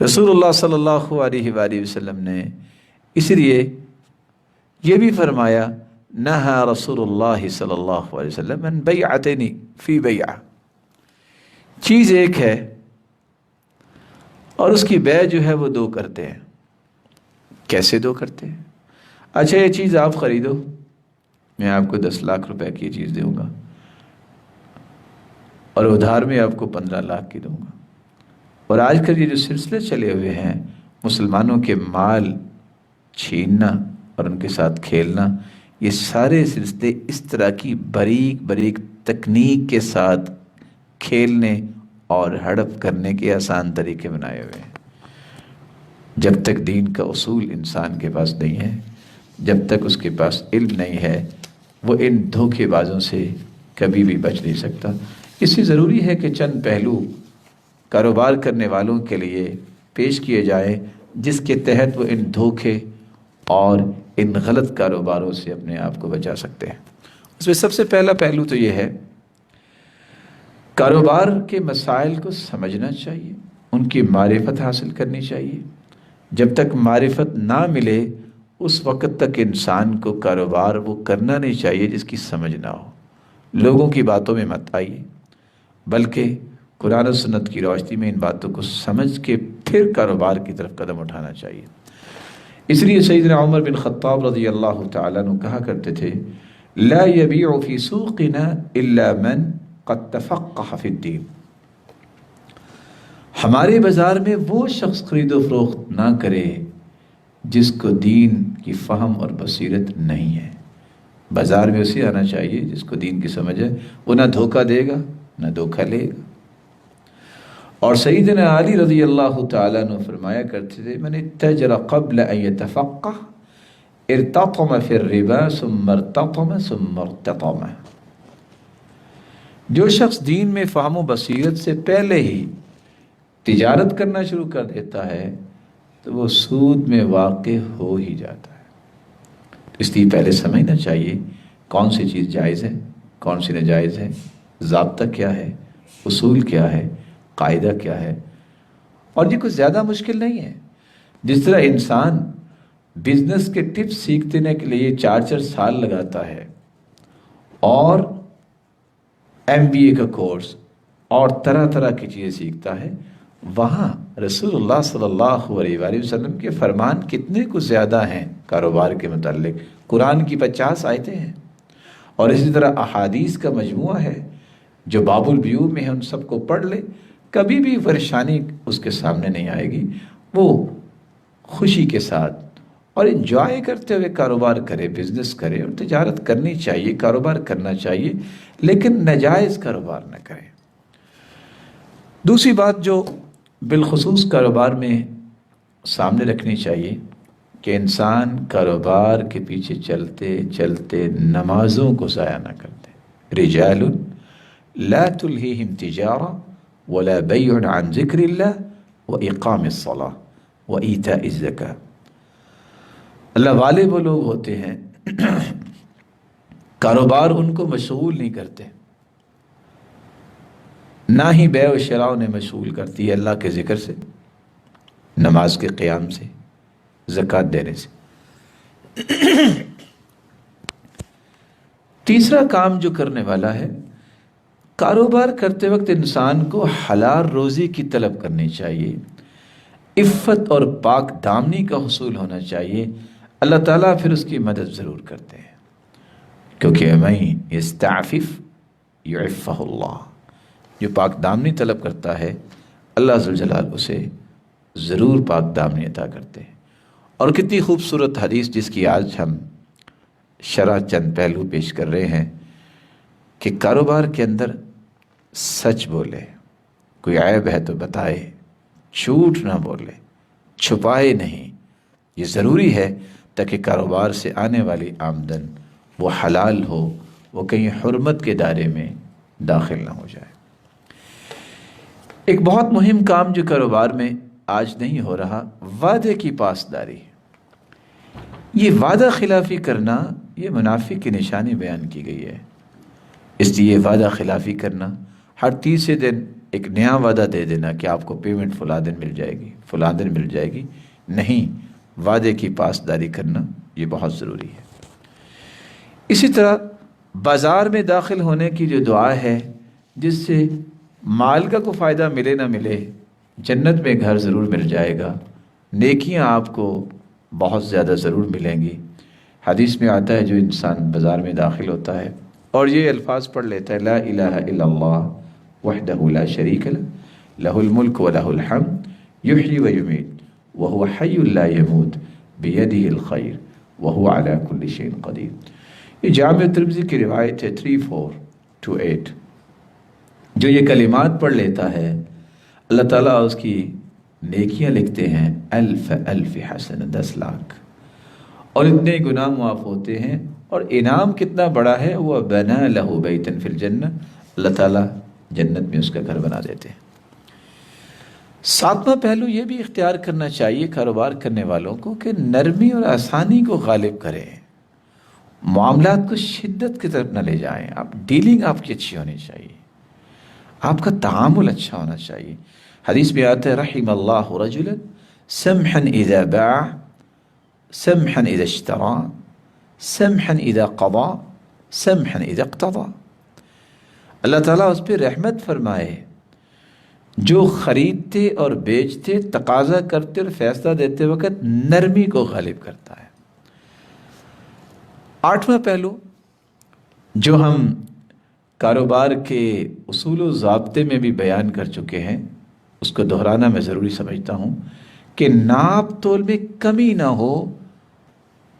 رسول اللہ صلی اللہ علیہ وآلہ وسلم نے اس لیے یہ بھی فرمایا نہا رسول اللہ صلی اللہ علیہ وسلم عن بیعتین فی بیعہ، چیز ایک ہے اور اس کی بیع جو ہے وہ 2 کرتے ہیں۔ کیسے 2 کرتے ہیں؟ اچھا یہ چیز آپ خریدو، میں آپ کو 10 لاکھ روپے کی چیز دوں گا اور ادھار میں آپ کو 15 لاکھ کی دوں گا۔ اور آج کل یہ جو سلسلے چلے ہوئے ہیں مسلمانوں کے مال چھیننا اور ان کے ساتھ کھیلنا، یہ سارے سلسلے اس طرح کی باریک باریک تکنیک کے ساتھ کھیلنے اور ہڑپ کرنے کے آسان طریقے بنائے ہوئے ہیں۔ جب تک دین کا اصول انسان کے پاس نہیں ہے، جب تک اس کے پاس علم نہیں ہے، وہ ان دھوکے بازوں سے کبھی بھی بچ نہیں سکتا۔ اس لیے ضروری ہے کہ چند پہلو کاروبار کرنے والوں کے لیے پیش کیے جائیں جس کے تحت وہ ان دھوکے اور ان غلط کاروباروں سے اپنے آپ کو بچا سکتے ہیں۔ اس میں سب سے پہلا پہلو تو یہ ہے کاروبار کے مسائل کو سمجھنا چاہیے، ان کی معرفت حاصل کرنی چاہیے۔ جب تک معرفت نہ ملے اس وقت تک انسان کو کاروبار وہ کرنا نہیں چاہیے جس کی سمجھ نہ ہو۔ لوگوں کی باتوں میں مت آئیے، بلکہ قرآن و سنت کی روشنی میں ان باتوں کو سمجھ کے پھر کاروبار کی طرف قدم اٹھانا چاہیے۔ اس لیے سیدنا عمر بن خطاب رضی اللہ تعالیٰ عنہ کہا کرتے تھے لا یبیع فی سوقنا الا من قد تفقہ فی الدین، ہمارے بازار میں وہ شخص خرید و فروخت نہ کرے جس کو دین کی فہم اور بصیرت نہیں ہے۔ بازار میں اسے آنا چاہیے جس کو دین کی سمجھ ہے، وہ نہ دھوکہ دے گا نہ دھوکہ لے گا۔ اور سیدنا علی رضی اللہ تعالیٰ عنہ فرمایا کرتے تھے من اتجر قبل ان یتفقہ ارتطم فی الربا ثم ارتطم ثم ارتطم، جو شخص دین میں فہم و بصیرت سے پہلے ہی تجارت کرنا شروع کر دیتا ہے تو وہ سود میں واقع ہو ہی جاتا ہے۔ اس لیے پہلے سمجھنا چاہیے کون سی چیز جائز ہے، کون سی ناجائز ہے، ضابطہ کیا ہے، اصول کیا ہے، قاعدہ کیا ہے۔ اور یہ کچھ زیادہ مشکل نہیں ہے۔ جس طرح انسان بزنس کے ٹپس سیکھنے کے لیے 4 سال لگاتا ہے اور MBA کا کورس اور طرح طرح کی چیزیں سیکھتا ہے، وہاں رسول اللہ صلی اللہ علیہ وآلہ وسلم کے فرمان کتنے کچھ زیادہ ہیں کاروبار کے متعلق۔ قرآن کی 50 آیتیں ہیں اور اسی طرح احادیث کا مجموعہ ہے جو باب البیوع میں ہے، ان سب کو پڑھ لے، کبھی بھی پریشانی اس کے سامنے نہیں آئے گی۔ وہ خوشی کے ساتھ اور انجوائے کرتے ہوئے کاروبار کرے، بزنس کرے، اور تجارت کرنی چاہیے، کاروبار کرنا چاہیے، لیکن ناجائز کاروبار نہ کرے۔ دوسری بات جو بالخصوص کاروبار میں سامنے رکھنی چاہیے کہ انسان کاروبار کے پیچھے چلتے چلتے نمازوں کو ضائع نہ کرتے۔ رجال لا تلہیہم تجارہ ولا بیع عن ذکر اللہ واقام الصلاة وایتاء الزکاة، اللہ والے وہ لوگ ہوتے ہیں کاروبار ان کو مشغول نہیں کرتے، نہ ہی بیع و شراء انہیں مشغول کرتی ہے اللہ کے ذکر سے، نماز کے قیام سے، زکوٰۃ دینے سے۔ تیسرا کام جو کرنے والا ہے، کاروبار کرتے وقت انسان کو حلال روزی کی طلب کرنی چاہیے، عفت اور پاک دامنی کا حصول ہونا چاہیے۔ اللہ تعالیٰ پھر اس کی مدد ضرور کرتے ہیں، کیونکہ وَمَن یستعفف یعفہ اللہ، جو پاک دامنی طلب کرتا ہے اللہ ذوالجلال اسے ضرور پاک دامنی عطا کرتے ہیں۔ اور کتنی خوبصورت حدیث جس کی آج ہم شرح چند پہلو پیش کر رہے ہیں کہ کاروبار کے اندر سچ بولے، کوئی عیب ہے تو بتائے، جھوٹ نہ بولے، چھپائے نہیں۔ یہ ضروری ہے تاکہ کاروبار سے آنے والی آمدن وہ حلال ہو، وہ کہیں حرمت کے دائرے میں داخل نہ ہو جائے۔ ایک بہت مہم کام جو کاروبار میں آج نہیں ہو رہا، وعدے کی پاسداری۔ یہ وعدہ خلافی کرنا یہ منافق کی نشانی بیان کی گئی ہے۔ اس لیے وعدہ خلافی کرنا، ہر تیسرے دن ایک نیا وعدہ دے دینا کہ آپ کو پیمنٹ فلاں دن مل جائے گی، فلاں دن مل جائے گی، نہیں، وعدے کی پاسداری کرنا یہ بہت ضروری ہے۔ اسی طرح بازار میں داخل ہونے کی جو دعا ہے، جس سے مال کا کوئی فائدہ ملے نہ ملے، جنت میں گھر ضرور مل جائے گا، نیکیاں آپ کو بہت زیادہ ضرور ملیں گی۔ حدیث میں آتا ہے جو انسان بازار میں داخل ہوتا ہے اور یہ الفاظ پڑھ لیتا ہے، لا الہ الا اللہ وحدہ لا شریک لہ، لہ الملک و لہ الحمد، یحیی و یمیت وہو حی لا یموت، بیدہ الخیر وہو علی کل شیء قدیر۔ یہ جامع ترمذی کی روایت ہے 3428۔ جو یہ کلمات پڑھ لیتا ہے اللہ تعالیٰ اس کی نیکیاں لکھتے ہیں الف الف حسن، 10 لاکھ، اور اتنے گناہ معاف ہوتے ہیں۔ اور انعام کتنا بڑا ہے، وہ بنا لہ بیتا فی الجنہ، اللہ تعالیٰ جنت میں اس کا گھر بنا دیتے ہیں۔ 7واں پہلو یہ بھی اختیار کرنا چاہیے کاروبار کرنے والوں کو کہ نرمی اور آسانی کو غالب کریں، معاملات کو شدت کی طرف نہ لے جائیں۔ آپ ڈیلنگ آپ کی اچھی ہونی چاہیے، آپ کا تعامل اچھا ہونا چاہیے۔ حدیث میں آتا ہے رحم اللہ رجلا سمحا اذا باع سمحا اذا اشترى سمحا اذا قضى سمحا اذا اقتضى۔ اللہ تعالیٰ اس پہ رحمت فرمائے جو خریدتے اور بیچتے، تقاضا کرتے اور فیصلہ دیتے وقت نرمی کو غالب کرتا ہے۔ 8واں پہلو جو ہم کاروبار کے اصول و ضابطے میں بھی بیان کر چکے ہیں، اس کو دہرانا میں ضروری سمجھتا ہوں کہ ناپ تول میں کمی نہ ہو۔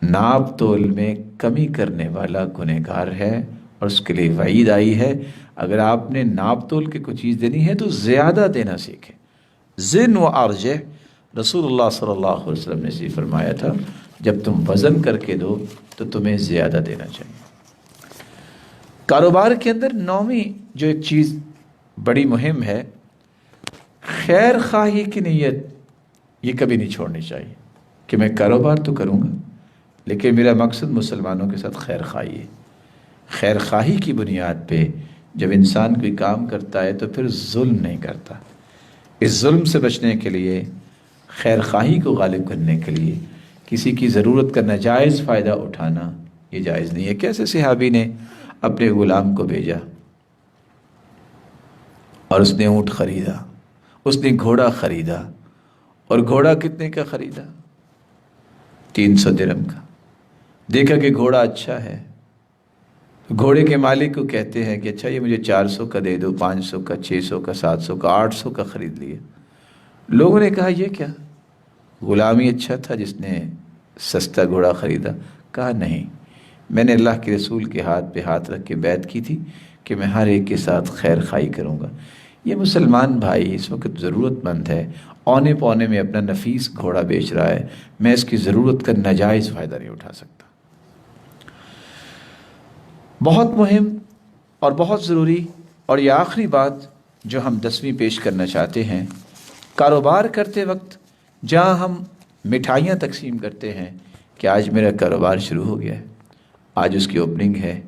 ناپ تول میں کمی کرنے والا گنہگار ہے اور اس کے لیے وعید آئی ہے۔ اگر آپ نے ناپ تول کے کوئی چیز دینی ہے تو زیادہ دینا سیکھیں۔ زن و ارجح، رسول اللہ صلی اللہ علیہ وسلم نے اسی فرمایا تھا، جب تم وزن کر کے دو تو تمہیں زیادہ دینا چاہیے۔ کاروبار کے اندر 9ویں جو ایک چیز بڑی مہم ہے، خیر خواہی کی نیت یہ کبھی نہیں چھوڑنی چاہیے کہ میں کاروبار تو کروں گا لیکن میرا مقصد مسلمانوں کے ساتھ خیر خواہی ہے۔ خیر خواہی کی بنیاد پہ جب انسان کوئی کام کرتا ہے تو پھر ظلم نہیں کرتا۔ اس ظلم سے بچنے کے لیے، خیر خواہی کو غالب کرنے کے لیے، کسی کی ضرورت کا ناجائز فائدہ اٹھانا یہ جائز نہیں ہے۔ کیسے صحابی نے اپنے غلام کو بھیجا اور اس نے اونٹ خریدا، اس نے گھوڑا خریدا، اور گھوڑا کتنے کا خریدا؟ 300 درہم کا۔ دیکھا کہ گھوڑا اچھا ہے، گھوڑے کے مالک کو کہتے ہیں کہ اچھا یہ مجھے 400 کا دے دو، 500 کا، 600 کا، 700 کا، 800 کا خرید لیے۔ لوگوں نے کہا یہ کیا، غلام ہی اچھا تھا جس نے سستا گھوڑا خریدا؟ کہا نہیں، میں نے اللہ کے رسول کے ہاتھ پہ ہاتھ رکھ کے بیعت کی تھی کہ میں ہر ایک کے ساتھ خیر خواہی کروں گا۔ یہ مسلمان بھائی اس وقت ضرورت مند ہے، اونے پونے میں اپنا نفیس گھوڑا بیچ رہا ہے، میں اس کی ضرورت کا ناجائز فائدہ نہیں اٹھا سکتا۔ بہت مہم اور بہت ضروری، اور یہ آخری بات جو ہم 10ویں پیش کرنا چاہتے ہیں، کاروبار کرتے وقت جہاں ہم مٹھائیاں تقسیم کرتے ہیں کہ آج میرا کاروبار شروع ہو گیا ہے، آج اس کی اوپننگ ہے،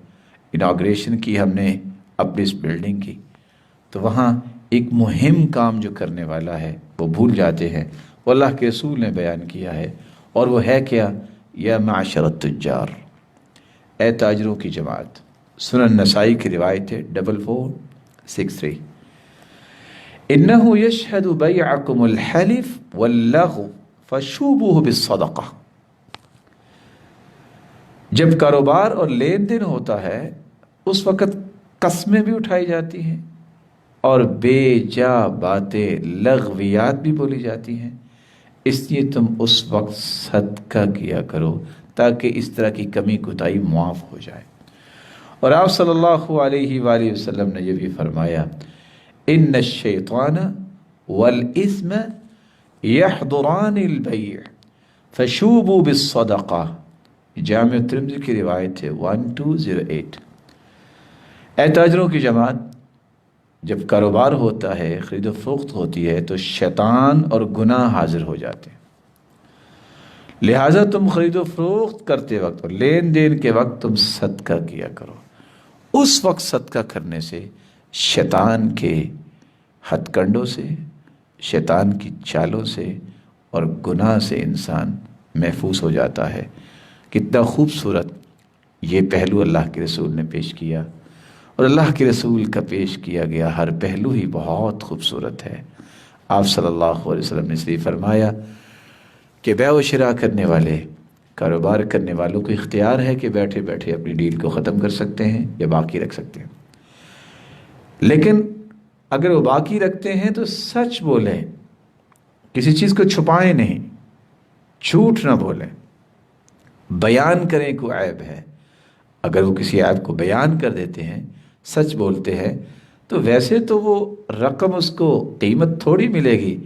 اناگریشن کی ہم نے اپنی اس بلڈنگ کی، تو وہاں ایک مہم کام جو کرنے والا ہے وہ بھول جاتے ہیں۔ وہ اللہ کے رسول نے بیان کیا ہے، اور وہ ہے کیا؟ یا معشر التجار، اے تاجروں کی جماعت۔ سنن نسائی کی روایت ہے 4463، انه يشهد بيعكم الحلف واللغو فشوبوه بالصدقہ۔ جب کاروبار اور لین دین ہوتا ہے اس وقت قسمیں بھی اٹھائی جاتی ہیں اور بے جا باتیں، لغویات بھی بولی جاتی ہیں، اس لیے تم اس وقت صدقہ کیا کرو تاکہ اس طرح کی کمی کوتاہی معاف ہو جائے۔ اور آپ صلی اللہ علیہ وآلہ وسلم نے یہ بھی فرمایا ان الشیطان والاثم یحضران البیع فشوبوا بالصدقہ، جامع ترمذی کی روایت ہے 1208۔ اے تاجروں کی جماعت، جب کاروبار ہوتا ہے، خرید و فروخت ہوتی ہے، تو شیطان اور گناہ حاضر ہو جاتے ہیں، لہٰذا تم خرید و فروخت کرتے وقت اور لین دین کے وقت تم صدقہ کیا کرو۔ اس وقت صدقہ کرنے سے شیطان کے ہتھ کنڈوں سے، شیطان کی چالوں سے اور گناہ سے انسان محفوظ ہو جاتا ہے۔ کتنا خوبصورت یہ پہلو اللہ کے رسول نے پیش کیا، اور اللہ کے رسول کا پیش کیا گیا ہر پہلو ہی بہت خوبصورت ہے۔ آپ صلی اللہ علیہ وسلم نے اس لیے فرمایا کہ بیع و شراء کرنے والے، کاروبار کرنے والوں کو اختیار ہے کہ بیٹھے بیٹھے اپنی ڈیل کو ختم کر سکتے ہیں یا باقی رکھ سکتے ہیں، لیکن اگر وہ باقی رکھتے ہیں تو سچ بولیں، کسی چیز کو چھپائیں نہیں، جھوٹ نہ بولیں، بیان کریں کوئی عیب ہے۔ اگر وہ کسی عیب کو بیان کر دیتے ہیں، سچ بولتے ہیں، تو ویسے تو وہ رقم اس کو قیمت تھوڑی ملے گی،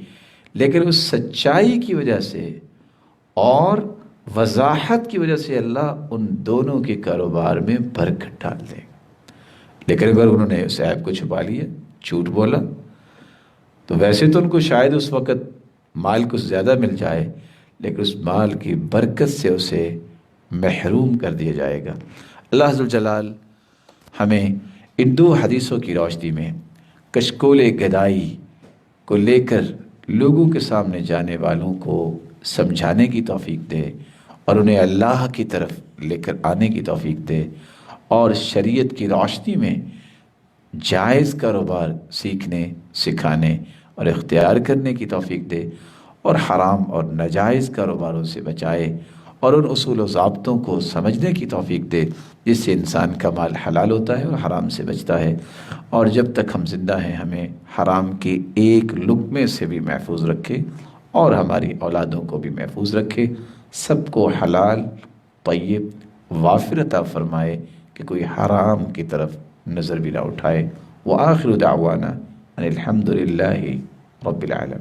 لیکن اس سچائی کی وجہ سے اور وضاحت کی وجہ سے اللہ ان دونوں کے کاروبار میں برکت ڈال دے گا۔ لیکن اگر انہوں نے اس عیب کو چھپا لیا، جھوٹ بولا، تو ویسے تو ان کو شاید اس وقت مال کچھ زیادہ مل جائے، لیکن اس مال کی برکت سے اسے محروم کر دیا جائے گا۔ اللہ عز و جلال ہمیں ان دو حدیثوں کی روشنی میں کشکول گدائی کو لے کر لوگوں کے سامنے جانے والوں کو سمجھانے کی توفیق دے، اور انہیں اللہ کی طرف لے کر آنے کی توفیق دے، اور شریعت کی روشنی میں جائز کاروبار سیکھنے، سکھانے اور اختیار کرنے کی توفیق دے، اور حرام اور ناجائز کاروباروں سے بچائے، اور ان اصول و ضابطوں کو سمجھنے کی توفیق دے جس سے انسان کا مال حلال ہوتا ہے اور حرام سے بچتا ہے۔ اور جب تک ہم زندہ ہیں ہمیں حرام کے ایک لقمے سے بھی محفوظ رکھے، اور ہماری اولادوں کو بھی محفوظ رکھے، سب کو حلال، طیب، وافر عطا فرمائے کہ کوئی حرام کی طرف نظر بھی نہ اٹھائے۔ وآخر دعوانا ان الحمد للہ رب العالمین۔